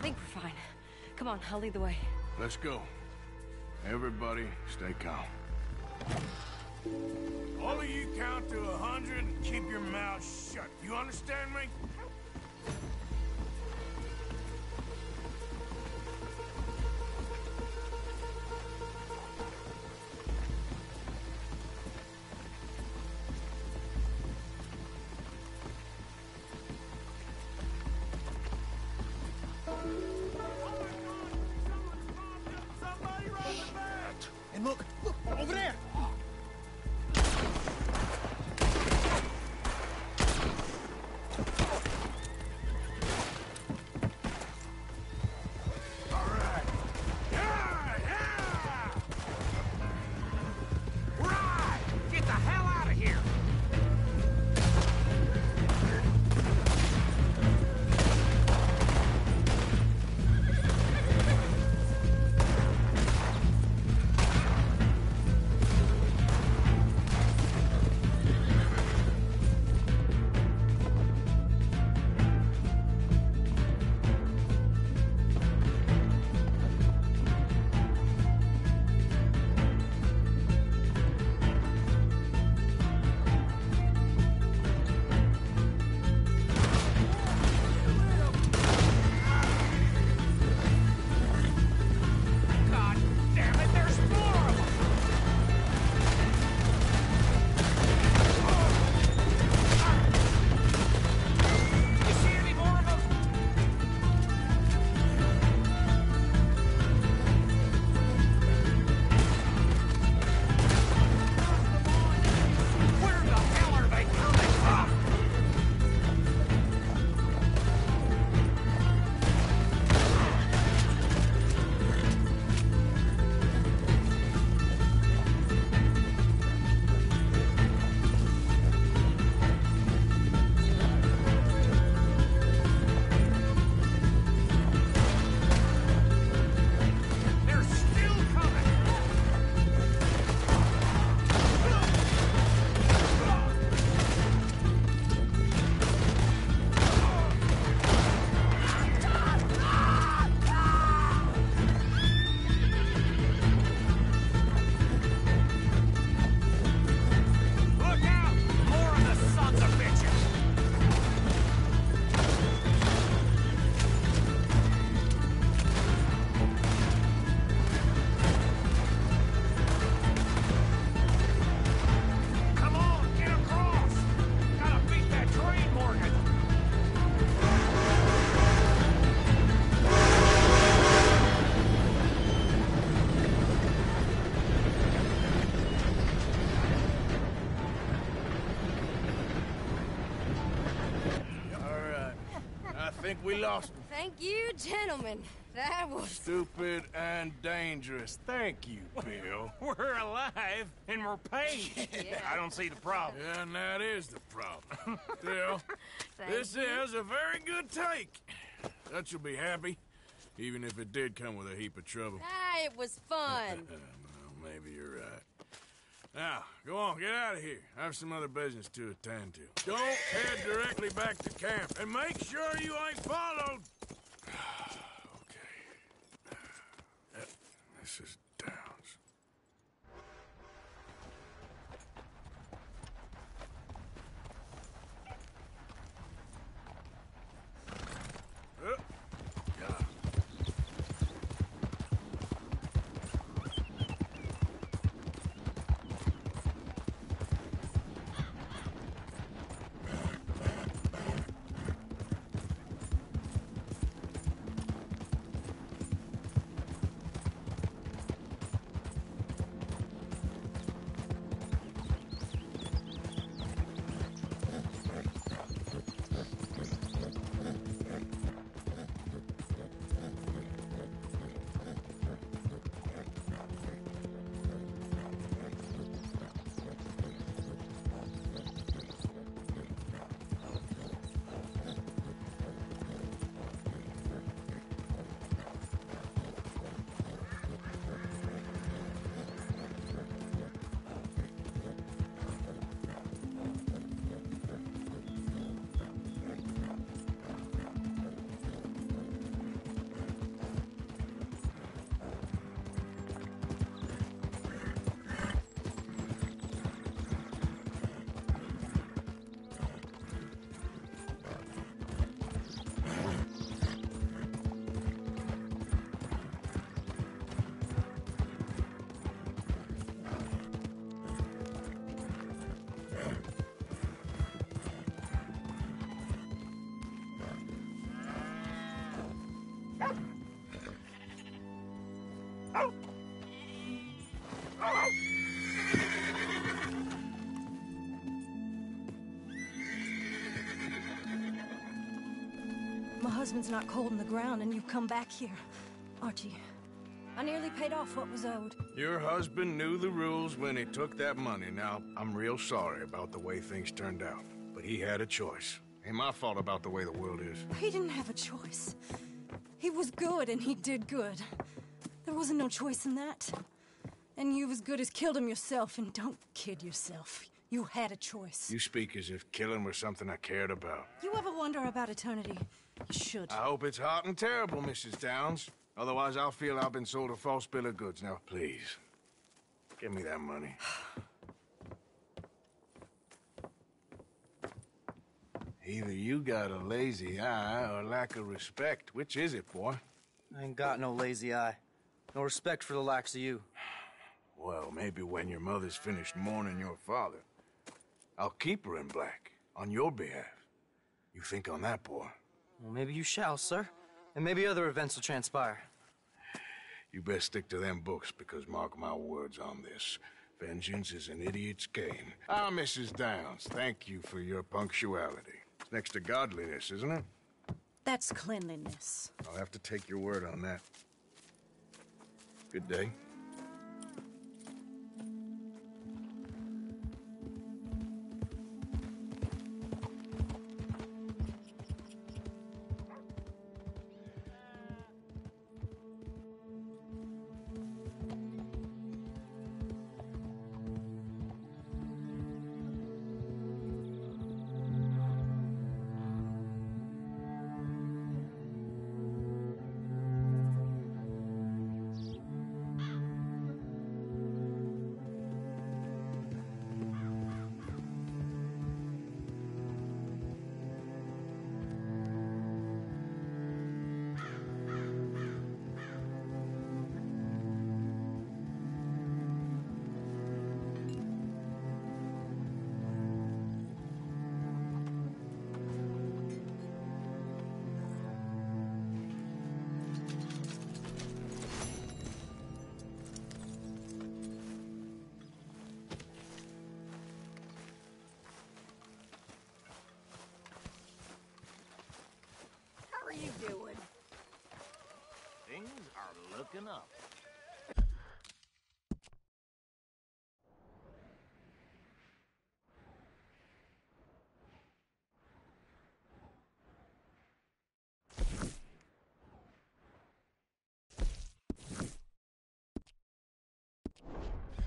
[SPEAKER 16] think we're fine. Come on, I'll lead the way.
[SPEAKER 22] Let's go. Everybody, stay calm.
[SPEAKER 1] All of you count to 100 and keep your mouth shut. You understand me?
[SPEAKER 6] And look, over there!
[SPEAKER 19] Get the hell out of here! God damn it, there's more of them! You see any more of them? Where the hell are they coming from? They're still coming! Look out! More of the sons of bitches! Come on, get across! Gotta beat that train, Morgan!
[SPEAKER 22] All right. I think we lost him.
[SPEAKER 16] Thank you, gentlemen. That was...
[SPEAKER 22] Stupid and dangerous. Thank you, Bill.
[SPEAKER 19] We're alive, and we're paid.
[SPEAKER 16] Yeah.
[SPEAKER 19] I don't see the problem.
[SPEAKER 1] Yeah, and that is the problem. Still, this is a very good take. Dutch will be happy, even if it did come with a heap of trouble.
[SPEAKER 16] Ah, it was fun.
[SPEAKER 1] Well, maybe you're right. Now, go on, get out of here. I have some other business to attend to. Don't head directly back to camp, and make sure you ain't followed. Okay. This is Downs. Yeah.
[SPEAKER 13] My husband's not cold in the ground, and you've come back here. Archie, I nearly paid off what was owed.
[SPEAKER 22] Your husband knew the rules when he took that money. Now, I'm real sorry about the way things turned out. But he had a choice. Ain't my fault about the way the world is.
[SPEAKER 13] He didn't have a choice. He was good, and he did good. There wasn't no choice in that. And you've as good as killed him yourself, and don't kid yourself. You had a choice.
[SPEAKER 22] You speak as if killing was something I cared about.
[SPEAKER 13] You ever wonder about eternity? You should.
[SPEAKER 22] I hope it's hot and terrible, Mrs. Downs. Otherwise, I'll feel I've been sold a false bill of goods. Now, please, give me that money. Either you got a lazy eye or lack of respect. Which is it, boy?
[SPEAKER 15] I ain't got no lazy eye. No respect for the likes of you.
[SPEAKER 22] Well, maybe when your mother's finished mourning your father, I'll keep her in black, on your behalf. You think on that, boy?
[SPEAKER 15] Well, maybe you shall, sir. And maybe other events will transpire.
[SPEAKER 22] You best stick to them books, because mark my words on this. Vengeance is an idiot's game. Ah, Mrs. Downs, thank you for your punctuality. It's next to godliness, isn't it?
[SPEAKER 13] That's cleanliness.
[SPEAKER 22] I'll have to take your word on that. Good day.
[SPEAKER 5] Doing? Things are looking up.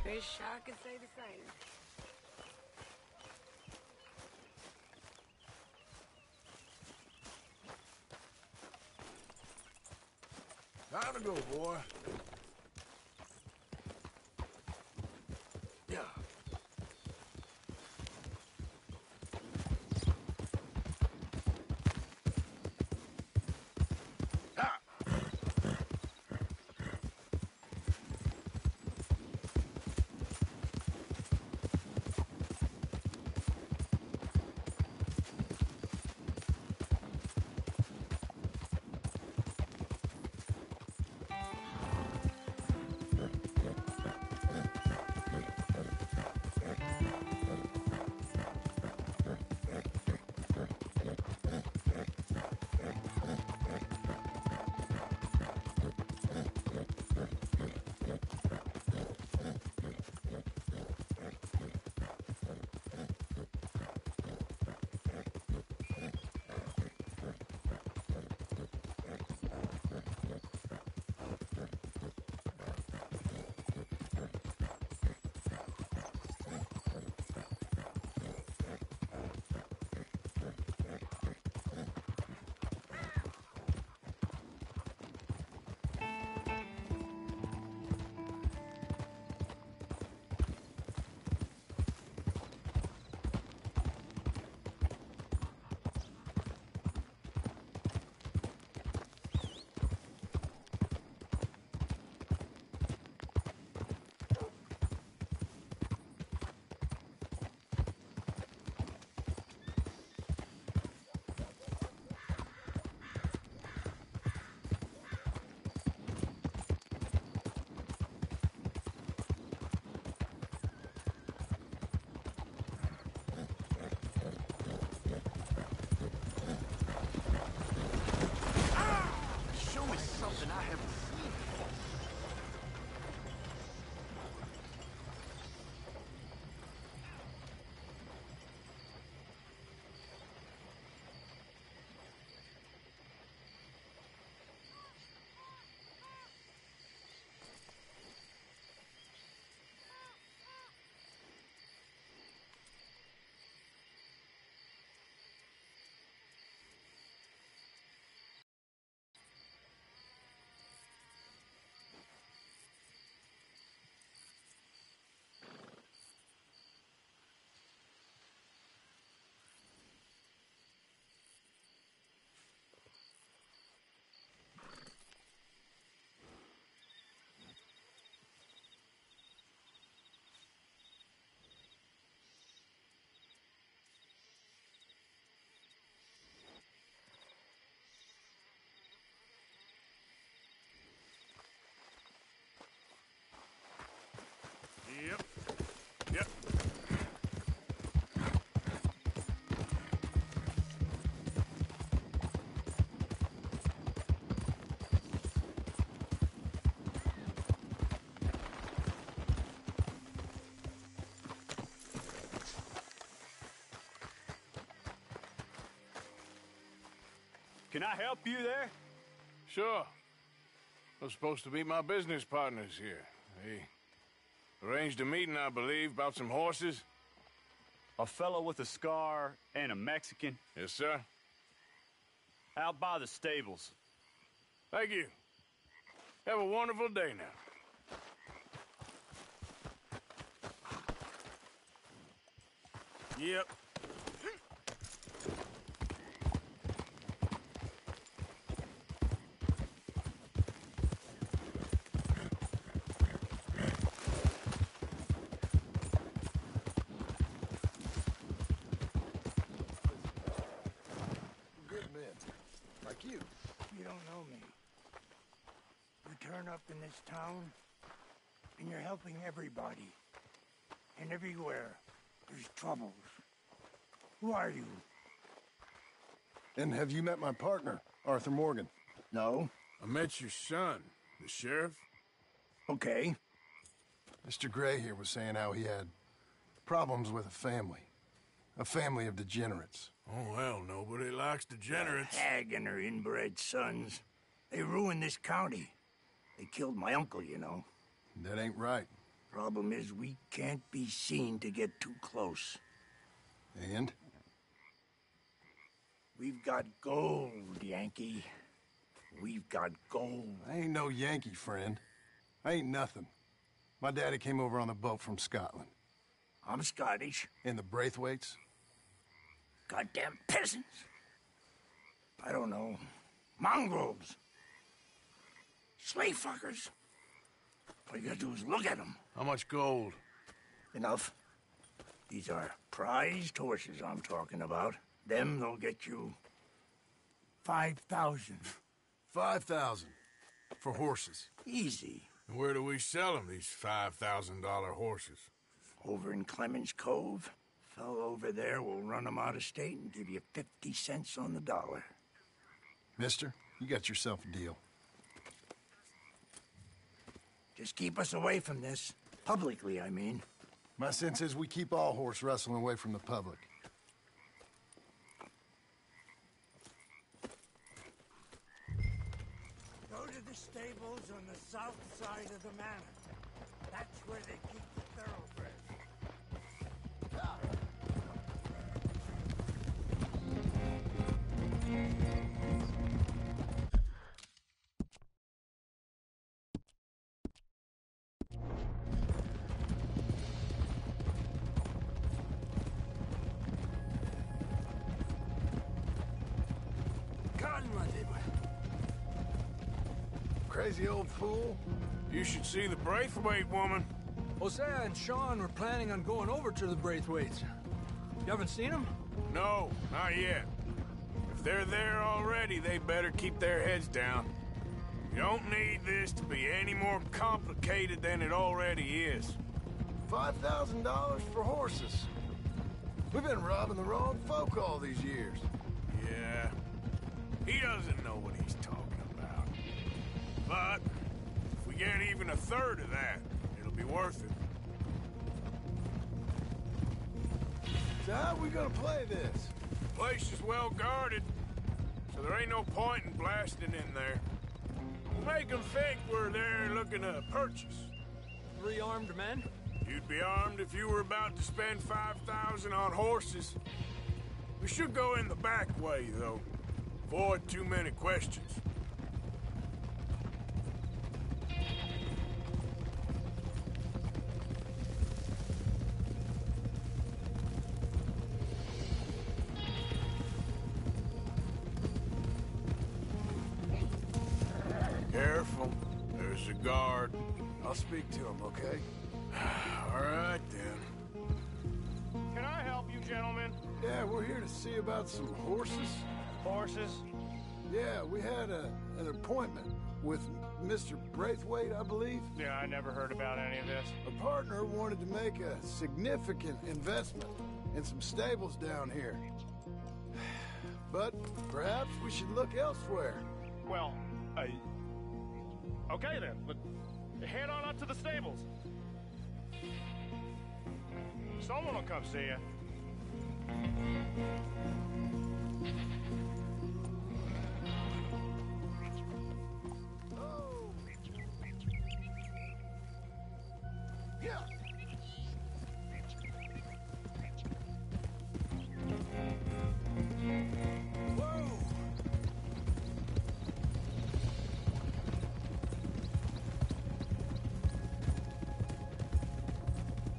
[SPEAKER 4] Fish, I could say the same.
[SPEAKER 22] Time to go, boy. Yeah.
[SPEAKER 14] Can I help you there?
[SPEAKER 22] Sure. They're supposed to be my business partners here. They arranged a meeting, I believe, about some horses.
[SPEAKER 14] A fellow with a scar and a Mexican?
[SPEAKER 22] Yes, sir.
[SPEAKER 14] Out by the stables.
[SPEAKER 22] Thank you. Have a wonderful day now.
[SPEAKER 1] Yep.
[SPEAKER 2] Good men. Like you.
[SPEAKER 17] You don't know me. You turn up in this town, and you're helping everybody. And everywhere, there's troubles. Who are you?
[SPEAKER 2] And have you met my partner, Arthur Morgan?
[SPEAKER 17] No.
[SPEAKER 22] I met your son, the sheriff.
[SPEAKER 17] Okay.
[SPEAKER 2] Mr. Gray here was saying how he had problems with a family of degenerates.
[SPEAKER 1] Oh, well, nobody likes degenerates.
[SPEAKER 17] That hag and her inbred sons. They ruined this county. They killed my uncle, you know.
[SPEAKER 2] That ain't right.
[SPEAKER 17] Problem is, we can't be seen to get too close.
[SPEAKER 2] And?
[SPEAKER 17] We've got gold, Yankee. We've got gold.
[SPEAKER 2] I ain't no Yankee, friend. I ain't nothing. My daddy came over on the boat from Scotland.
[SPEAKER 17] I'm Scottish.
[SPEAKER 2] And the Braithwaites?
[SPEAKER 17] Goddamn peasants. I don't know. Mongrels. Slave fuckers. All you gotta do is look at them.
[SPEAKER 22] How much gold?
[SPEAKER 17] Enough. These are prized horses I'm talking about. Them, they'll get you 5,000.
[SPEAKER 22] 5,000 for horses.
[SPEAKER 17] Easy.
[SPEAKER 22] And where do we sell them, these $5,000 horses?
[SPEAKER 17] Over in Clemens Cove. Fellow over there will run them out of state and give you 50 cents on the dollar.
[SPEAKER 2] Mister, you got yourself a deal.
[SPEAKER 17] Just keep us away from this. Publicly, I mean.
[SPEAKER 2] My sense is we keep all horse rustling away from the public.
[SPEAKER 17] Go to the stables on the south side of the manor. That's where they keep the thoroughbreds.
[SPEAKER 2] Crazy old fool.
[SPEAKER 1] You should see the Braithwaite woman.
[SPEAKER 21] Hosea and Sean were planning on going over to the Braithwaites. You haven't seen them?
[SPEAKER 1] No, not yet. If they're there already, they better keep their heads down. You don't need this to be any more complicated than it already is.
[SPEAKER 2] $5,000 for horses. We've been robbing the wrong folk all these years.
[SPEAKER 1] Yeah. He doesn't know what he's talking about. But if we get even a third of that, it'll be worth it.
[SPEAKER 2] So how are we gonna play this?
[SPEAKER 1] The place is well guarded, so there ain't no point in blasting in there. We'll make them think we're there looking to purchase.
[SPEAKER 21] 3 armed men?
[SPEAKER 1] You'd be armed if you were about to spend 5,000 on horses. We should go in the back way, though. Avoid too many questions. Careful. There's a guard.
[SPEAKER 2] I'll speak to him, okay?
[SPEAKER 1] All right, then.
[SPEAKER 20] Can I help you, gentlemen?
[SPEAKER 2] Yeah, we're here to see about some horses.
[SPEAKER 20] Horses?
[SPEAKER 2] Yeah, we had an appointment with Mr. Braithwaite, I believe.
[SPEAKER 20] Yeah, I never heard about any of this.
[SPEAKER 2] A partner wanted to make a significant investment in some stables down here. But perhaps we should look elsewhere.
[SPEAKER 20] Well, okay then. But head on up to the stables. Someone will come see you.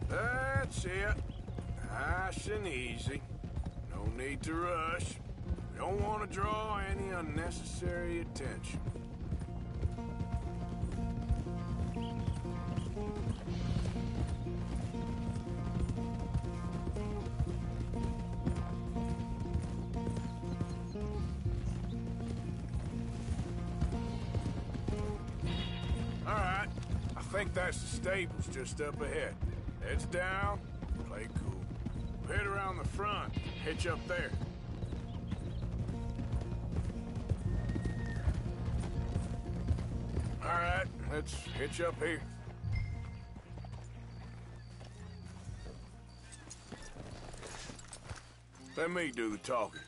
[SPEAKER 1] That's it. Nice and easy. No need to rush. We don't want to draw any unnecessary attention. All right. I think that's the stables just up ahead. Heads down, play cool. Head around the front, hitch up there. All right, let's hitch up here. Let me do the talking.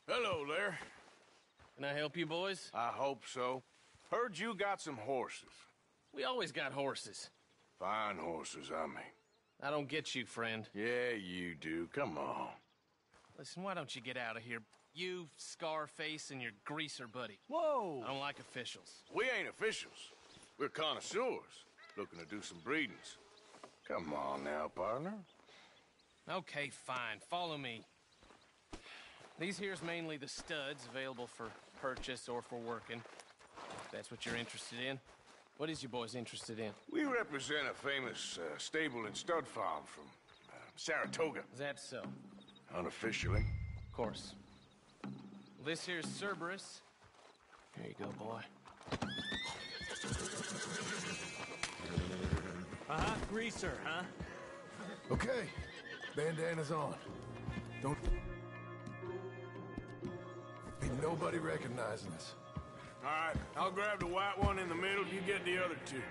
[SPEAKER 1] Hello there.
[SPEAKER 9] Can I help you, boys?
[SPEAKER 1] I hope so. Heard you got some horses.
[SPEAKER 9] We always got horses.
[SPEAKER 1] Fine horses, I mean.
[SPEAKER 9] I don't get you, friend.
[SPEAKER 1] Yeah, you do. Come on.
[SPEAKER 9] Listen, why don't you get out of here? You, Scarface, and your greaser buddy.
[SPEAKER 1] Whoa!
[SPEAKER 9] I don't like officials.
[SPEAKER 1] We ain't officials. We're connoisseurs, looking to do some breedings. Come on now, partner.
[SPEAKER 9] Okay, fine. Follow me. These here's mainly the studs available for purchase or for working. If that's what you're interested in. What is you boys interested in?
[SPEAKER 1] We represent a famous stable and stud farm from Saratoga.
[SPEAKER 9] Is that so?
[SPEAKER 1] Unofficially.
[SPEAKER 9] Of course. This here's Cerberus. Here you go, boy.
[SPEAKER 3] Greaser, huh?
[SPEAKER 2] Okay, bandana's on. Don't be nobody recognizing us.
[SPEAKER 1] All right, I'll grab the white one in the middle. You get the other two.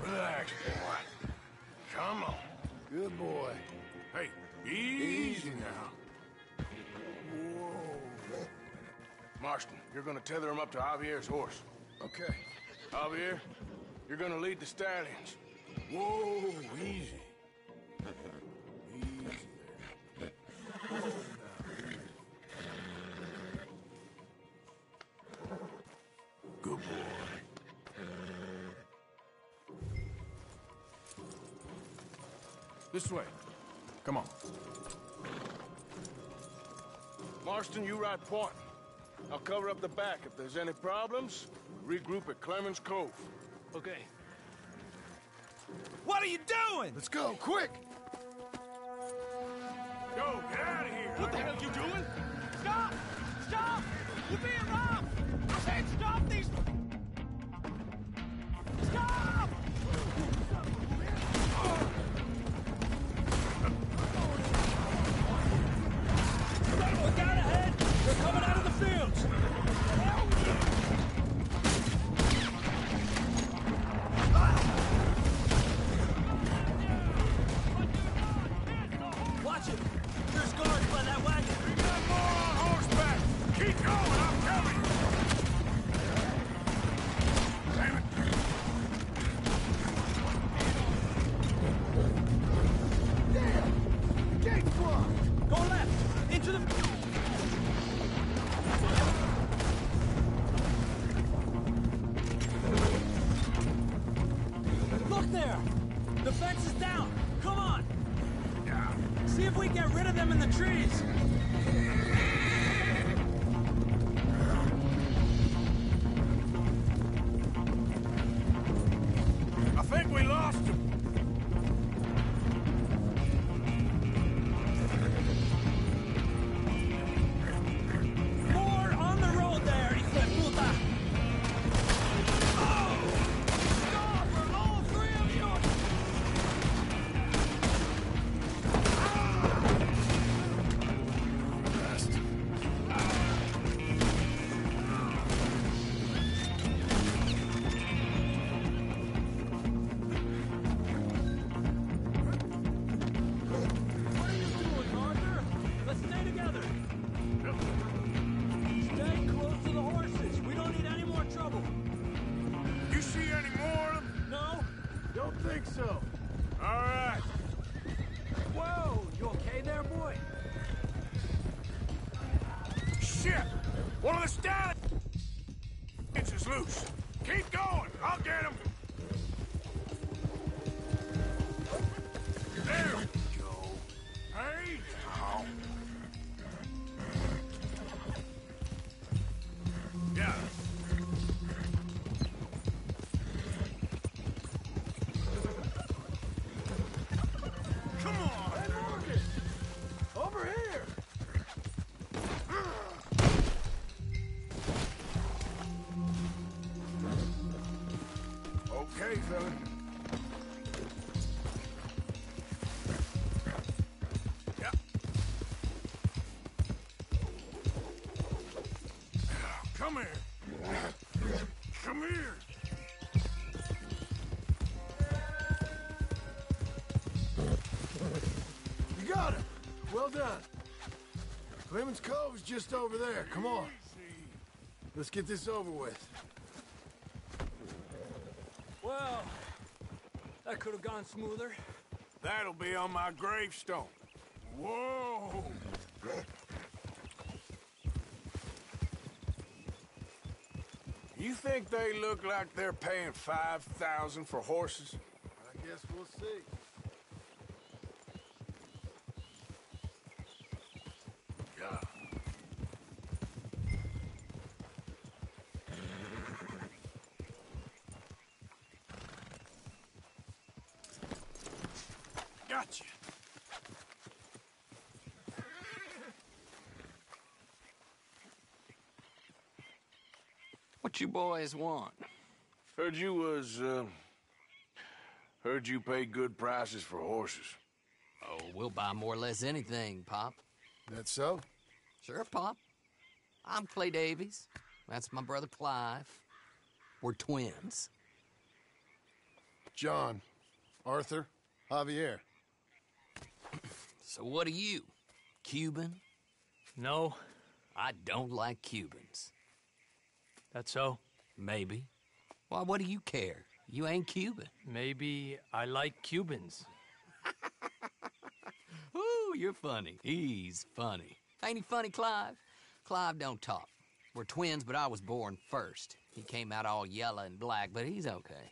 [SPEAKER 1] Relax, boy. Come on.
[SPEAKER 2] Good boy.
[SPEAKER 1] Hey, easy now. Whoa. Marston, you're gonna tether him up to Javier's horse.
[SPEAKER 2] Okay.
[SPEAKER 1] Javier, you're gonna lead the stallions. Whoa, easy. Easy there. Good boy.
[SPEAKER 20] This way. Come on.
[SPEAKER 1] Marston, you ride point. I'll cover up the back. If there's any problems, regroup at Clemens Cove.
[SPEAKER 9] Okay.
[SPEAKER 3] What are you doing?
[SPEAKER 2] Let's go, quick!
[SPEAKER 1] Yo, get out of here!
[SPEAKER 3] What the hell are you doing? Stop! Stop! You're being robbed! I said stop these... Stop! Look out ahead! They're coming out of the fields! Watch it! There's guards by that wagon!
[SPEAKER 1] We got more on horseback! Keep going, I'm coming! Damn it!
[SPEAKER 2] Damn! The gate's blocked!
[SPEAKER 3] Go left! Into the... Look there! The fence is down! Come on! See if we get rid of them in the trees!
[SPEAKER 1] I think we lost him.
[SPEAKER 3] More on the road there, hijo de puta! Oh! Stop for all three of you!
[SPEAKER 2] so.
[SPEAKER 1] All right.
[SPEAKER 21] Whoa, you okay there, boy?
[SPEAKER 1] Shit! One of the stallions is loose. Keep going. I'll get him. There we go. Hey now. Got him. Come on.
[SPEAKER 2] Hey, Marcus! Over here!
[SPEAKER 1] Okay, fella. Yep. Come here. Come here.
[SPEAKER 2] You got him. Well done. Clemens Cove's just over there. Come on. Let's get this over with.
[SPEAKER 21] Well, that could have gone smoother.
[SPEAKER 1] That'll be on my gravestone. Whoa! You think they look like they're paying $5,000 for horses?
[SPEAKER 2] I guess we'll see.
[SPEAKER 1] Yeah. Gotcha.
[SPEAKER 18] What you boys want?
[SPEAKER 1] Heard you pay good prices for horses.
[SPEAKER 18] Oh, we'll buy more or less anything, Pop.
[SPEAKER 2] That so?
[SPEAKER 18] Sure, Pop. I'm Clay Davies. That's my brother Clive. We're twins.
[SPEAKER 2] John, Arthur, Javier.
[SPEAKER 18] So what are you? Cuban?
[SPEAKER 21] No.
[SPEAKER 18] I don't like Cubans.
[SPEAKER 21] That's so?
[SPEAKER 18] Maybe. Why, what do you care? You ain't Cuban.
[SPEAKER 21] Maybe I like Cubans.
[SPEAKER 18] Ooh, you're funny. He's funny. Ain't he funny, Clive? Clive don't talk. We're twins, but I was born first. He came out all yellow and black, but he's okay.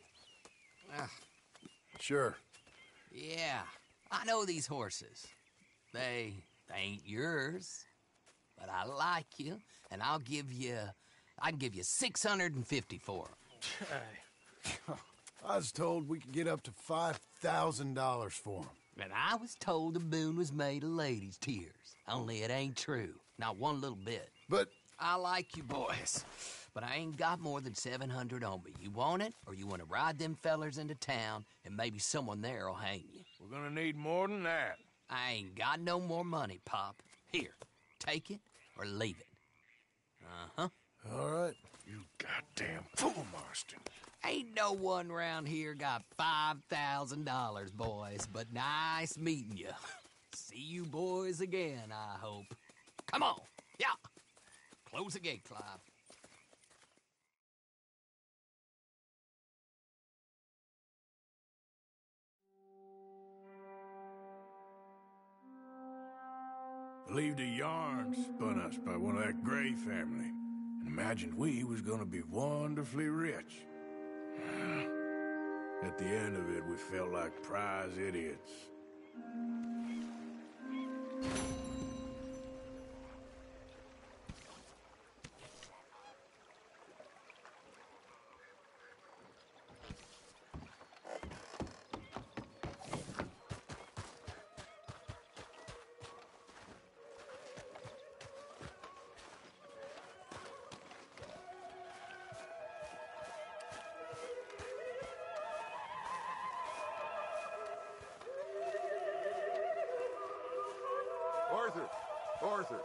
[SPEAKER 2] Sure.
[SPEAKER 18] Yeah, I know these horses. They ain't yours, but I like you, and I can give you 650 for them.
[SPEAKER 2] I was told we could get up to $5,000 for them.
[SPEAKER 18] And I was told the moon was made of ladies' tears. Only it ain't true. Not one little bit.
[SPEAKER 2] But
[SPEAKER 18] I like you boys, but I ain't got more than 700 on me. You want it, or you want to ride them fellers into town, and maybe someone there'll hang you?
[SPEAKER 1] We're gonna need more than that.
[SPEAKER 18] I ain't got no more money, Pop. Here, take it or leave it. Uh-huh.
[SPEAKER 2] All right.
[SPEAKER 1] You goddamn fool, Marston.
[SPEAKER 18] Ain't no one round here got $5,000, boys, but nice meeting you. See you boys again, I hope. Come on. Yeah. Close the gate, Clive.
[SPEAKER 1] Believed a yarn spun us by one of that Gray family, and imagined we was gonna be wonderfully rich. At the end of it, we felt like prize idiots.
[SPEAKER 3] Arthur.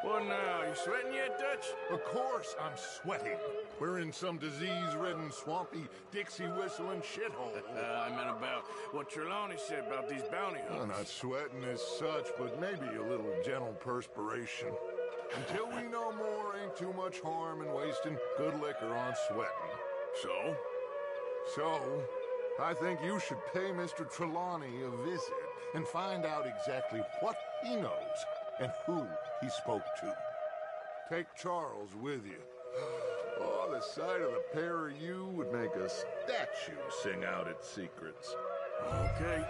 [SPEAKER 1] What now? You sweating yet, Dutch?
[SPEAKER 3] Of course I'm sweating. We're in some disease-ridden, swampy, Dixie-whistling shithole.
[SPEAKER 1] I meant about what Trelawney said about these bounty hunters.
[SPEAKER 3] Well, not sweating as such, but maybe a little gentle perspiration.
[SPEAKER 7] Until we know more, ain't too much harm in wasting good liquor on sweating. So, I think you should pay Mr. Trelawney a visit and find out exactly what he knows and who he spoke to. Take Charles with you. Oh, the sight of the pair of you would make a statue sing out its secrets.
[SPEAKER 1] Okay.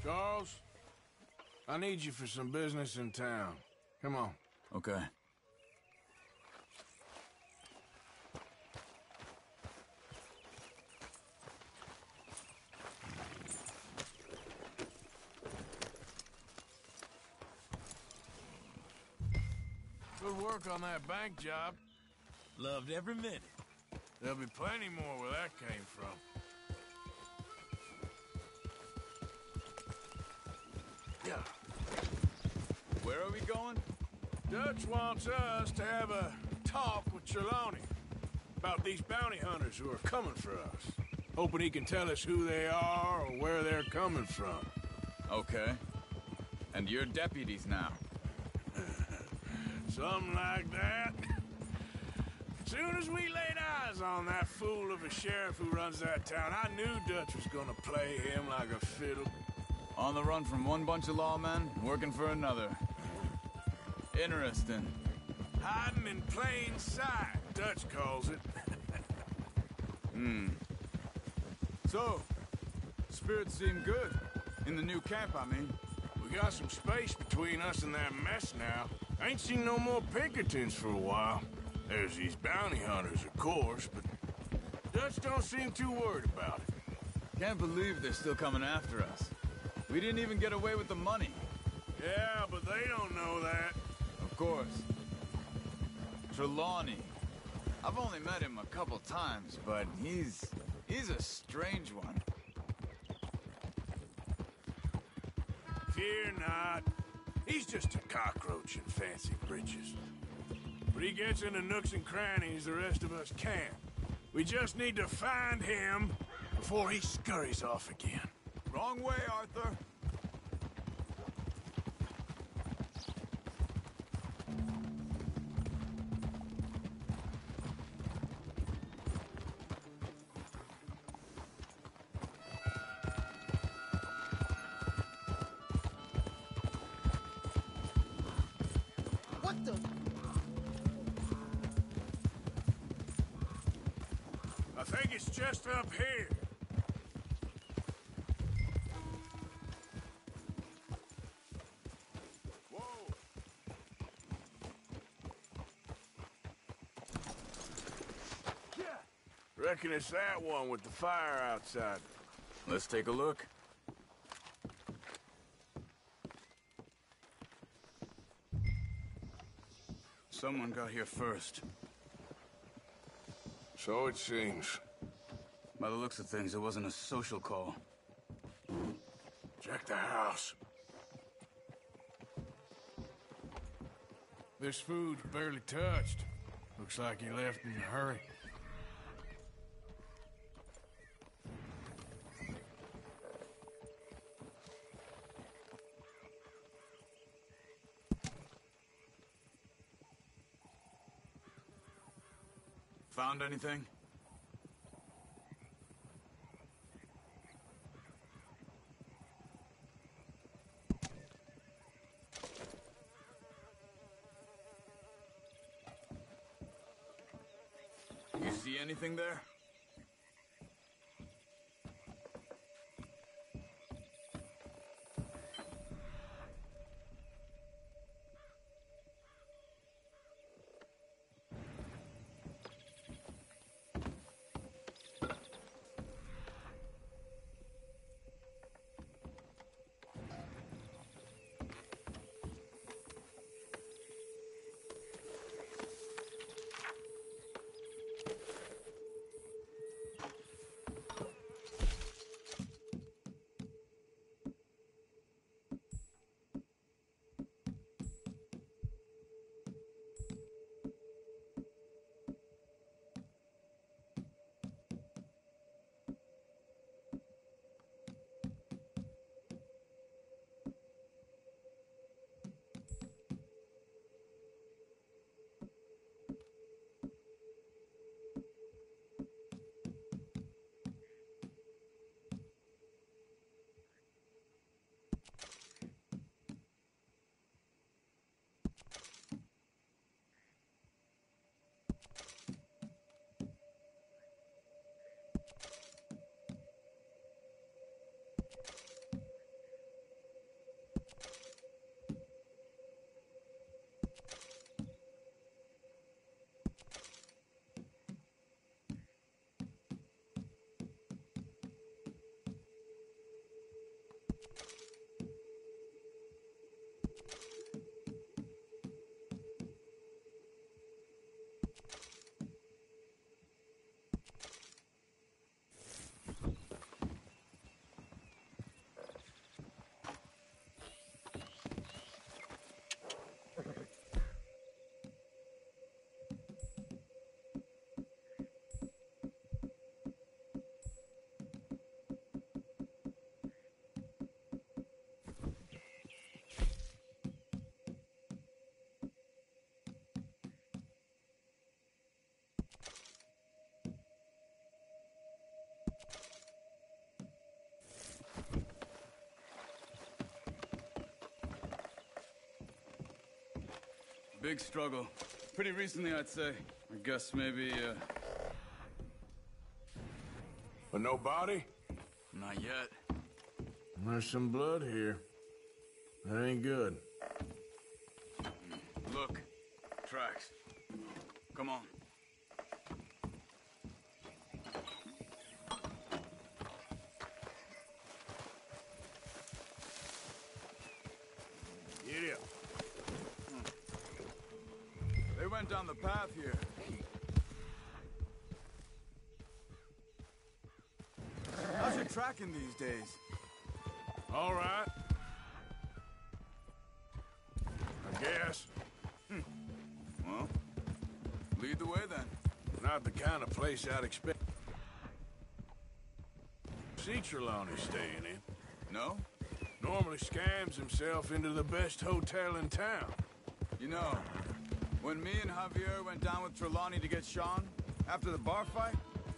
[SPEAKER 1] Charles, I need you for some business in town. Come on.
[SPEAKER 10] Okay.
[SPEAKER 1] Good work on that bank job.
[SPEAKER 3] Loved every minute.
[SPEAKER 1] There'll be plenty more where that came from.
[SPEAKER 10] Where are we going?
[SPEAKER 1] Dutch wants us to have a talk with Trelawney about these bounty hunters who are coming for us. Hoping he can tell us who they are or where they're coming from.
[SPEAKER 10] Okay. And you're deputies now.
[SPEAKER 1] Something like that. Soon as we laid eyes on that fool of a sheriff who runs that town, I knew Dutch was gonna play him like a fiddle.
[SPEAKER 10] On the run from one bunch of lawmen, working for another. Interesting.
[SPEAKER 1] Hiding in plain sight, Dutch calls it.
[SPEAKER 10] So, spirits seem good. In the new camp, I mean.
[SPEAKER 1] We got some space between us and that mess now. Ain't seen no more Pinkertons for a while. There's these bounty hunters, of course, but Dutch don't seem too worried about it.
[SPEAKER 10] Can't believe they're still coming after us. We didn't even get away with the money.
[SPEAKER 1] Yeah, but they don't know that.
[SPEAKER 10] Of course. Trelawney. I've only met him a couple times, but he's a strange one.
[SPEAKER 1] Fear not. He's just a cockroach in fancy breeches. But he gets into nooks and crannies the rest of us can't. We just need to find him before he scurries off again.
[SPEAKER 10] Wrong way, Arthur.
[SPEAKER 6] What the?
[SPEAKER 1] I think it's just up here. Reckon it's that one with the fire outside.
[SPEAKER 10] Let's take a look. Someone got here first.
[SPEAKER 1] So it seems.
[SPEAKER 10] By the looks of things, it wasn't a social call.
[SPEAKER 1] Check the house. This food's barely touched. Looks like he left in a hurry.
[SPEAKER 10] Found anything? You see anything there? Big struggle. Pretty recently, I'd say. I guess maybe,
[SPEAKER 22] But no body?
[SPEAKER 10] Not yet.
[SPEAKER 22] There's some blood here. That ain't good.
[SPEAKER 10] Look. Tracks. Come on.
[SPEAKER 22] Get up.
[SPEAKER 10] They went down the path here. How's your tracking these days?
[SPEAKER 22] All right. I guess.
[SPEAKER 10] Well, lead the way then.
[SPEAKER 22] Not the kind of place I'd expect. See Trelawney staying in.
[SPEAKER 10] No?
[SPEAKER 22] Normally scams himself into the best hotel in town.
[SPEAKER 10] You know, when me and Javier went down with Trelawney to get Sean, after the bar fight,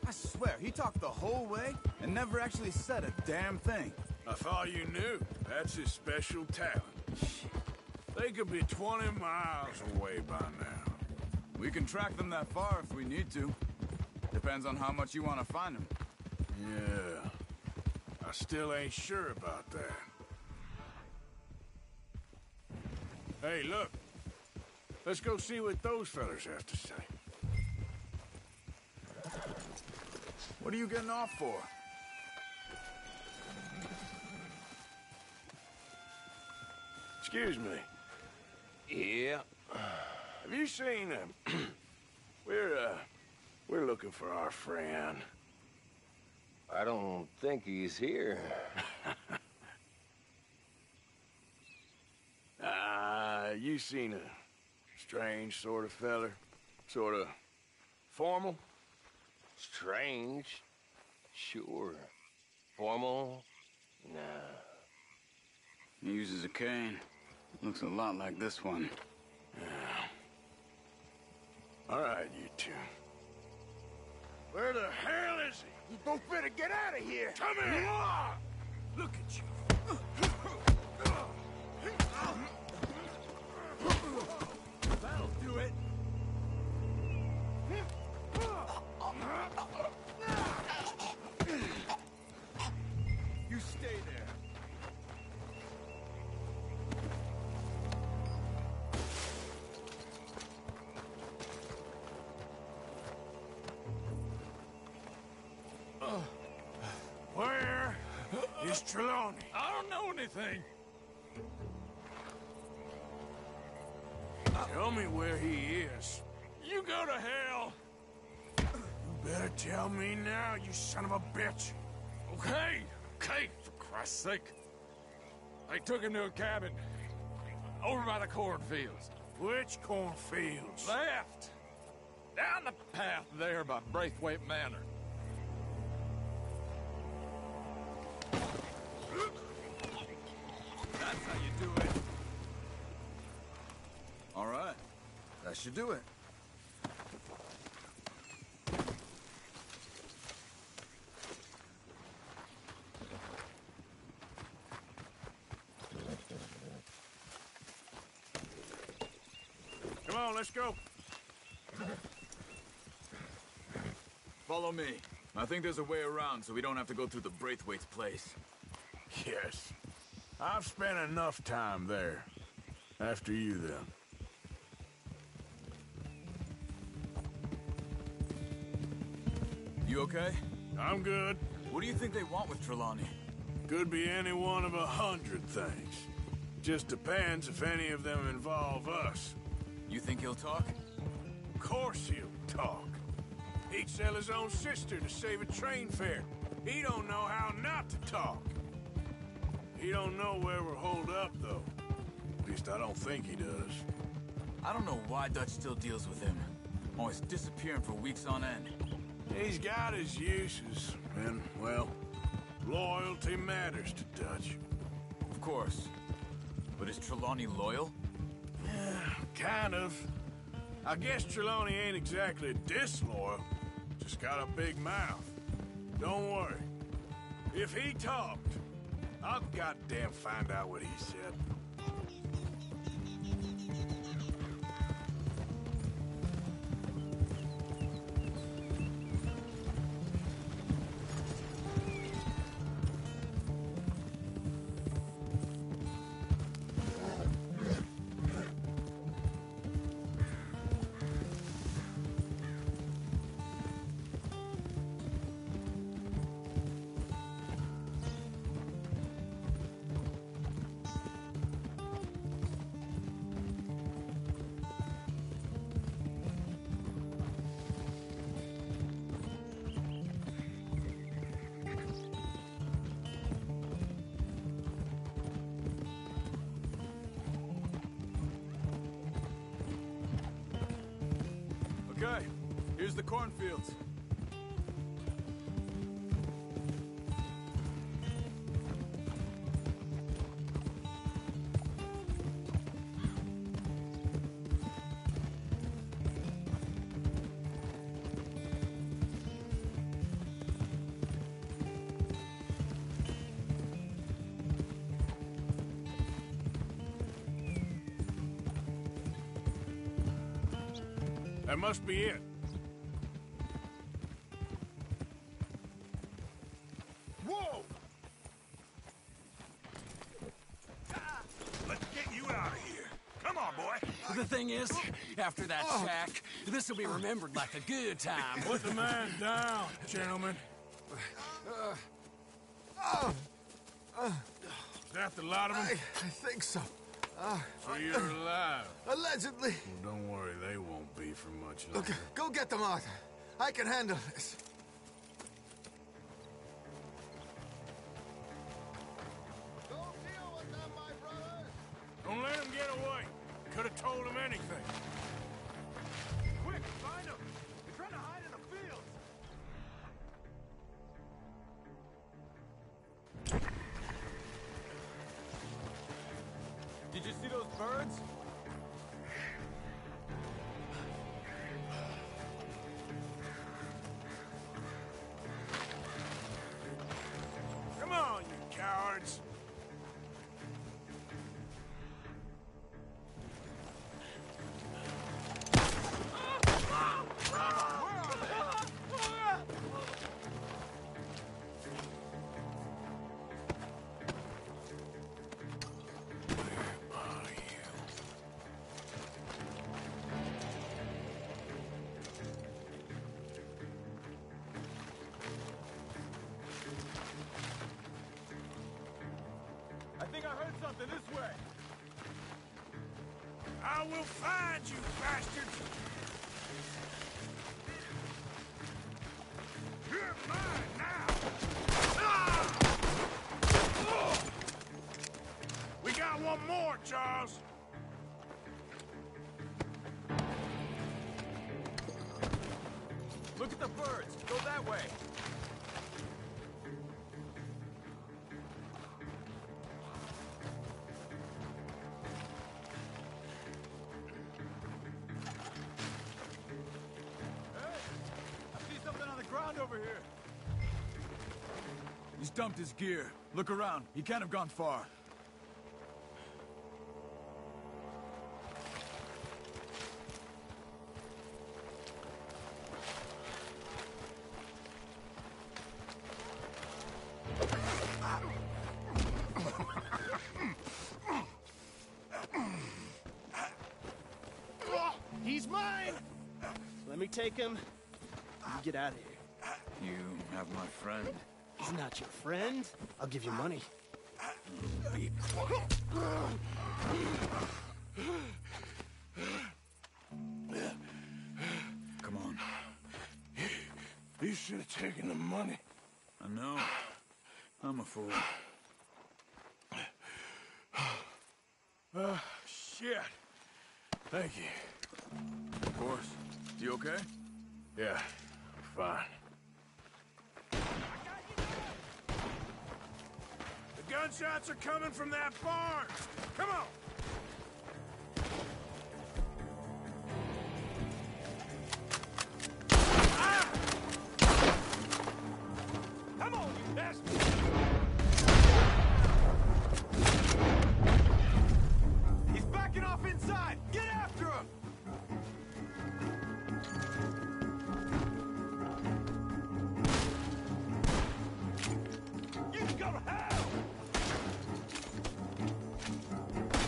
[SPEAKER 10] I swear, he talked the whole way and never actually said a damn thing.
[SPEAKER 22] I thought you knew. That's his special talent. They could be 20 miles away by now.
[SPEAKER 10] We can track them that far if we need to. Depends on how much you want to find them.
[SPEAKER 22] Yeah. I still ain't sure about that. Hey, look. Let's go see what those fellas have to say.
[SPEAKER 10] What are you getting off for?
[SPEAKER 22] Excuse me. Yeah. Have you seen him? We're looking for our friend.
[SPEAKER 11] I don't think he's here.
[SPEAKER 22] You seen a strange sort of feller? Sort of formal?
[SPEAKER 11] Strange? Sure. Formal? Nah.
[SPEAKER 10] He uses a cane. Looks a lot like this one.
[SPEAKER 22] Yeah. All right, you two. Where the hell is he? You both better get out of here. Come here.
[SPEAKER 3] Look at you.
[SPEAKER 10] That'll do it. You stay there.
[SPEAKER 22] Where is Trelawney?
[SPEAKER 3] I don't know anything.
[SPEAKER 22] Tell me where he is.
[SPEAKER 3] You go to hell.
[SPEAKER 22] You better tell me now, you son of a bitch.
[SPEAKER 3] Okay, for Christ's sake. They took him to a cabin over by the cornfields.
[SPEAKER 22] Which cornfields?
[SPEAKER 3] Left. Down the path there by Braithwaite Manor.
[SPEAKER 10] That's how you do it. All right. That should do it.
[SPEAKER 22] Come on, let's go.
[SPEAKER 10] Follow me. I think there's a way around so we don't have to go through the Braithwaite's place.
[SPEAKER 22] Yes. I've spent enough time there. After you, then.
[SPEAKER 10] You okay?
[SPEAKER 22] I'm good.
[SPEAKER 10] What do you think they want with Trelawney?
[SPEAKER 22] Could be any one of 100 things. Just depends if any of them involve us.
[SPEAKER 10] You think he'll talk?
[SPEAKER 22] Of course he'll talk. He'd sell his own sister to save a train fare. He don't know how not to talk. He don't know where we're holed up, though. At least I don't think he does.
[SPEAKER 10] I don't know why Dutch still deals with him. Always disappearing for weeks on end.
[SPEAKER 22] He's got his uses, and, well, loyalty matters to Dutch.
[SPEAKER 10] Of course. But is Trelawney loyal?
[SPEAKER 22] Yeah, kind of. I guess Trelawney ain't exactly disloyal. Just got a big mouth. Don't worry. If he talked, I'll goddamn find out what he said.
[SPEAKER 10] Here's the cornfields.
[SPEAKER 1] That must be it.
[SPEAKER 19] Whoa! Let's get you out of here. Come on, boy.
[SPEAKER 18] The thing is, after that shack, this will be remembered like a good time.
[SPEAKER 1] Put the man down, gentlemen. Is that the lot of them?
[SPEAKER 2] I think so.
[SPEAKER 1] So you're alive.
[SPEAKER 2] Allegedly.
[SPEAKER 1] Well, don't worry, they won't be for much longer.
[SPEAKER 2] Look, go get them, Arthur. I can handle this.
[SPEAKER 1] Don't let them get away. Could have told them anything.
[SPEAKER 10] Quick, find them! They're trying to hide in the fields! Did you see those birds?
[SPEAKER 1] Come on, you cowards.
[SPEAKER 10] I think I heard something this way.
[SPEAKER 1] I will find you, bastards! You're mine now! Ah! Oh! We got one more, Charles!
[SPEAKER 10] Look at the birds. Go that way. Over here. He's dumped his gear. Look around. He can't have gone far.
[SPEAKER 8] He's mine! Let me take him. You get out of here.
[SPEAKER 10] You have my friend.
[SPEAKER 8] He's not your friend. I'll give you money.
[SPEAKER 10] Be quiet. Come on.
[SPEAKER 1] You should have taken the money.
[SPEAKER 10] I know. I'm a fool.
[SPEAKER 1] Shit. Thank you.
[SPEAKER 10] Of course. You okay?
[SPEAKER 1] Yeah, fine. The gunshots are coming from that barn! Come on! Ah! Come on, you bastard!
[SPEAKER 10] He's backing off inside! Get after him!
[SPEAKER 1] You can go to hell!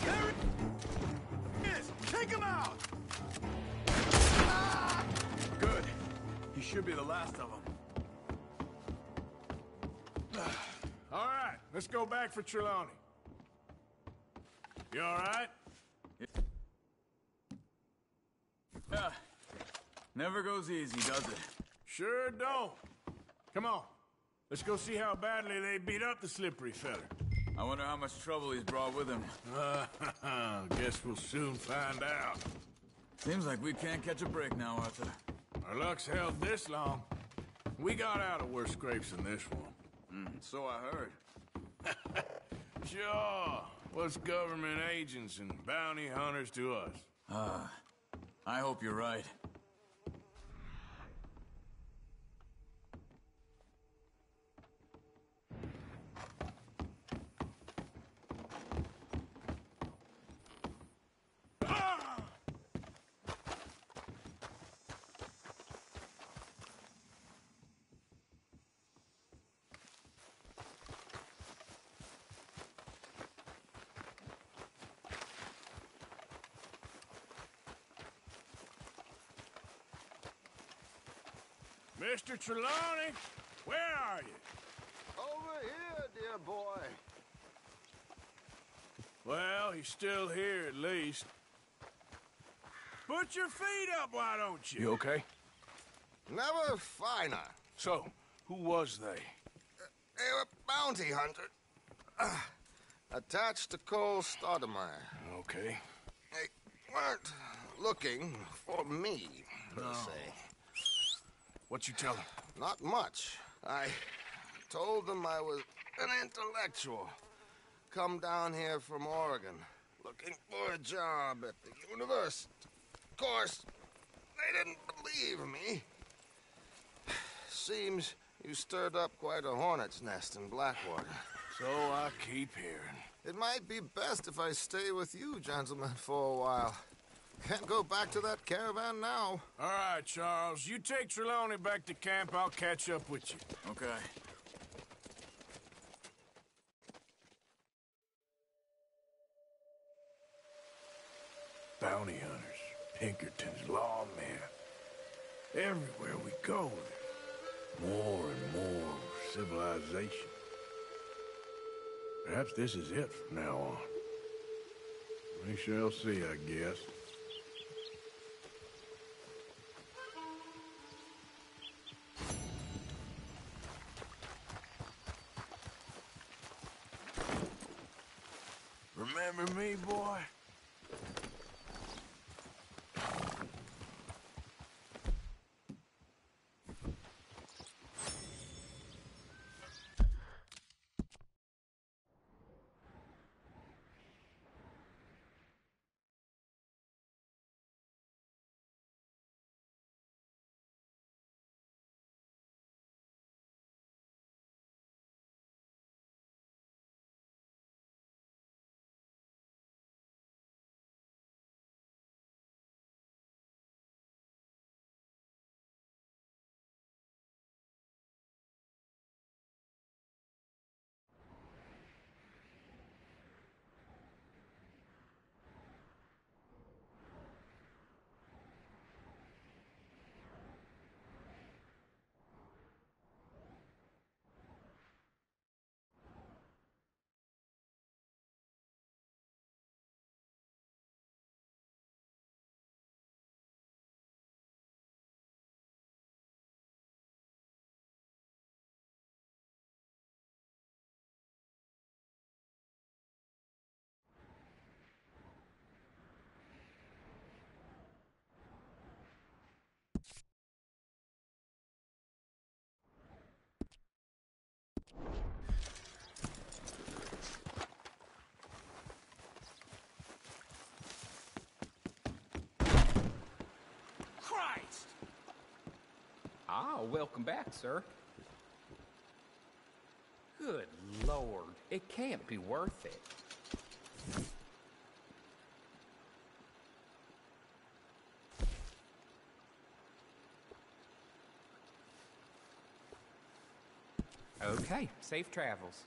[SPEAKER 10] There it is! Take him out! Good. He should be the last of them.
[SPEAKER 1] All right, let's go back for Trelawney. You all right?
[SPEAKER 10] Yeah. Never goes easy, does it?
[SPEAKER 1] Sure don't. Come on. Let's go see how badly they beat up the slippery feller.
[SPEAKER 10] I wonder how much trouble he's brought with him.
[SPEAKER 1] Guess we'll soon find out.
[SPEAKER 10] Seems like we can't catch a break now, Arthur.
[SPEAKER 1] Our luck luck's held this long. We got out of worse scrapes than this one.
[SPEAKER 10] So I heard.
[SPEAKER 1] Sure. What's government agents and bounty hunters to us?
[SPEAKER 10] I hope you're right.
[SPEAKER 1] Mr. Trelawney, where are you?
[SPEAKER 2] Over here, dear boy.
[SPEAKER 1] Well, he's still here at least. Put your feet up, why don't you?
[SPEAKER 22] You okay?
[SPEAKER 12] Never finer.
[SPEAKER 22] So, who was they?
[SPEAKER 12] They were bounty hunter. Attached to Cole Stoudemire.
[SPEAKER 22] Okay.
[SPEAKER 12] They weren't looking for me, per se.
[SPEAKER 22] What you tell them?
[SPEAKER 12] Not much. I told them I was an intellectual. Come down here from Oregon, looking for a job at the university. Of course, they didn't believe me. Seems you stirred up quite a hornet's nest in Blackwater.
[SPEAKER 1] So I keep hearing.
[SPEAKER 12] It might be best if I stay with you, gentlemen, for a while. Can't go back to that caravan now.
[SPEAKER 1] All right, Charles. You take Trelawney back to camp. I'll catch up with you.
[SPEAKER 10] Okay.
[SPEAKER 1] Bounty hunters, Pinkerton's lawmen. Everywhere we go, there's more and more civilization. Perhaps this is it from now on. We shall see, I guess. Remember me, boy?
[SPEAKER 16] Christ! Ah, welcome back, sir. Good Lord, it can't be worth it. Okay, safe travels.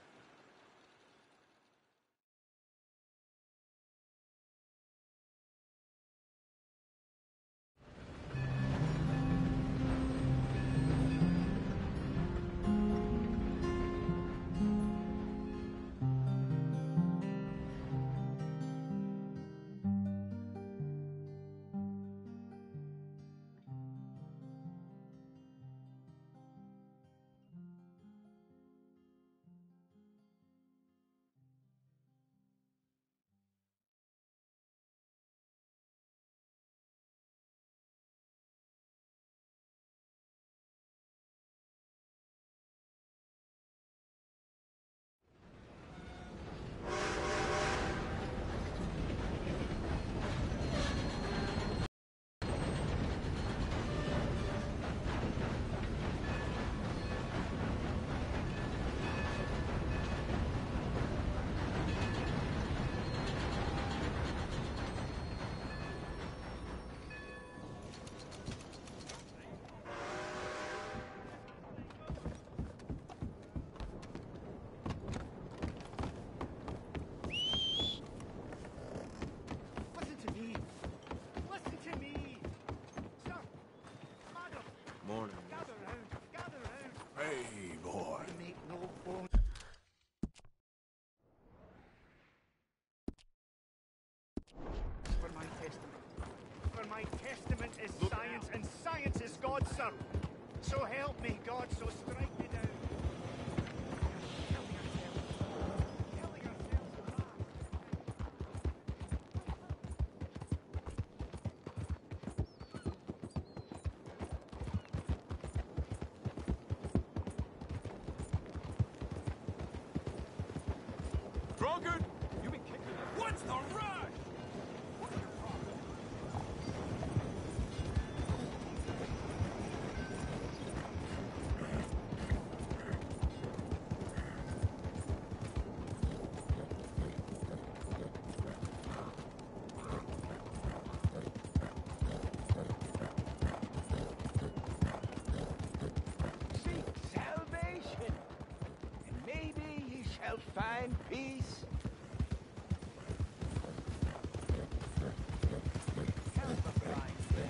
[SPEAKER 13] Morning.
[SPEAKER 22] Hey, boy.
[SPEAKER 17] Make no bones.
[SPEAKER 15] For my testament. For my testament is science, and science is God, sir. So help me, God, so strike me down.
[SPEAKER 3] Drunkard? You been kicking it? What's the rush?
[SPEAKER 15] Seek salvation, and maybe ye shall find peace. Help a blind man.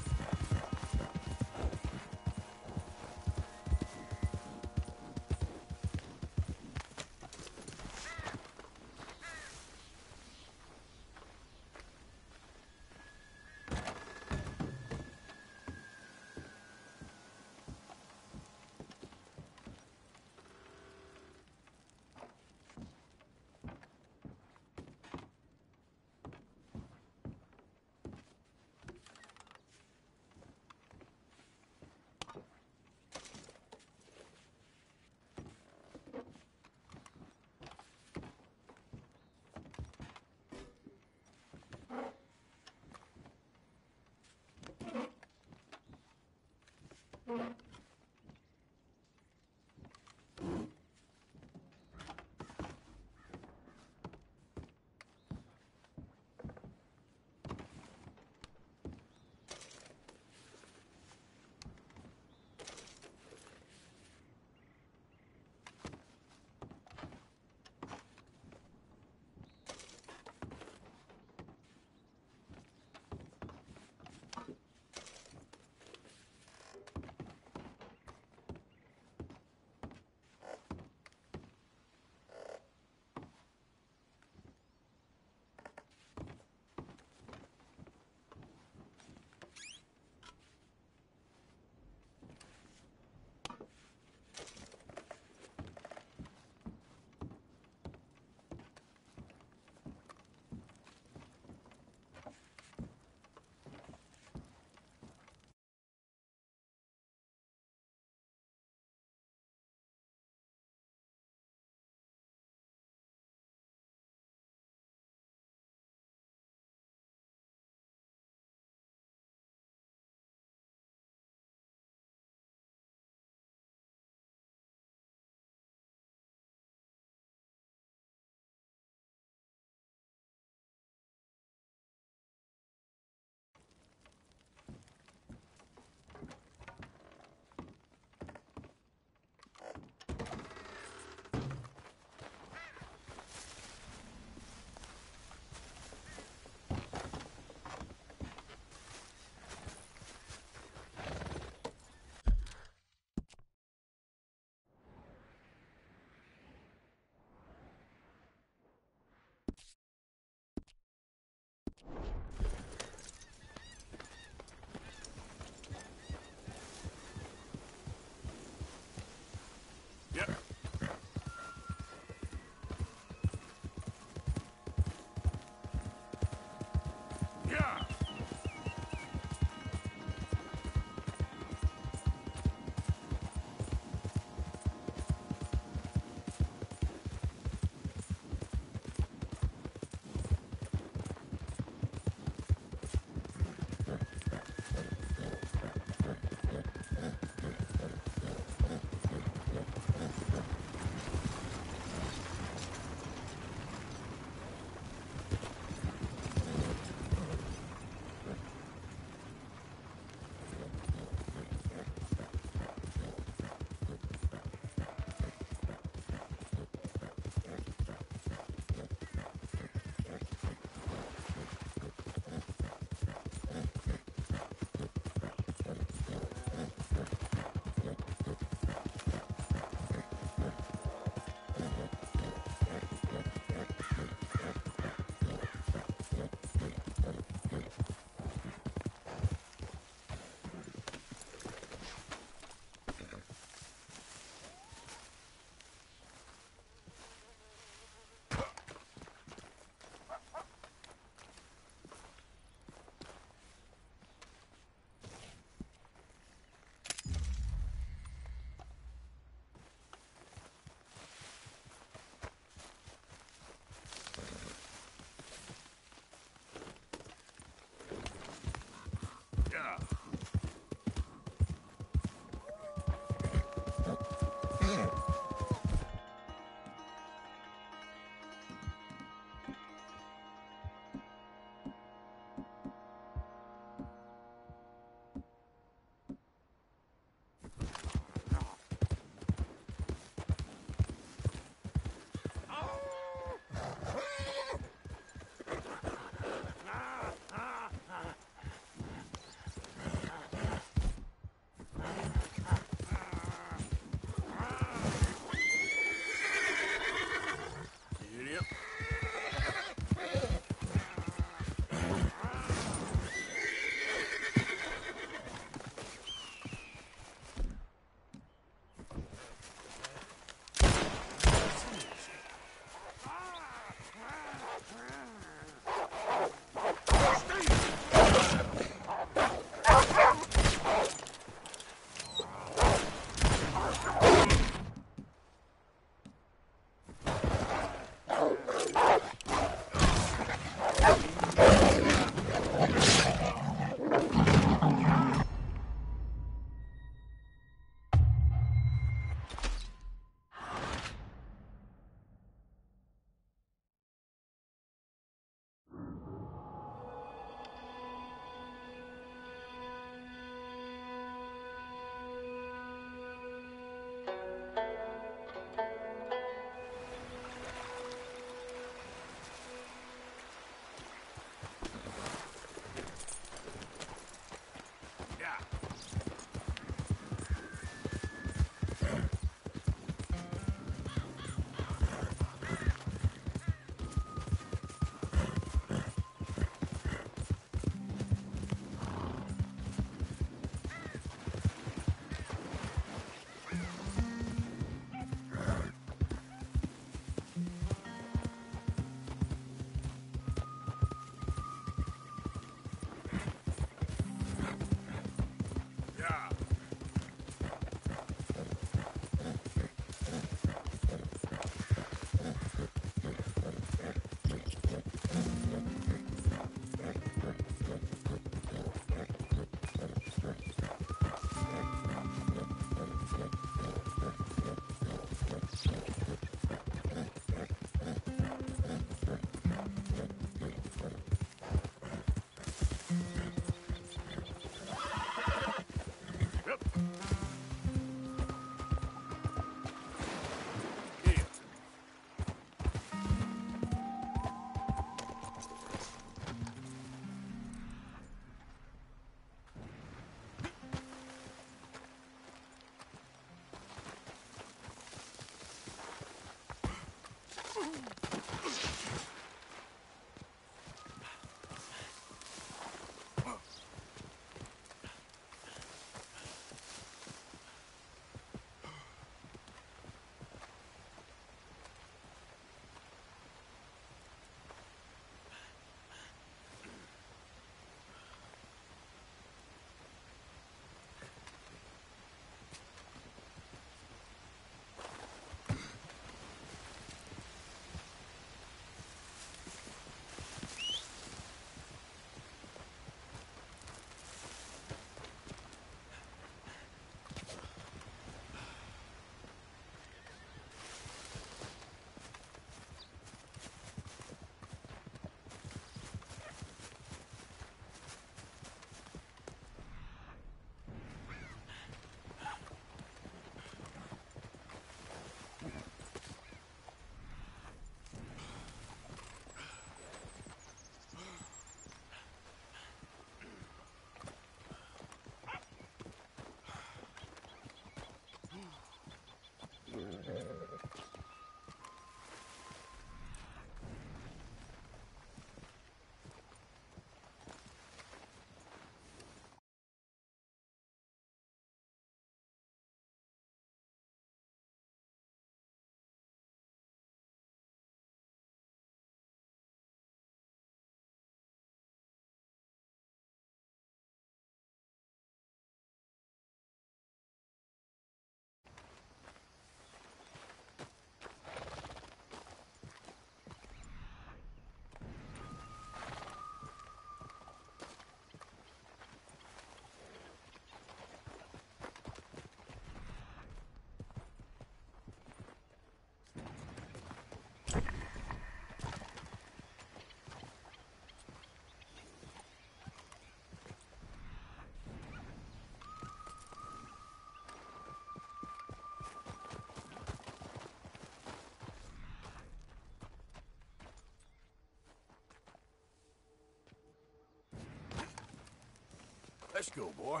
[SPEAKER 1] Let's go, boy.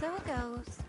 [SPEAKER 4] So it goes.